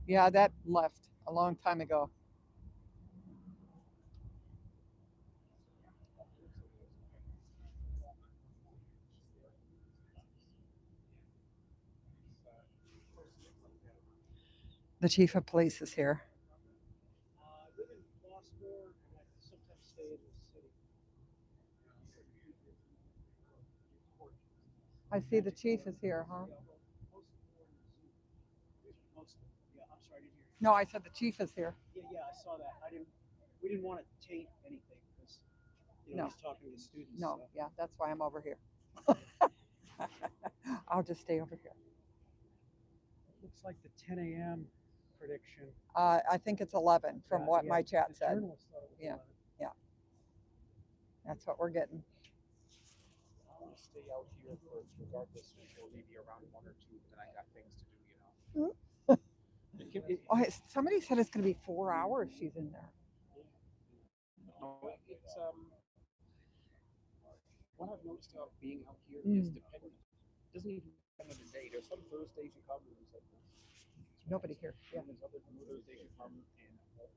Speaker 1: Yeah, that left a long time ago. The chief of police is here.
Speaker 3: I live in Flossmoor and I sometimes stay in the city.
Speaker 1: I see the chief is here, huh?
Speaker 3: Mostly. Yeah, I'm sorry, I didn't hear you.
Speaker 1: No, I said the chief is here.
Speaker 3: Yeah, I saw that. We didn't want to taint anything because,
Speaker 1: No.
Speaker 3: he's talking to students.
Speaker 1: No,
Speaker 3: So.
Speaker 1: yeah, that's why I'm over here. I'll just stay over here.
Speaker 3: Looks like the 10 a.m. prediction.
Speaker 1: I think it's 11 from what my chat
Speaker 3: The
Speaker 1: said.
Speaker 3: journalists thought it was
Speaker 1: Yeah.
Speaker 3: 11.
Speaker 1: That's what we're getting.
Speaker 7: I want to stay out here first, regardless. She'll leave you around 1 or 2, but then I got things to do,
Speaker 1: Oh, somebody said it's going to be 4 hours she's in there.
Speaker 7: No, it's what I've noticed about being out here is dependent. It doesn't even depend on the day. There's some Thursdays you come and there's like
Speaker 1: Nobody here. Yeah.
Speaker 7: and there's other Thursdays you come and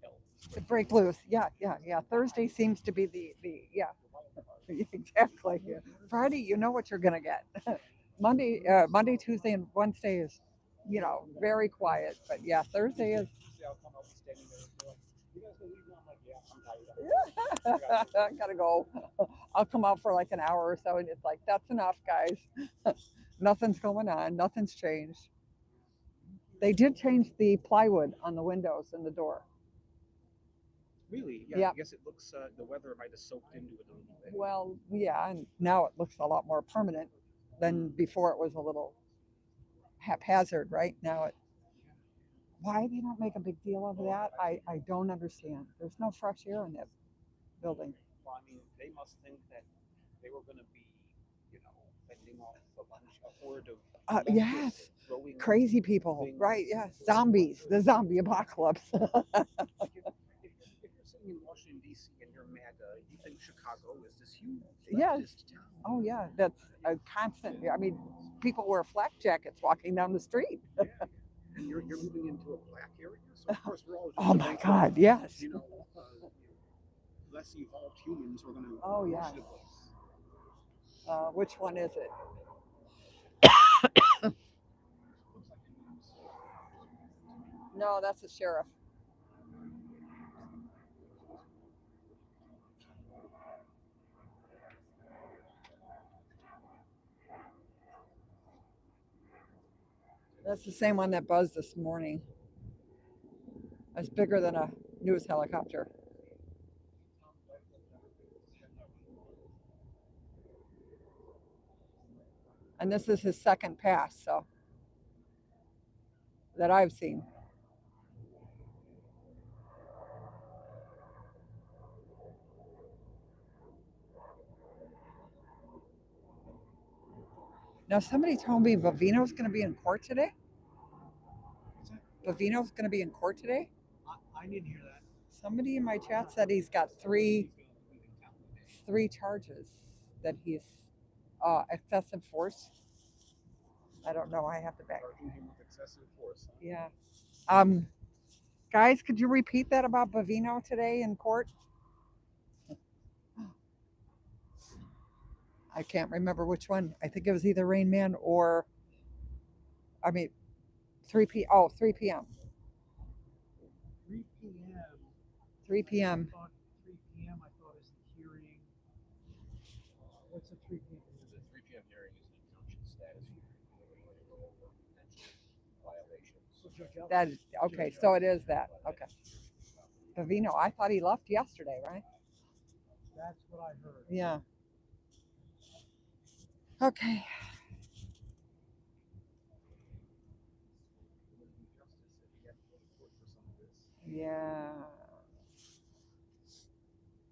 Speaker 7: hell.
Speaker 1: To break loose. Yeah. Thursday seems to be the yeah. Exactly. Yeah. Friday, you know what you're going to get. Monday, Tuesday, and Wednesday is, very quiet. But yeah, Thursday is.
Speaker 3: Tuesday I'll come. I'll be standing there. They're like, "You guys gonna leave now?" I'm like, "Yeah, I'm tired.
Speaker 1: I gotta go. I'll come out for like an hour or so, and it's like that's enough, guys. Nothing's going on. Nothing's changed. They did change the plywood on the windows and the door.
Speaker 3: Really? Yeah.
Speaker 1: Yeah.
Speaker 3: I guess it looks. The weather might have soaked into it a little bit.
Speaker 1: Well, yeah, and now it looks a lot more permanent than before. It was a little haphazard, right? Now it. Why they don't make a big deal of that, I don't understand. There's no fresh air in that building.
Speaker 3: Well, I mean, they must think that they were going to be, fending off a horde of
Speaker 1: Yes,
Speaker 3: throwing
Speaker 1: crazy people,
Speaker 3: things.
Speaker 1: right? Yeah, zombies, the zombie apocalypse.
Speaker 3: If you're sitting in Washington D.C. and you're mad, you think Chicago is this huge
Speaker 1: Yeah.
Speaker 3: leftist town.
Speaker 1: Oh yeah, that's a constant. I mean, people wear flak jackets walking down the street.
Speaker 3: And you're moving into a black area, so of course we're all just
Speaker 1: Oh
Speaker 3: a
Speaker 1: my
Speaker 3: bunch
Speaker 1: God,
Speaker 3: of,
Speaker 1: yes.
Speaker 3: less evolved humans who are going to
Speaker 1: Oh,
Speaker 3: rush
Speaker 1: yes.
Speaker 3: the place.
Speaker 1: Which one is it? No, that's the sheriff. That's the same one that buzzed this morning. It's bigger than a news helicopter. And this is his second pass, so that I've seen. Now, somebody told me Bavino's going to be in court today. Bavino's going to be in court today.
Speaker 3: I didn't hear that.
Speaker 1: Somebody in my chat said he's got three charges that he's excessive force. I don't know. I have to back.
Speaker 3: Charging him with excessive force. Huh?
Speaker 1: Yeah. Guys, could you repeat that about Bavino today in court? I can't remember which one. I think it was either Rain Man or, 3 p. Oh, 3 p.m.
Speaker 3: 3 p.m.
Speaker 1: 3 p.m.
Speaker 3: I thought 3 p.m. I thought is the hearing. What's the 3 p.m.?
Speaker 7: The 3 p.m. hearing is an injunction status hearing. Violations.
Speaker 3: So Judge
Speaker 1: That is okay. So it is that. Okay. Bavino, I thought he left yesterday, right?
Speaker 3: That's what I heard.
Speaker 1: Yeah. Okay. Yeah.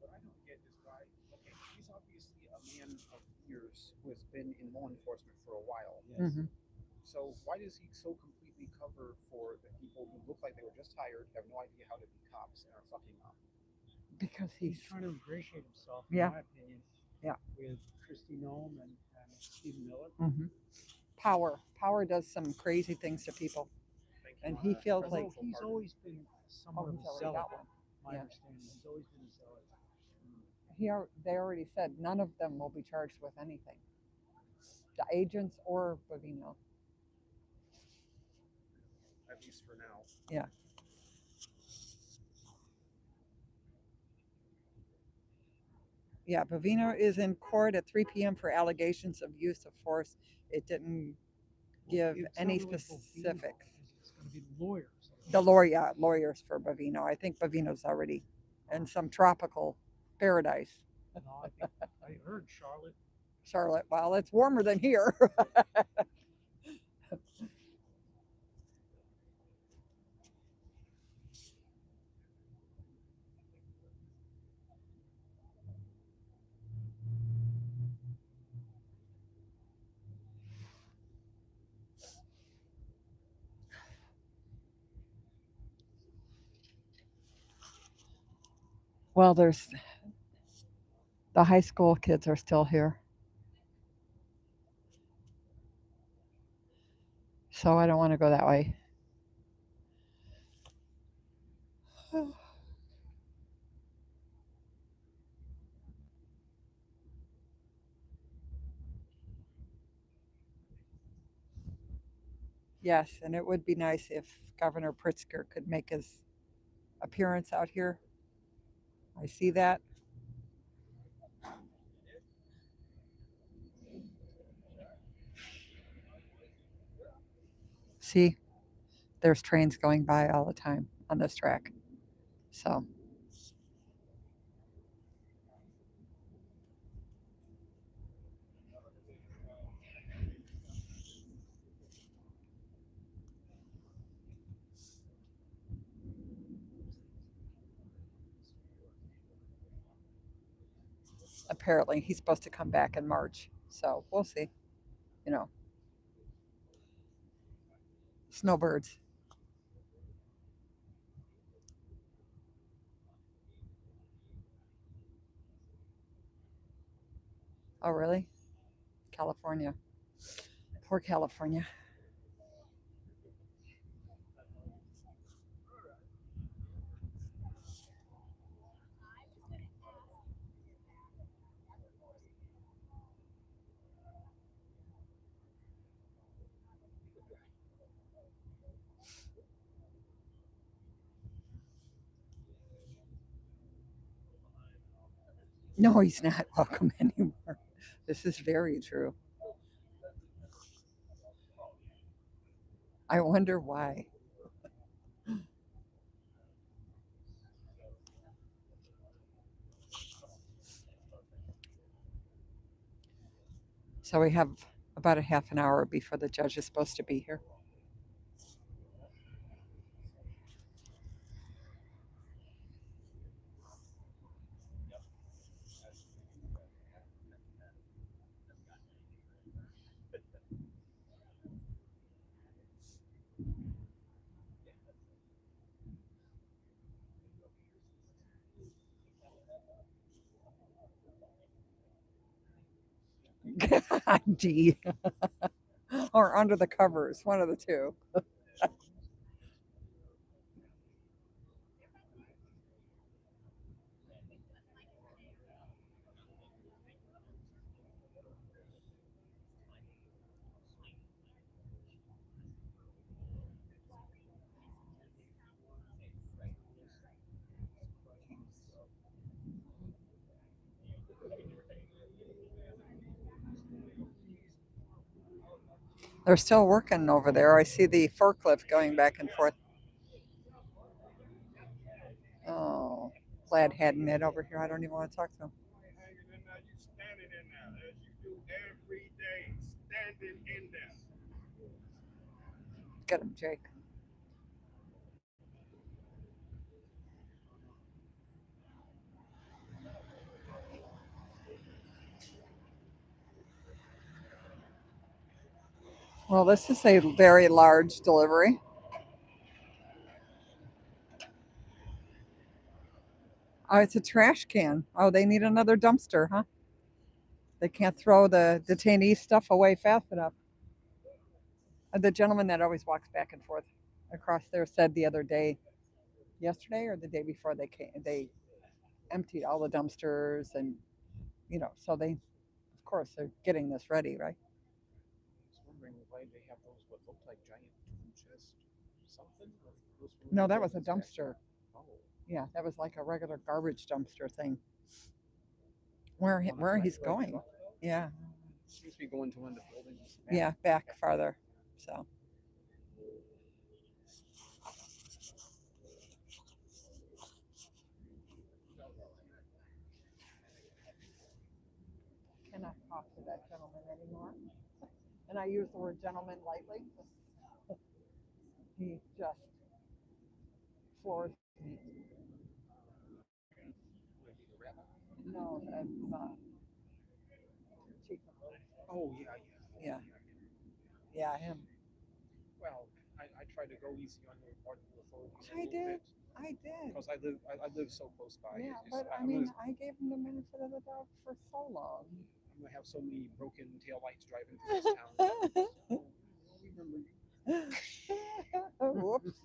Speaker 3: What I don't get is why. Okay, he's obviously a man of years who has been in law enforcement for a while.
Speaker 1: Yes. Mm-hmm.
Speaker 3: So why does he so completely cover for the people who look like they were just hired, have no idea how to be cops, and are fucking up?
Speaker 1: Because
Speaker 3: he's trying to ingratiate himself,
Speaker 1: yeah.
Speaker 3: in my opinion,
Speaker 1: yeah.
Speaker 3: with Kristi Noem and Stephen Miller.
Speaker 1: Mm-hmm. Power does some crazy things to people, and he feels like
Speaker 3: he's always been somewhat of a zealot. My
Speaker 1: yeah.
Speaker 3: understanding, he's always been a zealot.
Speaker 1: They already said none of them will be charged with anything. The agents or Bavino.
Speaker 3: At least for now.
Speaker 1: Yeah. Yeah, Bavino is in court at 3 p.m. for allegations of use of force. It didn't give any specifics.
Speaker 3: It's going to be the lawyers.
Speaker 1: The lawyers for Bavino. I think Bavino's already in some tropical paradise.
Speaker 3: No, I heard Charlotte.
Speaker 1: Charlotte, well, it's warmer than here. Well, there's the high school kids are still here. So I don't want to go that way. Yes, and it would be nice if Governor Pritzker could make his appearance out here. I see that. See, there's trains going by all the time on this track. So, apparently, he's supposed to come back in March. So, we'll see. You know, snowbirds. Oh, really? California. Poor California. No, he's not welcome anymore. This is very true. I wonder why. So, we have about a half an hour before the judge is supposed to be here. D. Or under the covers, one of the two. They're still working over there. I see the forklift going back and forth. Oh, glad hadn't it over here. I don't even want to talk to him. Get him, Jake. Well, this is a very large delivery. Oh, it's a trash can. Oh, they need another dumpster, huh? They can't throw the detainee stuff away fast enough. The gentleman that always walks back and forth across there said the other day, yesterday or the day before, they emptied all the dumpsters, and so they, of course, they're getting this ready, right?
Speaker 3: I was wondering why they have those what look like giant tool chest something.
Speaker 1: No, that was a dumpster.
Speaker 3: Oh,
Speaker 1: Yeah, that was like a regular garbage dumpster thing. Where he's going? Yeah,
Speaker 3: seems to be going to one of the buildings.
Speaker 1: yeah, back farther. So cannot talk to that gentleman anymore. And I use the word gentleman lightly. He just floors me. No, that's Chief.
Speaker 3: Oh yeah,
Speaker 1: Yeah, yeah, him.
Speaker 3: Well, I tried to go easy on the authorities a
Speaker 1: I
Speaker 3: little
Speaker 1: did.
Speaker 3: bit
Speaker 1: I did.
Speaker 3: because I live so close by.
Speaker 1: Yeah,
Speaker 3: It's
Speaker 1: but
Speaker 3: just,
Speaker 1: I
Speaker 3: I'm
Speaker 1: mean,
Speaker 3: gonna
Speaker 1: I gave him the benefit of the doubt for so long.
Speaker 3: have so many broken taillights driving through this town. Oh, I remember you.
Speaker 1: Whoops.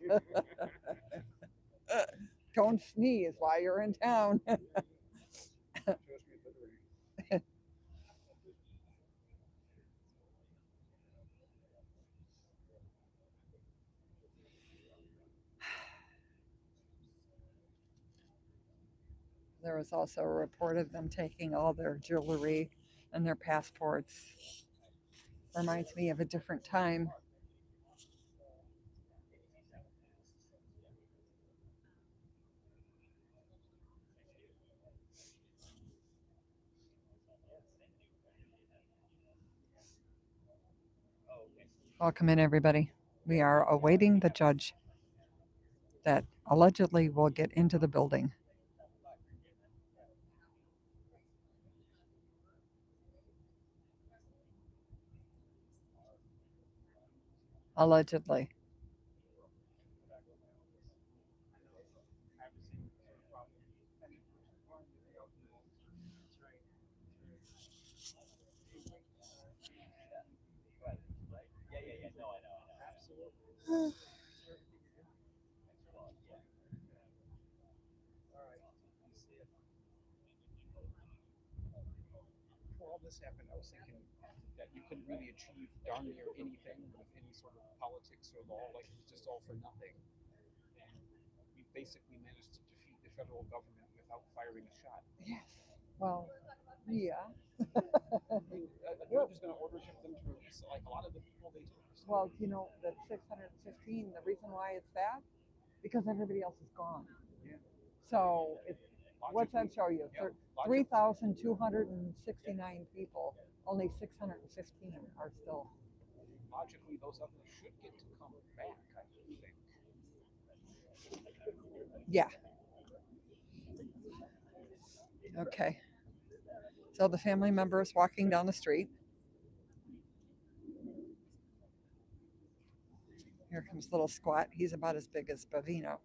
Speaker 1: Don't sneeze while you're in town. There was also a report of them taking all their jewelry and their passports. Reminds me of a different time. Welcome in, everybody. We are awaiting the judge that allegedly will get into the building. Allegedly.
Speaker 8: Before all this happened, I was thinking that you couldn't really achieve darn near anything with any sort of politics or law, like it was just all for nothing. And we basically managed to defeat the federal government without firing a shot.
Speaker 1: Yes. Well, yeah.
Speaker 8: I mean, a judge is going to order them to release like a lot of the people they took. So
Speaker 1: Well, you know, that 615, the reason why it's that, because everybody else is gone.
Speaker 8: yeah,
Speaker 1: So what's that
Speaker 8: logically,
Speaker 1: show you?
Speaker 8: yeah,
Speaker 1: 3,269 people, only 615 are still.
Speaker 8: logically, those others should get to come back, I would think.
Speaker 1: Yeah. Okay. So the family member is walking down the street. Here comes little Squat. He's about as big as Bavino.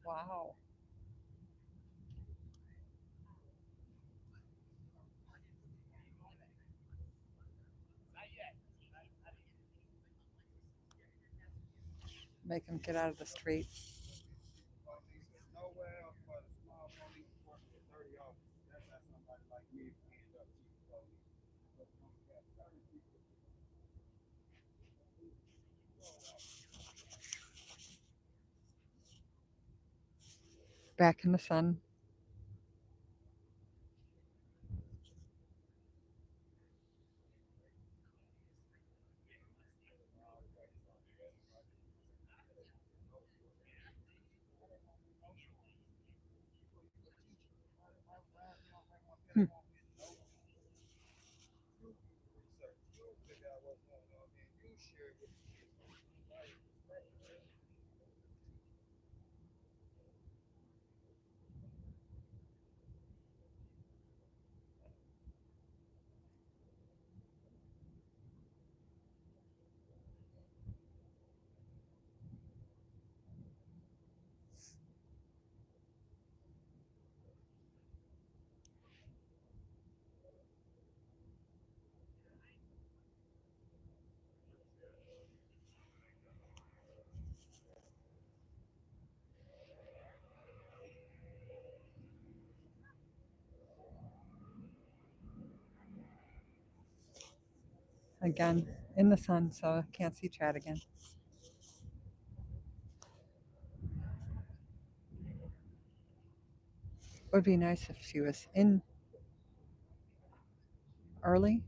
Speaker 1: Wow. Make him get out of the street. Back in the sun. Hmm. Again, in the sun, so I can't see Chad again. Would be nice if she was in early.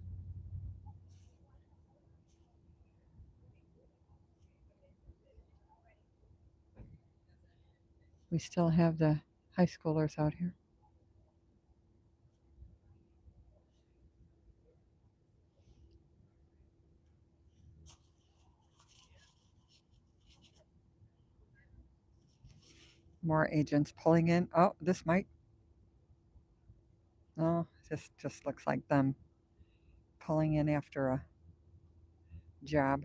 Speaker 1: We still have the high schoolers out here. More agents pulling in. Oh, this might. Oh, this just looks like them pulling in after a job.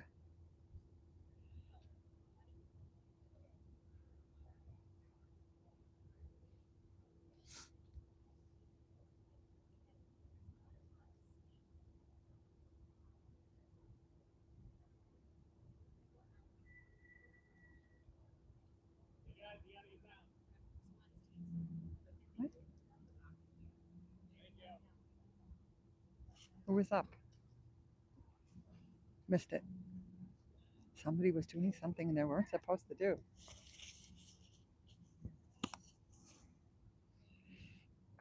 Speaker 1: What? Who was up? Missed it. Somebody was doing something they weren't supposed to do.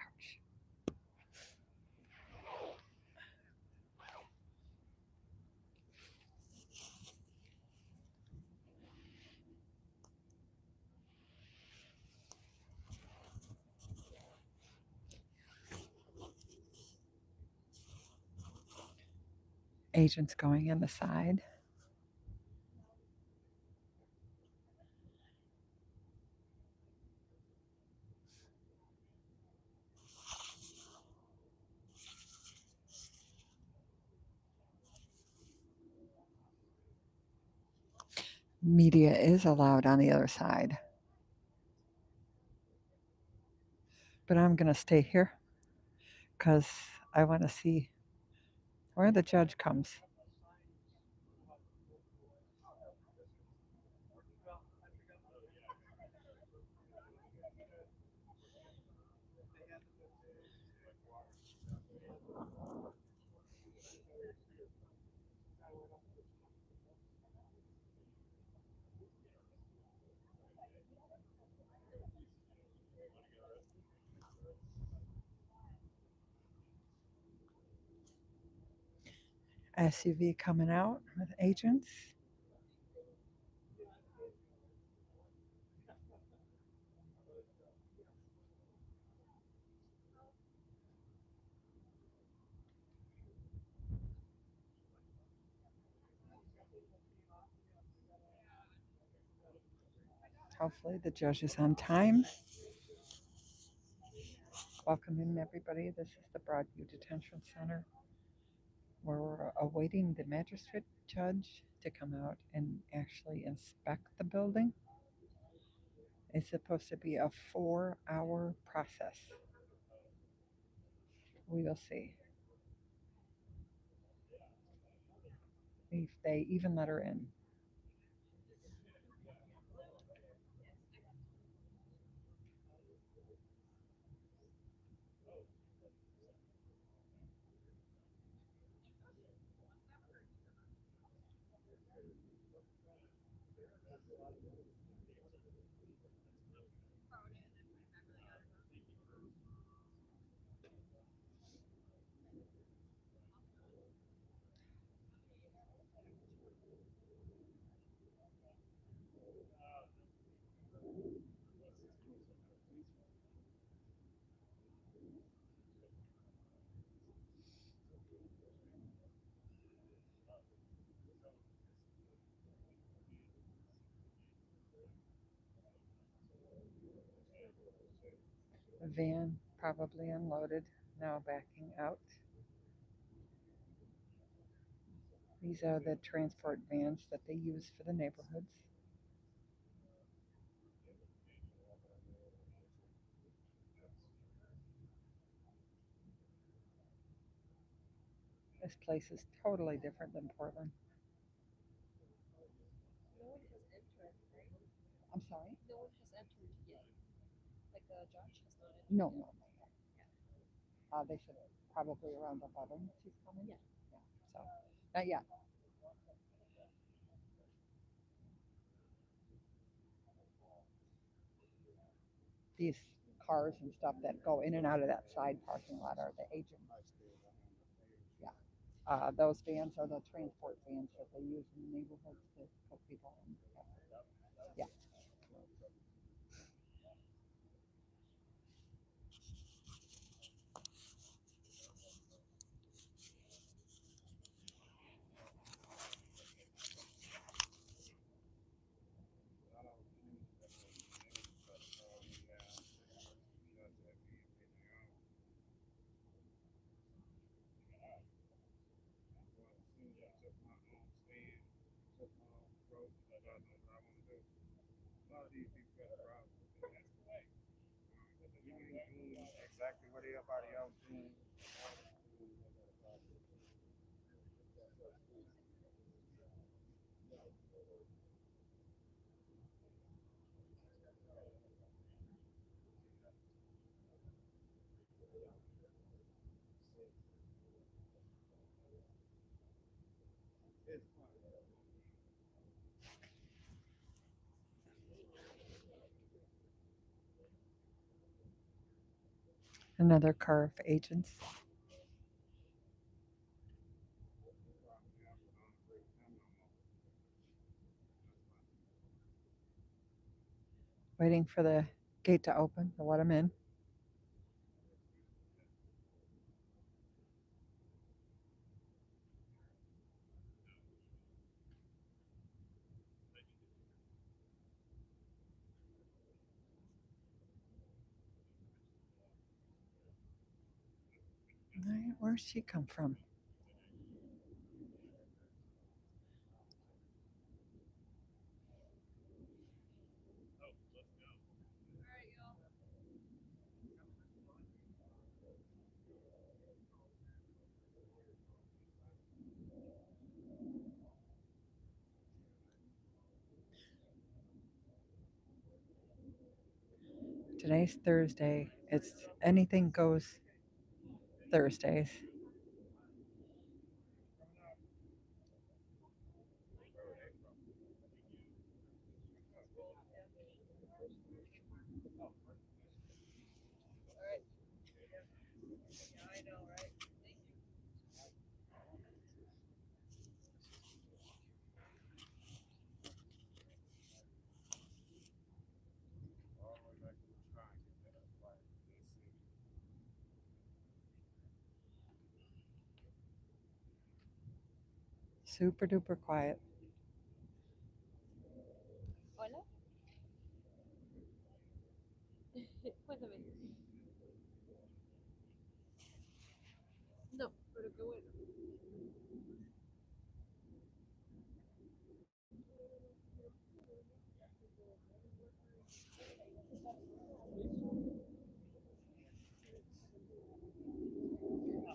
Speaker 1: Ouch. Agents going in the side. Media is allowed on the other side. But I'm going to stay here because I want to see where the judge comes. SUV coming out with agents. Hopefully the judge is on time. Welcome in, everybody. This is the Broadview Detention Center. We're awaiting the magistrate judge to come out and actually inspect the building. It's supposed to be a 4-hour process. We will see if they even let her in. The van probably unloaded, now backing out. These are the transport vans that they use for the neighborhoods. This place is totally different than Portland.
Speaker 5: No one has entered, right?
Speaker 1: I'm sorry?
Speaker 5: No one has entered yet. Like the judge has not entered.
Speaker 1: No,
Speaker 5: yet.
Speaker 1: no, no. They should probably around 11 she's coming.
Speaker 5: Yeah.
Speaker 1: So, not yet. These cars and stuff that go in and out of that side parking lot are the agents. Yeah. Those vans are the transport vans that they use in the neighborhoods to put people in. Yeah.
Speaker 7: Exactly what everybody else doing.
Speaker 1: Another car of agents. Waiting for the gate to open to let them in. Where'd she come from? Today's Thursday. It's anything goes Thursdays. Super duper quiet.
Speaker 5: Hola. Cuéntame. No, pero qué bueno.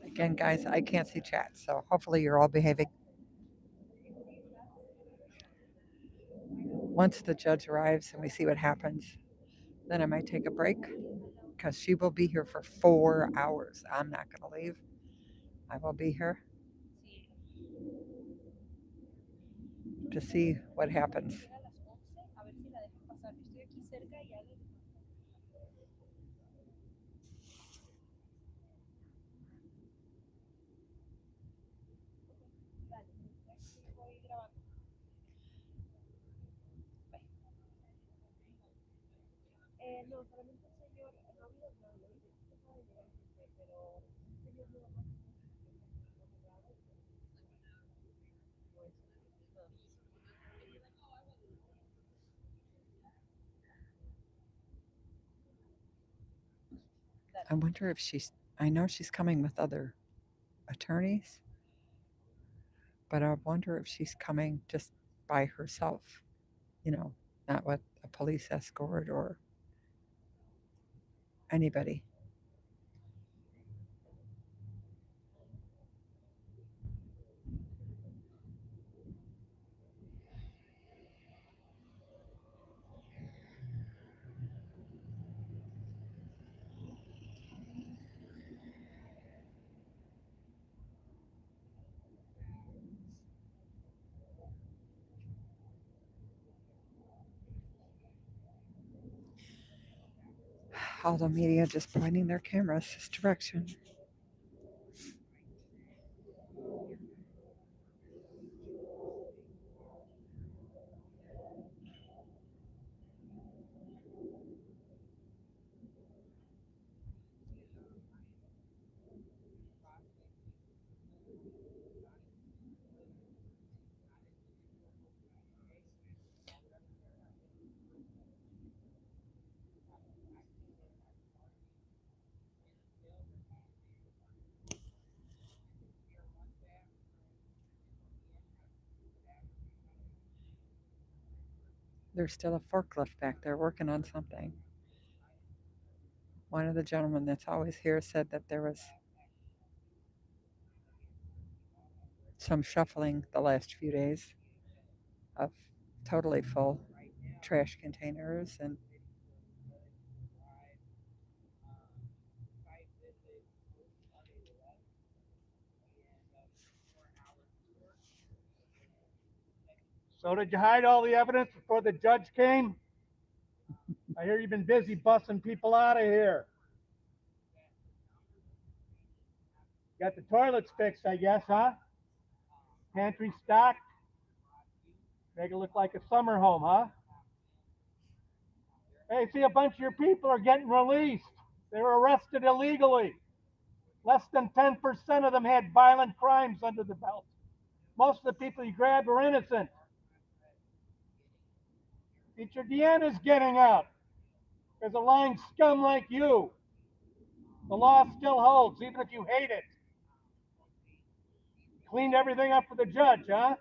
Speaker 1: Again, guys, I can't see chat, so hopefully you're all behaving. Once the judge arrives and we see what happens, then I might take a break because she will be here for 4 hours. I'm not going to leave. I will be here to see what happens.
Speaker 5: No, solamente el señor, no ha habido nada, lo único que acaba de llegar gente, pero un señor nuevo más
Speaker 1: I wonder if I know she's coming with other attorneys, but I wonder if she's coming just by herself, not with a police escort or anybody. All the media just pointing their cameras this direction. There's still a forklift back there working on something. One of the gentlemen that's always here said that there was some shuffling the last few days of totally full trash containers and
Speaker 2: So did you hide all the evidence before the judge came? I hear you've been busy busting people out of here. Got the toilets fixed, I guess, huh? Pantry stocked. Make it look like a summer home, huh? Hey, see, a bunch of your people are getting released. They were arrested illegally. Less than 10% of them had violent crimes under the belt. Most of the people you grabbed were innocent. Teacher Deanna's getting out. There's a lying scum like you. The law still holds, even if you hate it. Cleaned everything up for the judge, huh?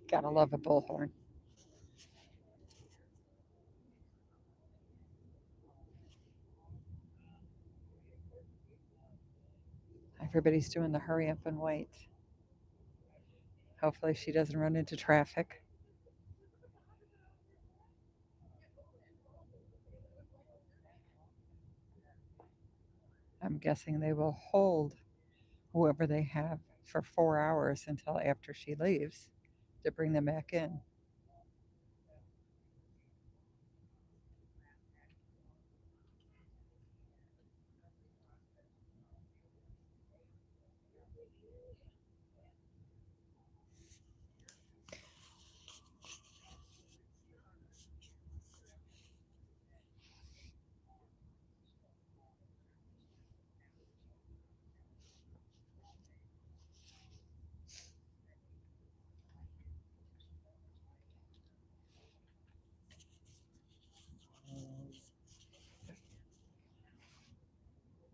Speaker 1: Gotta love a bullhorn. Everybody's doing the hurry up and wait. Hopefully she doesn't run into traffic. I'm guessing they will hold whoever they have for 4 hours until after she leaves to bring them back in.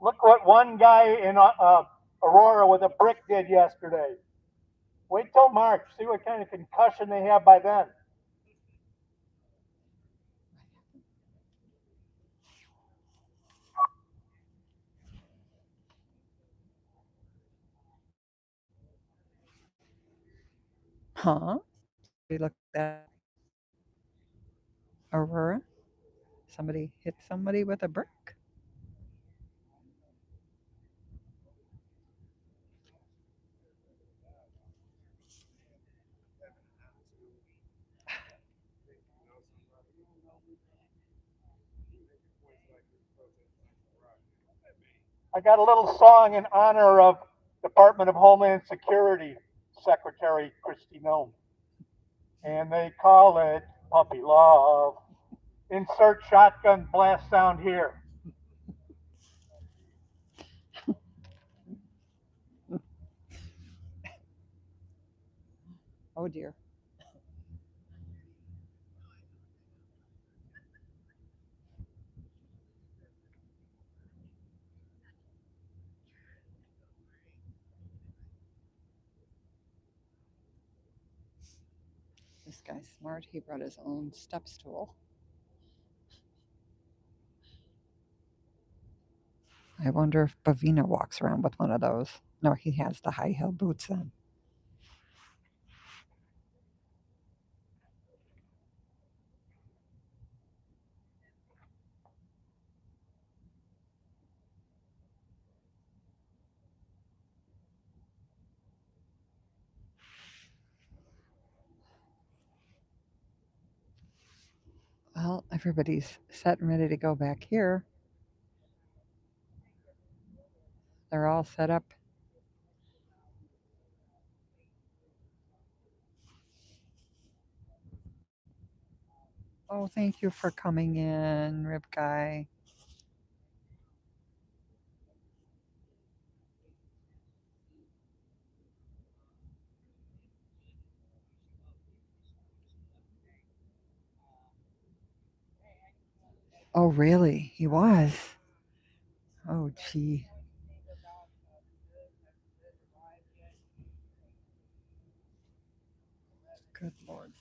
Speaker 2: Look what one guy in Aurora with a brick did yesterday. Wait till March. See what kind of concussion they have by then.
Speaker 1: Huh? We look at Aurora. Somebody hit somebody with a brick.
Speaker 2: I got a little song in honor of Department of Homeland Security Secretary Kristi Noem. And they call it Puppy Love. Insert shotgun blast sound here.
Speaker 1: Oh dear. This guy's smart. He brought his own step stool. I wonder if Bavina walks around with one of those. No, he has the high heel boots on. Well, everybody's set and ready to go back here. They're all set up. Oh, thank you for coming in, Rib Guy. Oh, really? He was. Oh, gee. Good Lord.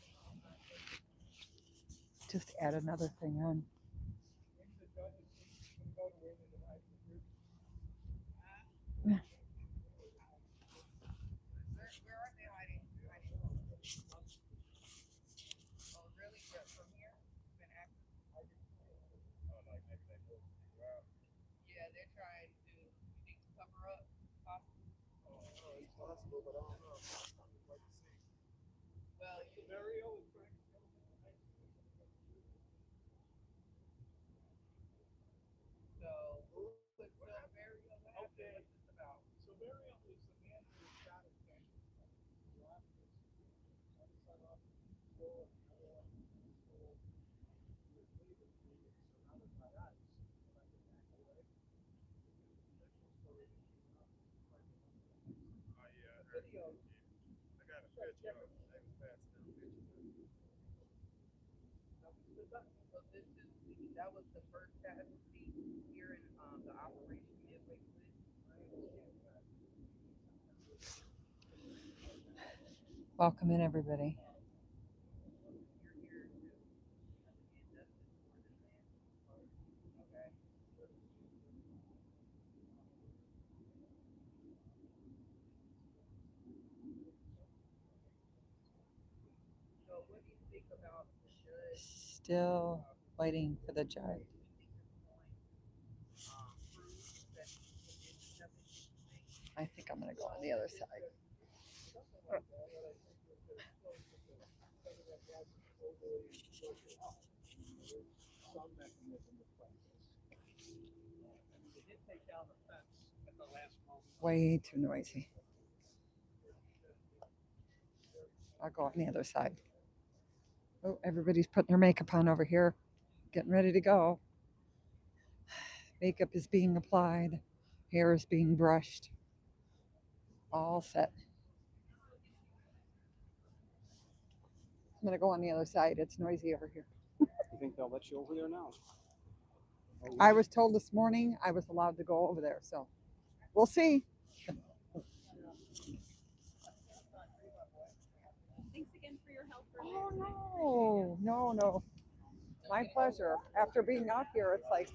Speaker 1: Just add another thing on.
Speaker 7: possible, but I don't know. I'd like to see. I got a picture of it. They was passing out pictures.
Speaker 1: Welcome in, everybody. Still waiting for the judge. I think I'm going to go on the other side.
Speaker 3: Some mechanism to fight this. They did take down the fence at the last moment.
Speaker 1: Way too noisy. I'll go on the other side. Oh, everybody's putting their makeup on over here, getting ready to go. Makeup is being applied, hair is being brushed, all set. I'm going to go on the other side. It's noisy over here.
Speaker 3: You think they'll let you over there now?
Speaker 1: I was told this morning I was allowed to go over there, so we'll see.
Speaker 5: Thanks again for your help.
Speaker 1: Oh, no. My pleasure. After being out here, it's like,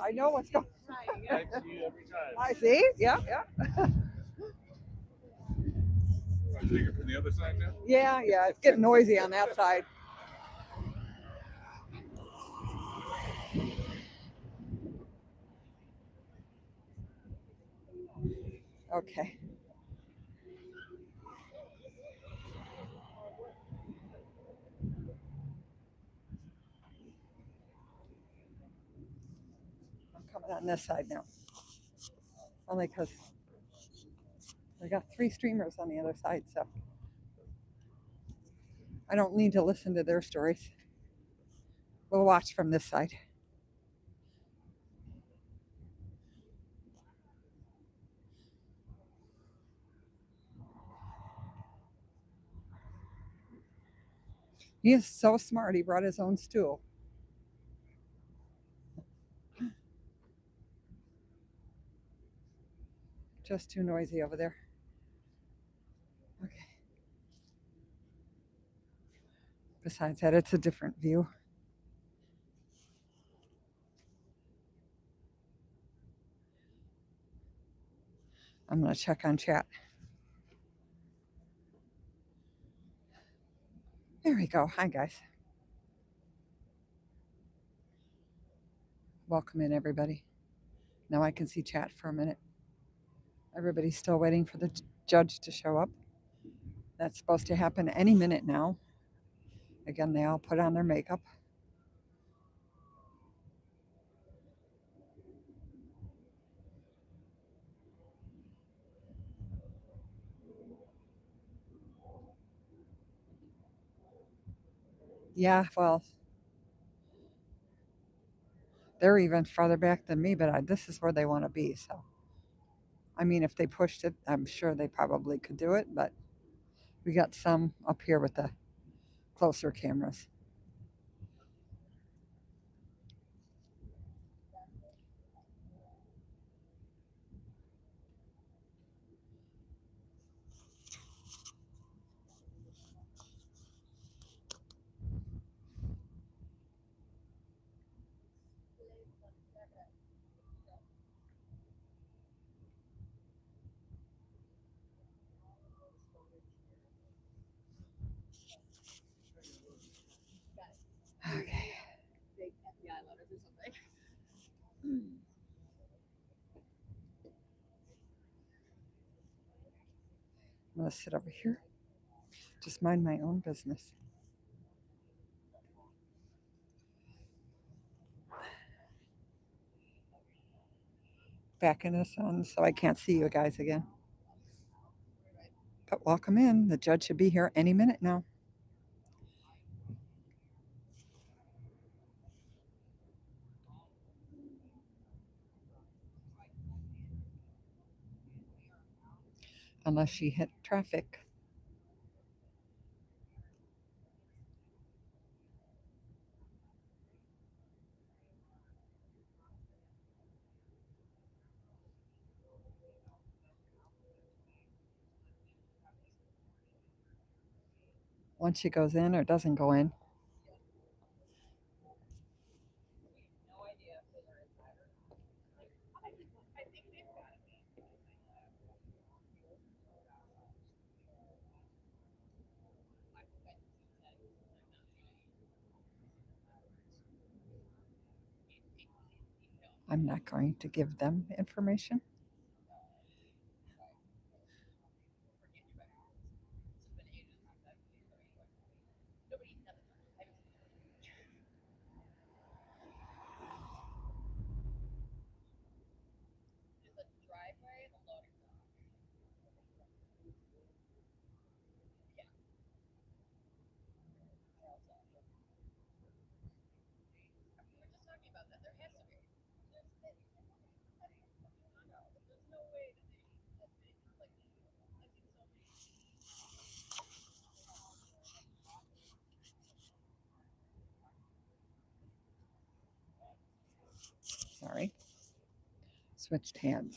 Speaker 1: I know what's going on.
Speaker 6: I see you every time.
Speaker 1: I see. Yeah.
Speaker 4: I take it from the other side now?
Speaker 1: Yeah. It's getting noisy on that side. Okay. I'm coming on this side now. Only because we got 3 streamers on the other side, so I don't need to listen to their stories. We'll watch from this side. He is so smart. He brought his own stool. Just too noisy over there. Okay. Besides that, it's a different view. I'm going to check on chat. There we go. Hi, guys. Welcome in, everybody. Now I can see chat for a minute. Everybody's still waiting for the judge to show up. That's supposed to happen any minute now. Again, they all put on their makeup. Yeah, well, they're even farther back than me, but this is where they want to be. So, I mean, if they pushed it, I'm sure they probably could do it, but we got some up here with the closer cameras. going to sit over here, just mind my own business. Back in the sun, so I can't see you guys again. But welcome in. The judge should be here any minute now. Unless she hit traffic. Once she goes in or doesn't go in. I'm not going to give them information. Sorry. Switched hands.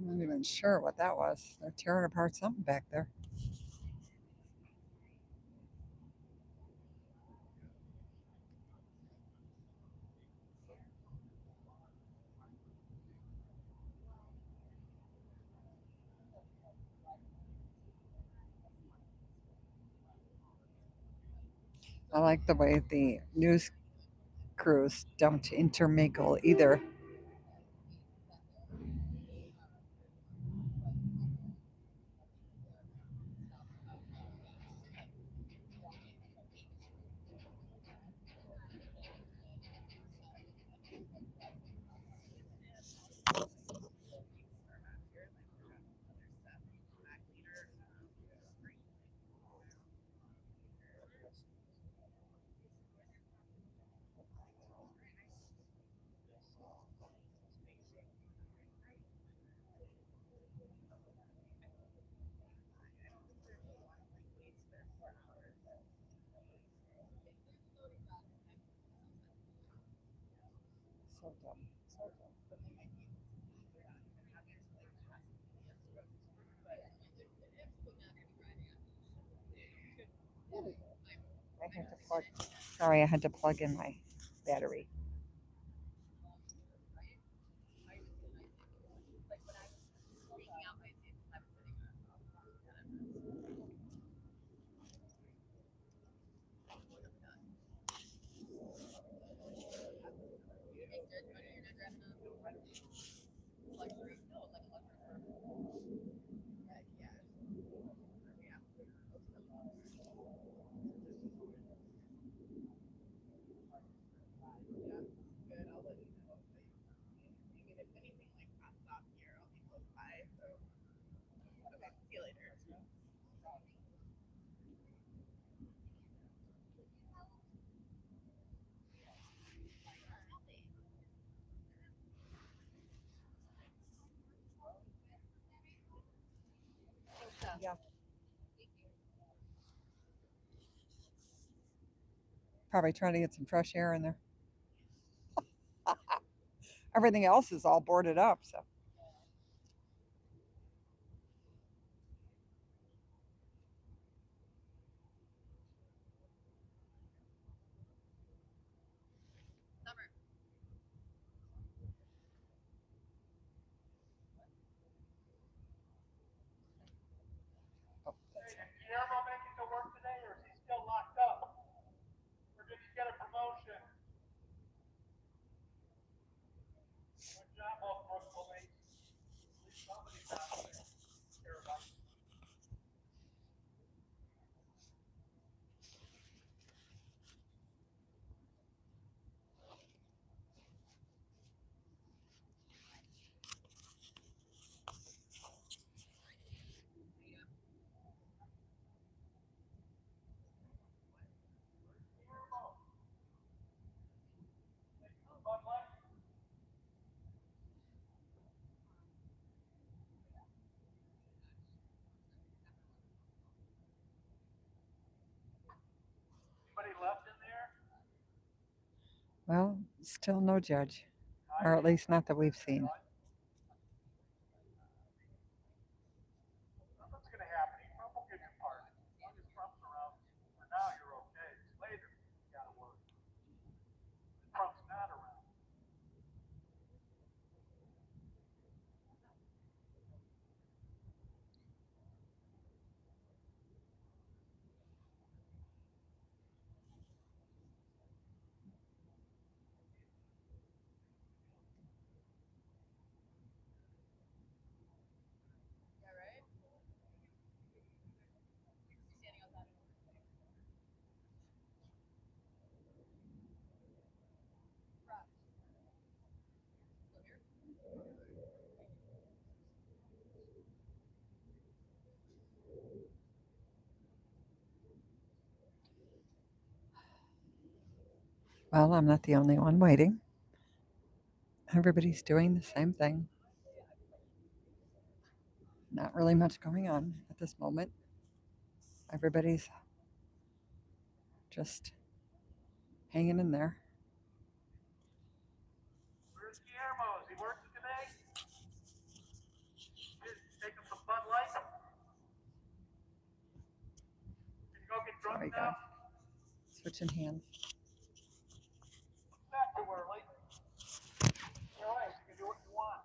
Speaker 1: I'm not even sure what that was. They're tearing apart something back there. I like the way the news crews don't intermingle either. So dumb. So dumb. I had to plug. Sorry, I had to plug in my battery. Yeah. Probably trying to get some fresh air in there. Everything else is all boarded up, so. Oh,
Speaker 2: Hey, did Guillermo make it to work today, or is he still locked up? Or did he get a promotion? Good job, Oak Brook Police. At least somebody's out there. Care about you. Bud Light. Anybody left in there?
Speaker 1: well, still no judge, or at least not that we've seen.
Speaker 2: Nothing's gonna happen. Trump will give you pardon. As long as Trump's around, for now you're okay. Later, you gotta worry. Trump's not around.
Speaker 1: Well, I'm not the only one waiting. Everybody's doing the same thing. Not really much going on at this moment. Everybody's just hanging in there.
Speaker 2: Where's Guillermo? Is he working today? Taking some Bud Light? Can you go get drunk
Speaker 1: Sorry,
Speaker 2: now?
Speaker 1: guys. Switching hands.
Speaker 2: It's not too early. You're all right. You can do what you want.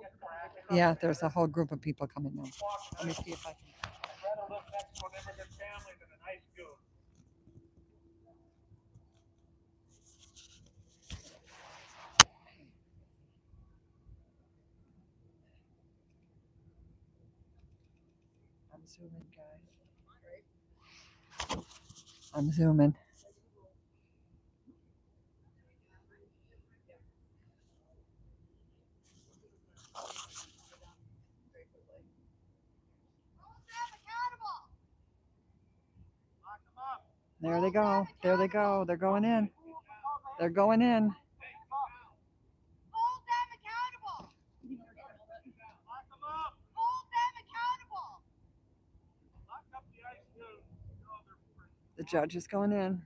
Speaker 2: Get cracking.
Speaker 1: Yeah, there's a whole group of people coming now.
Speaker 2: Walking.
Speaker 1: Let me see if I can.
Speaker 2: I'd rather live next to an immigrant family than an ice goon.
Speaker 1: I'm zooming, guys. I'm zooming.
Speaker 2: Lock them up.
Speaker 1: There they go. There they go. They're going in. They're going in.
Speaker 2: Hold them accountable. Lock them up. Hold them accountable. Lock up the ice goons. No, they're free.
Speaker 1: The judge is going in.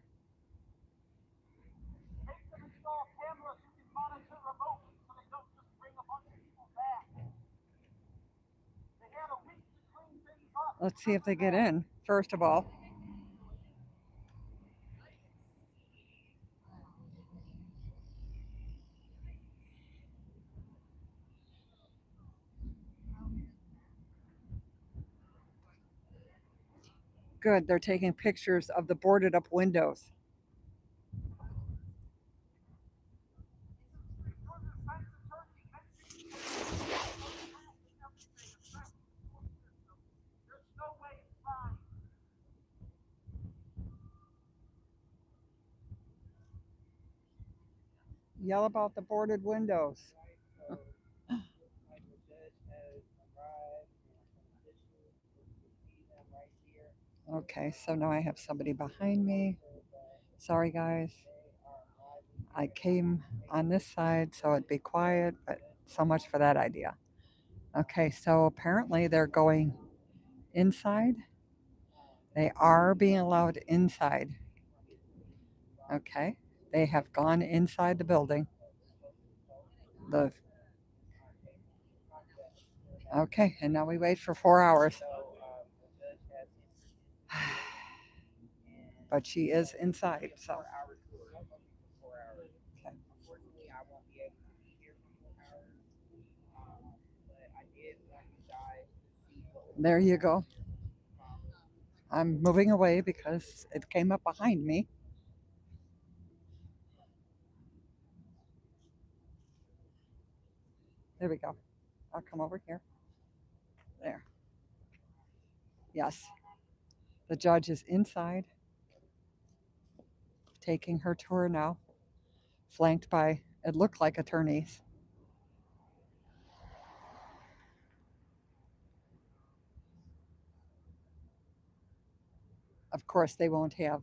Speaker 2: Make them install cameras who can monitor remotely so they don't just bring a bunch of people back. They had a week to clean things up.
Speaker 1: Let's see if they get in, first of all. Good, they're taking pictures of the boarded up windows.
Speaker 2: There's no way it's fine.
Speaker 1: Yell about the boarded windows. Okay, so now I have somebody behind me. Sorry, guys. I came on this side so it'd be quiet, but so much for that idea. Okay, so apparently they're going inside. They are being allowed inside. Okay. They have gone inside the building. The Okay, and now we wait for 4 hours. But she is inside, so. Okay. There you go. I'm moving away because it came up behind me. There we go. I'll come over here. There. Yes. The judge is inside taking her tour now, flanked by, it looked like attorneys. Of course, they won't have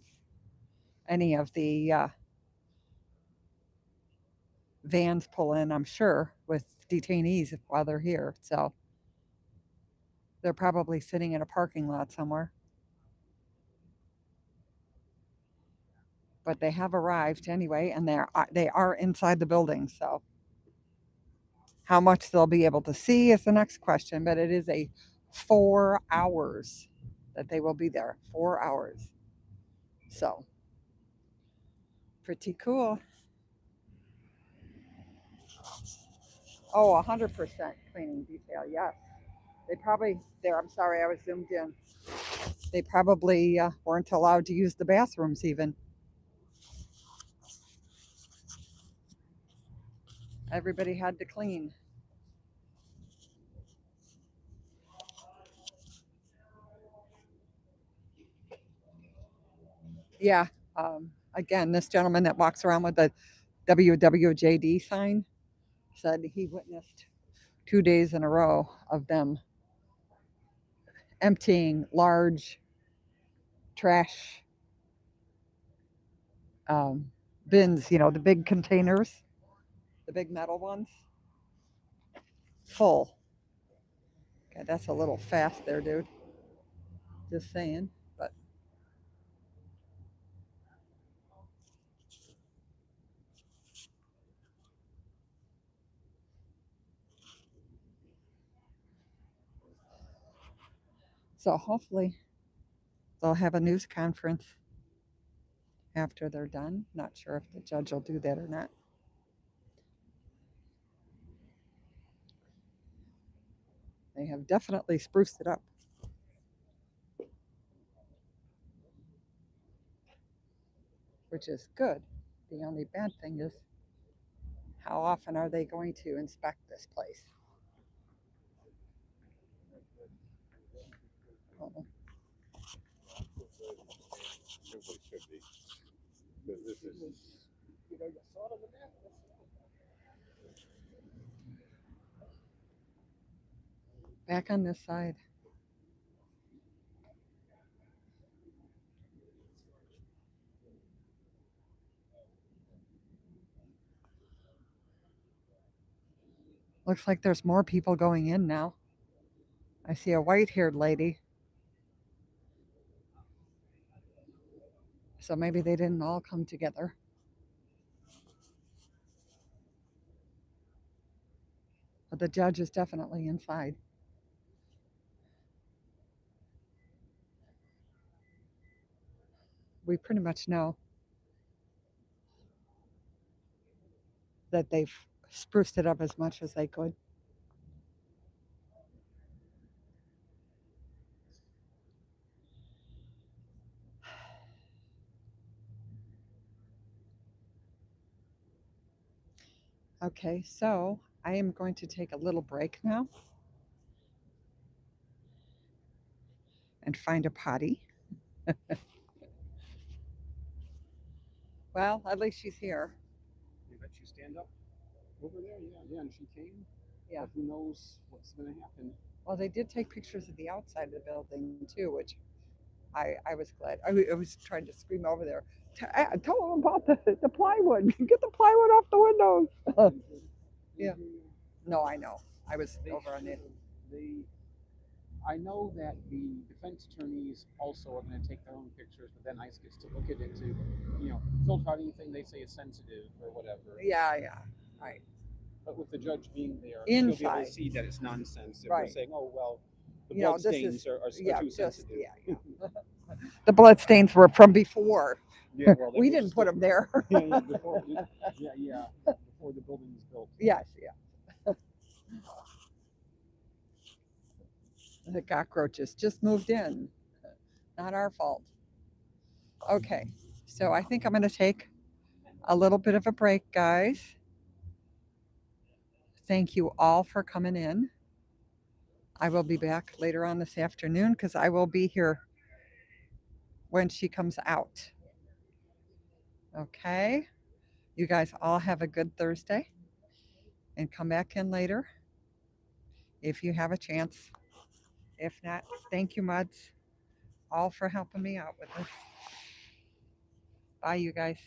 Speaker 1: any of the vans pull in, I'm sure, with detainees while they're here. So they're probably sitting in a parking lot somewhere. But they have arrived anyway, and they are inside the building. So how much they'll be able to see is the next question. But it is a 4 hours that they will be there. 4 hours. So pretty cool. Oh, 100% cleaning detail. Yes. They probably, there, I'm sorry, I was zoomed in. They probably weren't allowed to use the bathrooms even. Everybody had to clean. Yeah. Again, this gentleman that walks around with the WWJD sign said he witnessed 2 days in a row of them emptying large trash bins, the big containers, the big metal ones, full. Okay, that's a little fast there, dude. Just saying. But so hopefully they'll have a news conference after they're done. Not sure if the judge will do that or not. They have definitely spruced it up. Which is good. The only bad thing is, how often are they going to inspect this place? Oh,
Speaker 4: Everybody should be. Because this is.
Speaker 1: back on this side. Looks like there's more people going in now. I see a white-haired lady. So maybe they didn't all come together. But the judge is definitely inside. We pretty much know that they've spruced it up as much as they could. Okay, so I am going to take a little break now and find a potty. Well, at least she's here.
Speaker 8: You bet you stand up over there. Yeah, and she came.
Speaker 1: Yeah.
Speaker 8: But who knows what's going to happen?
Speaker 1: Well, they did take pictures of the outside of the building too, which I was glad. I was trying to scream over there. Tell them about the plywood. Get the plywood off the windows. Yeah. No, I know. I was over on it.
Speaker 8: They I know that the defense attorneys also are going to take their own pictures, but then ICE gets to look at it to, filter out anything they say is sensitive or whatever.
Speaker 1: Yeah, right.
Speaker 8: But with the judge being there, she'll be able
Speaker 1: Inside,
Speaker 8: to see that it's nonsense. If we're
Speaker 1: right.
Speaker 8: saying, oh, well, the
Speaker 1: You know,
Speaker 8: blood
Speaker 1: this
Speaker 8: stains
Speaker 1: is,
Speaker 8: are
Speaker 1: yeah,
Speaker 8: too
Speaker 1: just,
Speaker 8: sensitive.
Speaker 1: yeah. The blood stains were from before.
Speaker 8: Yeah, well,
Speaker 1: We didn't put them there.
Speaker 8: yeah, before the building was built.
Speaker 1: Yes, yeah. The cockroaches just moved in. Not our fault. Okay, so I think I'm going to take a little bit of a break, guys. Thank you all for coming in. I will be back later on this afternoon because I will be here when she comes out. Okay, you guys all have a good Thursday and come back in later if you have a chance. If not, thank you, Muds, all for helping me out with this. Bye, you guys.